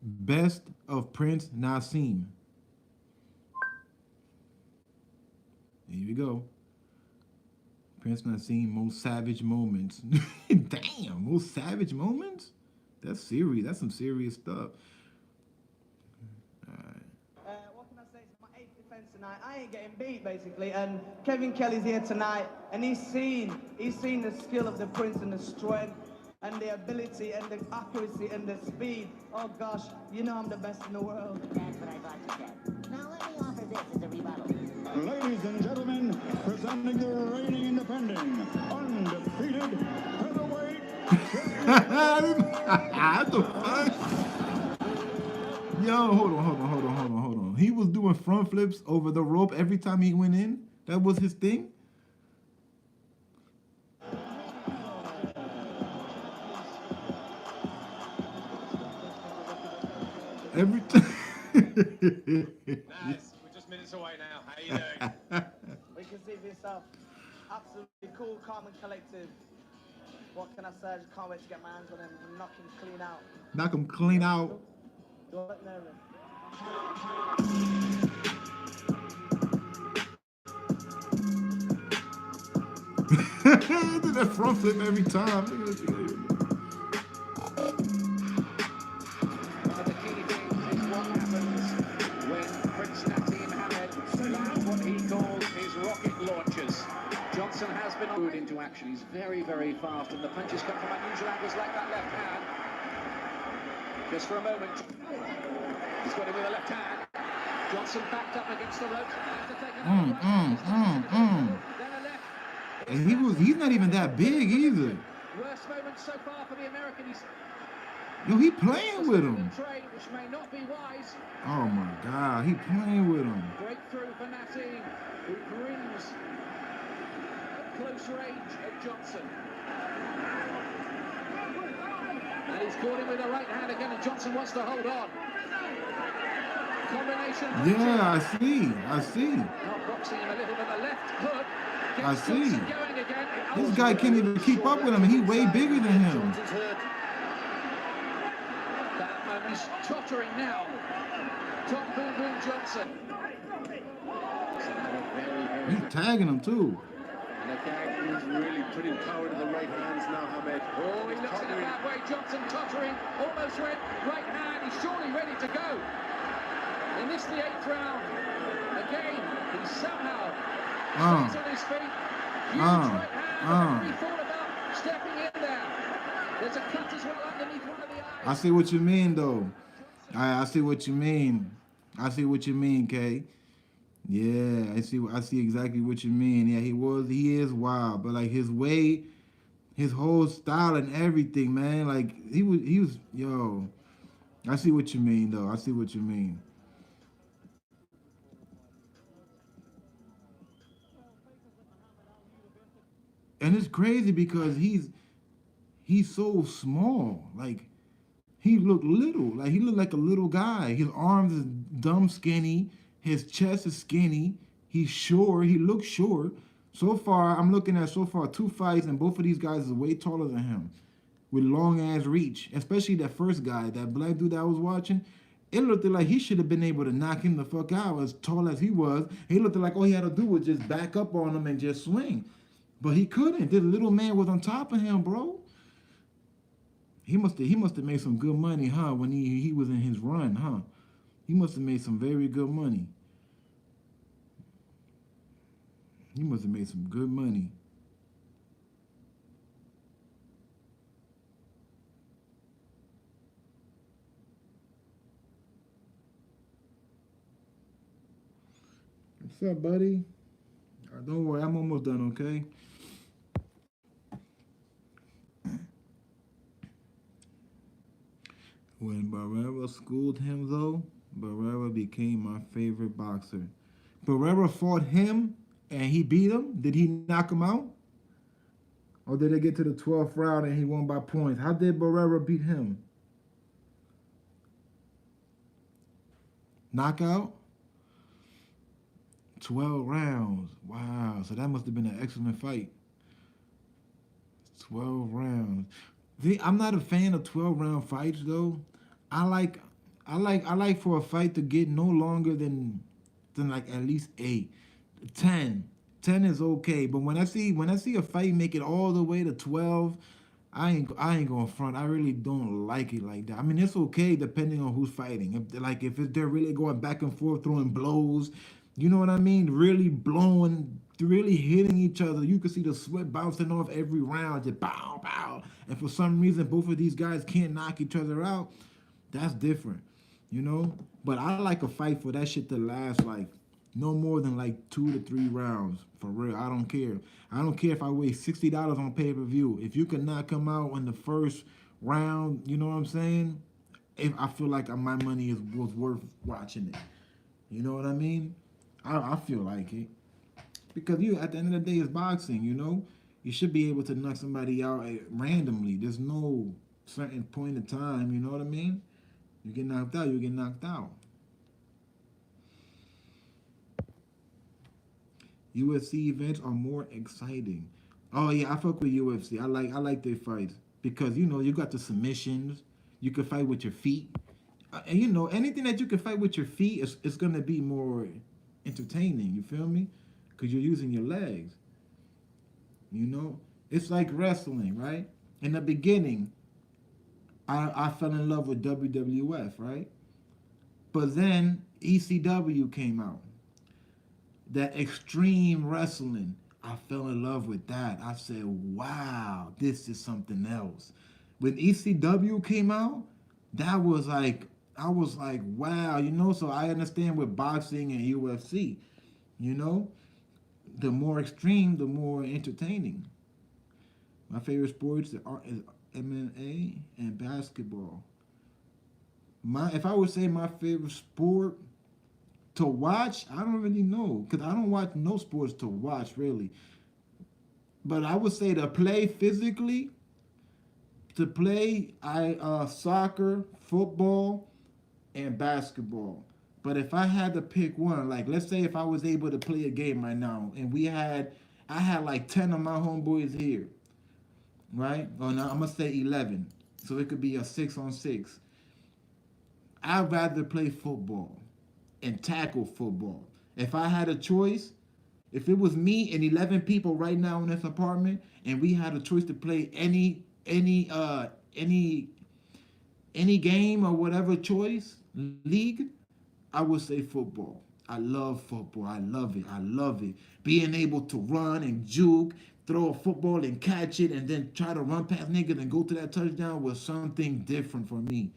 Best of Prince Nassim. Here we go. Prince Nassim, most savage moments. Damn, most savage moments? That's serious. That's some serious stuff. What can I say? It's my 8th defense tonight. I ain't getting beat, basically. And Kevin Kelly's here tonight, and he's seen the skill of the Prince and the strength and the ability and the accuracy and the speed. Oh gosh, you know I'm the best in the world. That's what I thought you said. Now let me offer this as a rebuttal. Ladies and gentlemen, presenting the reigning independent, undefeated featherweight What the fuck? Yo, hold on. He was doing front flips over the rope every time he went in? That was his thing? Every time. Nice. We're just minutes away now. How you doing? We can see for yourself. Absolutely cool, calm and collective. What can I say? I just can't wait to get my hands on him and knock him clean out. Knock him clean out. Don't let nervous. He did that front flip every time. One of the key things is what happens when Prince Nassim Hamed lands what he calls his rocket launchers. Johnson has been moved into action. He's very, very fast, and the punches come from unusual angles like that left hand. Just for a moment. He's got him with a left hand. Johnson backed up against the ropes. Then a left. And he's not even that big either. Worst moment so far for the American. He's He playing with him. trade, which may not be wise. Oh my God, he playing with him. Breakthrough for Nassim, who brings at close range at Johnson. And he's caught him with a right hand again, and Johnson wants to hold on. Combination. Yeah, I see. Not boxing him a little, but the left hook. I Gets see. Johnson going again. This guy can't even keep up with him, and he's way bigger than him. Johnson's hurt. That moment He's tottering now. Tom Boom Boom Johnson. He's tagging him too. And the guy is really putting power to the right hands now, Hamed. Oh, he looks in a bad way. Johnson tottering, almost went right hand. He's surely ready to go. And this the 8th round. Again, he somehow stays on his feet. Huge right hand. He thought about stepping in there. There's a cut as well underneath one of the eyes. I see what you mean, though. I see what you mean. I see what you mean, Kay. Yeah, I see exactly what you mean. Yeah, he is wild, but like his way, his whole style and everything, man. Like he was yo. I see what you mean, though. I see what you mean. And it's crazy because he's so small. Like he looked little. Like he looked like a little guy. His arms is dumb skinny. His chest is skinny. He's short. He looks short. So far, I'm looking at 2 fights, and both of these guys is way taller than him, with long ass reach. Especially that first guy, that black dude that I was watching. It looked like he should have been able to knock him the fuck out, as tall as he was. He looked like all he had to do was just back up on him and just swing. But he couldn't. This little man was on top of him, bro. He must have made some good money, huh? When he was in his run, huh? He must have made some very good money. He must have made some good money. What's up, buddy? Don't worry, I'm almost done, okay? When Barrera schooled him, though, Barrera became my favorite boxer. Barrera fought him and he beat him. Did he knock him out? Or did they get to the 12th round and he won by points? How did Barrera beat him? Knockout? 12 rounds. Wow. So that must have been an excellent fight. 12 rounds. See, I'm not a fan of 12-round fights though. I like for a fight to get no longer than like at least 8. 10. 10 is okay. But when I see a fight make it all the way to 12, I ain't going front. I really don't like it like that. I mean, it's okay depending on who's fighting. If they're really going back and forth, throwing blows, you know what I mean? Really blowing, really hitting each other. You can see the sweat bouncing off every round, just bow, bow. And for some reason, both of these guys can't knock each other out. That's different, you know? But I like a fight for that shit to last like no more than like 2 to 3 rounds. For real, I don't care. I don't care if I waste $60 on pay-per-view. If you can knock him out in the first round, you know what I'm saying? If I feel like my money was worth watching it. You know what I mean? I feel like it. Because at the end of the day, it's boxing, you know? You should be able to knock somebody out randomly. There's no certain point in time, you know what I mean? You get knocked out, you get knocked out. UFC events are more exciting. Oh yeah, I fuck with UFC. I like their fights because you got the submissions. You can fight with your feet, and anything that you can fight with your feet is gonna be more entertaining. You feel me? Because you're using your legs. It's like wrestling, right? In the beginning, I fell in love with WWF, right? But then ECW came out. That extreme wrestling, I fell in love with that. I said, wow, this is something else. When ECW came out, I was like, wow, so I understand with boxing and UFC, the more extreme, the more entertaining. My favorite sports is MMA and basketball. If I would say my favorite sport to watch, I don't really know, because I don't watch no sports to watch, really. But I would say to play physically, soccer, football, and basketball. But if I had to pick one, like let's say if I was able to play a game right now, and I had like 10 of my homeboys here, right? Well, now I'm gonna say 11, so it could be a 6-on-6. I'd rather play football and tackle football. If I had a choice, if it was me and 11 people right now in this apartment and we had a choice to play any game or whatever choice league, I would say football. I love football. I love it. I love it. Being able to run and juke, throw a football and catch it, and then try to run past niggas and go to that touchdown was something different for me.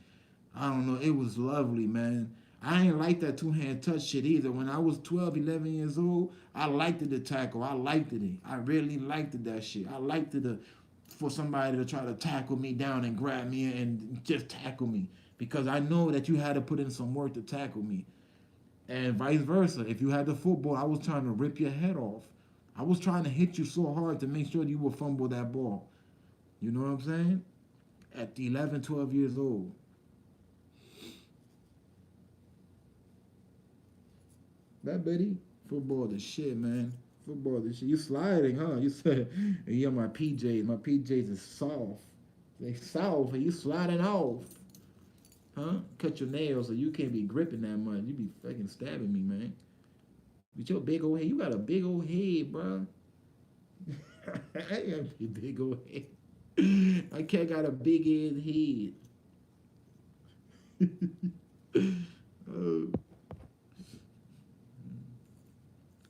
I don't know. It was lovely, man. I ain't like that two-hand touch shit either. When I was 12, 11 years old, I liked it to tackle. I liked it. I really liked it, that shit. I liked it for somebody to try to tackle me down and grab me and just tackle me. Because I know that you had to put in some work to tackle me. And vice versa. If you had the football, I was trying to rip your head off. I was trying to hit you so hard to make sure you would fumble that ball. You know what I'm saying? At 11, 12 years old. That Betty, football the shit, man. Football the shit. You sliding, huh? You said, yeah, my PJs. My PJs is soft. They soft, and you sliding off. Huh? Cut your nails so you can't be gripping that much. You be fucking stabbing me, man. With your big old head, you got a big old head, bro. I got a big old head. My cat got a big ass head. Oh.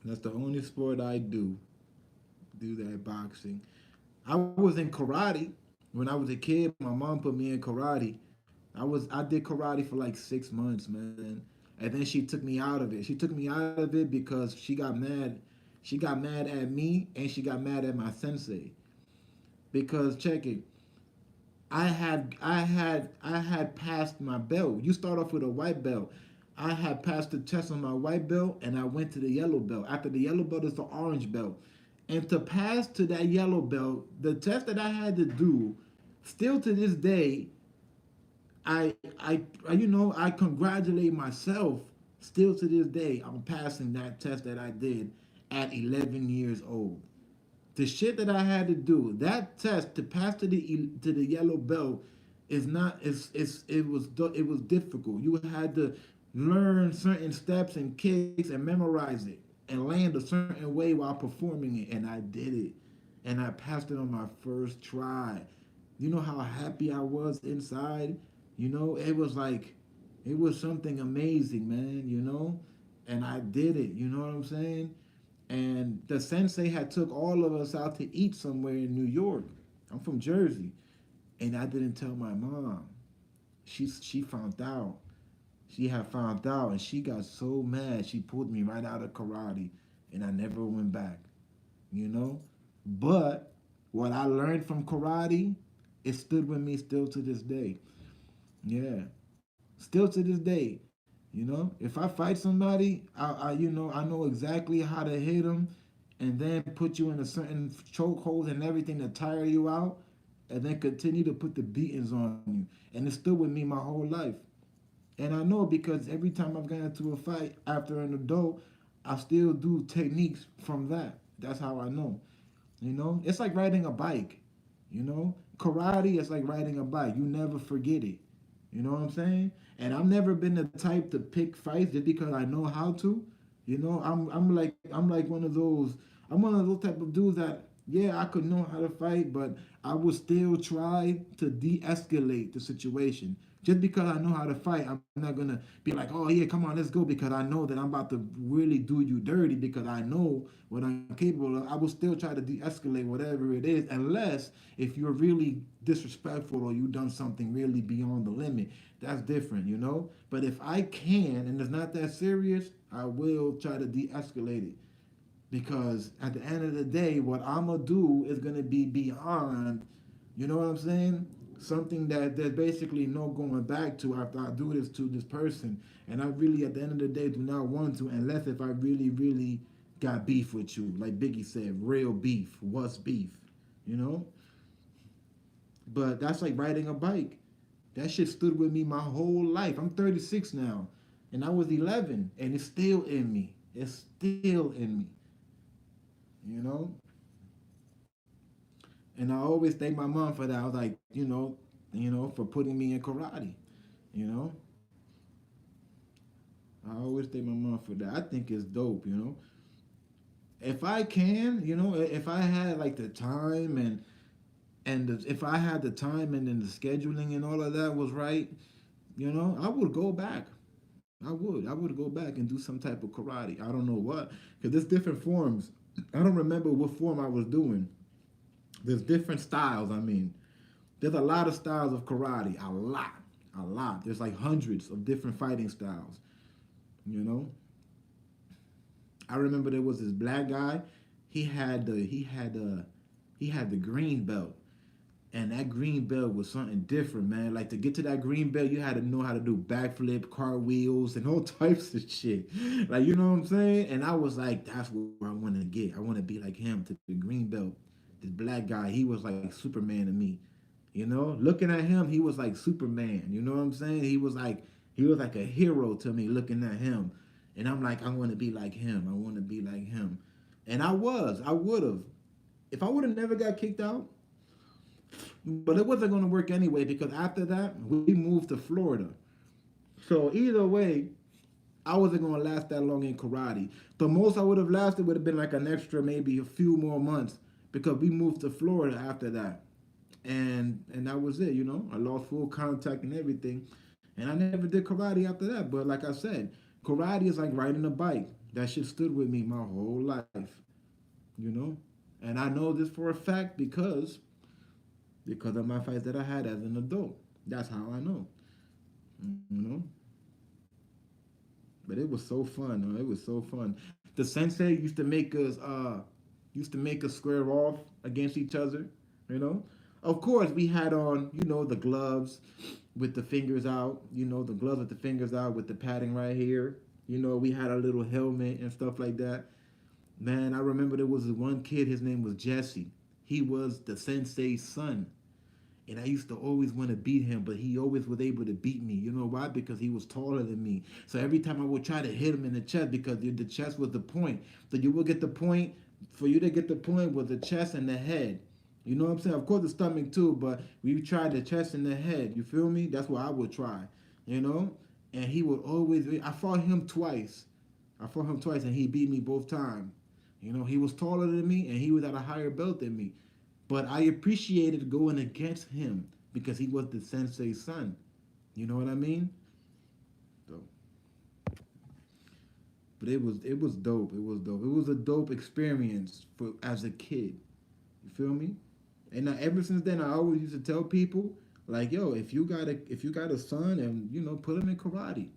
That's the only sport I do that boxing. I was in karate when I was a kid. My mom put me in karate. I did karate for like 6 months, man. And then she took me out of it. She took me out of it because she got mad. She got mad at me and she got mad at my sensei. Because check it, I had passed my belt. You start off with a white belt. I had passed the test on my white belt and I went to the yellow belt. After the yellow belt is the orange belt. And to pass to that yellow belt, the test that I had to do, still to this day, I congratulate myself. Still to this day, I'm passing that test that I did at 11 years old. The shit that I had to do, that test to pass to the yellow belt is not it was difficult. You had to learn certain steps and kicks and memorize it and land a certain way while performing it, and I did it. And I passed it on my first try. You know how happy I was inside? You know, it was like it was something amazing, man, you know? And I did it, you know what I'm saying? And the sensei had took all of us out to eat somewhere in New York. I'm from Jersey, and I didn't tell my mom. She found out. She had found out, and she got so mad. She pulled me right out of karate, and I never went back. You know, but what I learned from karate, it stood with me still to this day. Yeah, still to this day. You know, if I fight somebody, I know exactly how to hit them, and then put you in a certain chokehold and everything to tire you out, and then continue to put the beatings on you. And it's still with me my whole life. And I know because every time I've gotten into a fight after an adult, I still do techniques from that. That's how I know. You know, it's like riding a bike. You know, karate is like riding a bike. You never forget it. You know what I'm saying? And I've never been the type to pick fights just because I know how to. You know, I'm like one of those. I'm one of those type of dudes that yeah, I could know how to fight, but I would still try to de-escalate the situation. Just because I know how to fight, I'm not gonna be like, oh yeah, come on, let's go, because I know that I'm about to really do you dirty because I know what I'm capable of. I will still try to de-escalate whatever it is, unless if you're really disrespectful or you done something really beyond the limit. That's different, you know. But if I can and it's not that serious, I will try to de-escalate it. Because at the end of the day, what I'm gonna do is gonna be beyond, you know what I'm saying? Something that there's basically no going back to after I do this to this person. And I really, at the end of the day, do not want to, unless if I really, really got beef with you. Like Biggie said, real beef. What's beef? You know? But that's like riding a bike. That shit stood with me my whole life. I'm 36 now. And I was 11. And it's still in me. It's still in me. You know? And I always thank my mom for that. I was like, for putting me in karate, you know? I always thank my mom for that. I think it's dope, you know. If I can, you know, if I had like the time if I had the time and then the scheduling and all of that was right, you know, I would go back. I would go back and do some type of karate. I don't know what, because there's different forms. I don't remember what form I was doing. There's different styles. I mean, there's a lot of styles of karate. A lot. There's like hundreds of different fighting styles. You know, I remember there was this black guy. He had the green belt, and that green belt was something different, man. Like to get to that green belt, you had to know how to do backflip, cartwheels, and all types of shit. Like you know what I'm saying? And I was like, that's where I want to get. I want to be like him to the green belt. This black guy, he was like Superman to me. You know, looking at him, he was like Superman. You know what I'm saying? He was like a hero to me looking at him. And I'm like, I want to be like him. I want to be like him. And I would have. If I would have never got kicked out, but it wasn't going to work anyway because after that, we moved to Florida. So either way, I wasn't going to last that long in karate. The most I would have lasted would have been like an extra maybe a few more months because we moved to Florida after that. And that was it, you know. I lost full contact and everything. And I never did karate after that. But like I said, karate is like riding a bike. That shit stood with me my whole life, you know. And I know this for a fact because of my fights that I had as an adult. That's how I know, you know. But it was so fun. It was so fun. The sensei used to make us square off against each other, you know. Of course, we had on, you know, the gloves with the fingers out, you know, the gloves with the fingers out with the padding right here. You know, we had a little helmet and stuff like that. Man, I remember there was one kid, his name was Jesse. He was the sensei's son. And I used to always want to beat him, but he always was able to beat me. You know why? Because he was taller than me. So every time I would try to hit him in the chest, because the chest was the point. So you would get the point. For you to get the point was the chest and the head. You know what I'm saying? Of course the stomach too, but we tried the chest and the head. You feel me? That's what I would try. You know? And he would always, I fought him twice. And he beat me both times. You know, he was taller than me and he was at a higher belt than me. But I appreciated going against him because he was the sensei's son. You know what I mean? So, but it was dope. It was dope. It was a dope experience for as a kid. You feel me? And ever since then, I always used to tell people like, yo, if you got a son, and you know, put him in karate.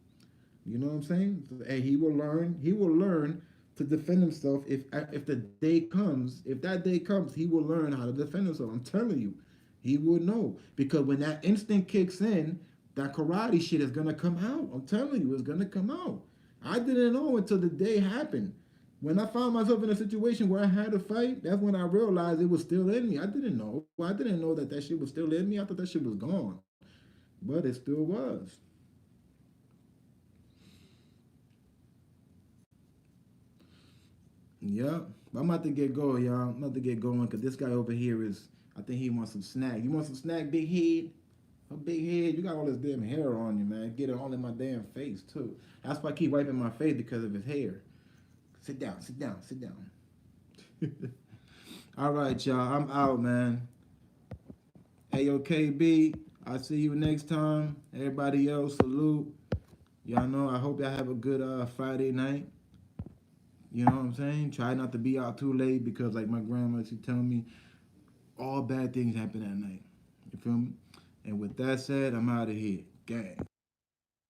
You know what I'm saying? And he will learn. He will learn to defend himself if the day comes. If that day comes, he will learn how to defend himself. I'm telling you, he will know because when that instinct kicks in, that karate shit is gonna come out. I'm telling you, it's gonna come out. I didn't know until the day happened. When I found myself in a situation where I had to fight, that's when I realized it was still in me. I didn't know. I didn't know that shit was still in me. I thought that shit was gone, but it still was. Yeah, I'm about to get going, y'all. I'm about to get going because this guy over here is, I think he wants some snack. You want some snack, big head? A big head? You got all this damn hair on you, man. Get it all in my damn face, too. That's why I keep wiping my face because of his hair. Sit down, sit down, sit down. All right, y'all. I'm out, man. AOKB. I'll see you next time. Everybody else, salute. Y'all know, I hope y'all have a good Friday night. You know what I'm saying? Try not to be out too late because, like my grandma, she telling me all bad things happen at night. You feel me? And with that said, I'm out of here. Gang.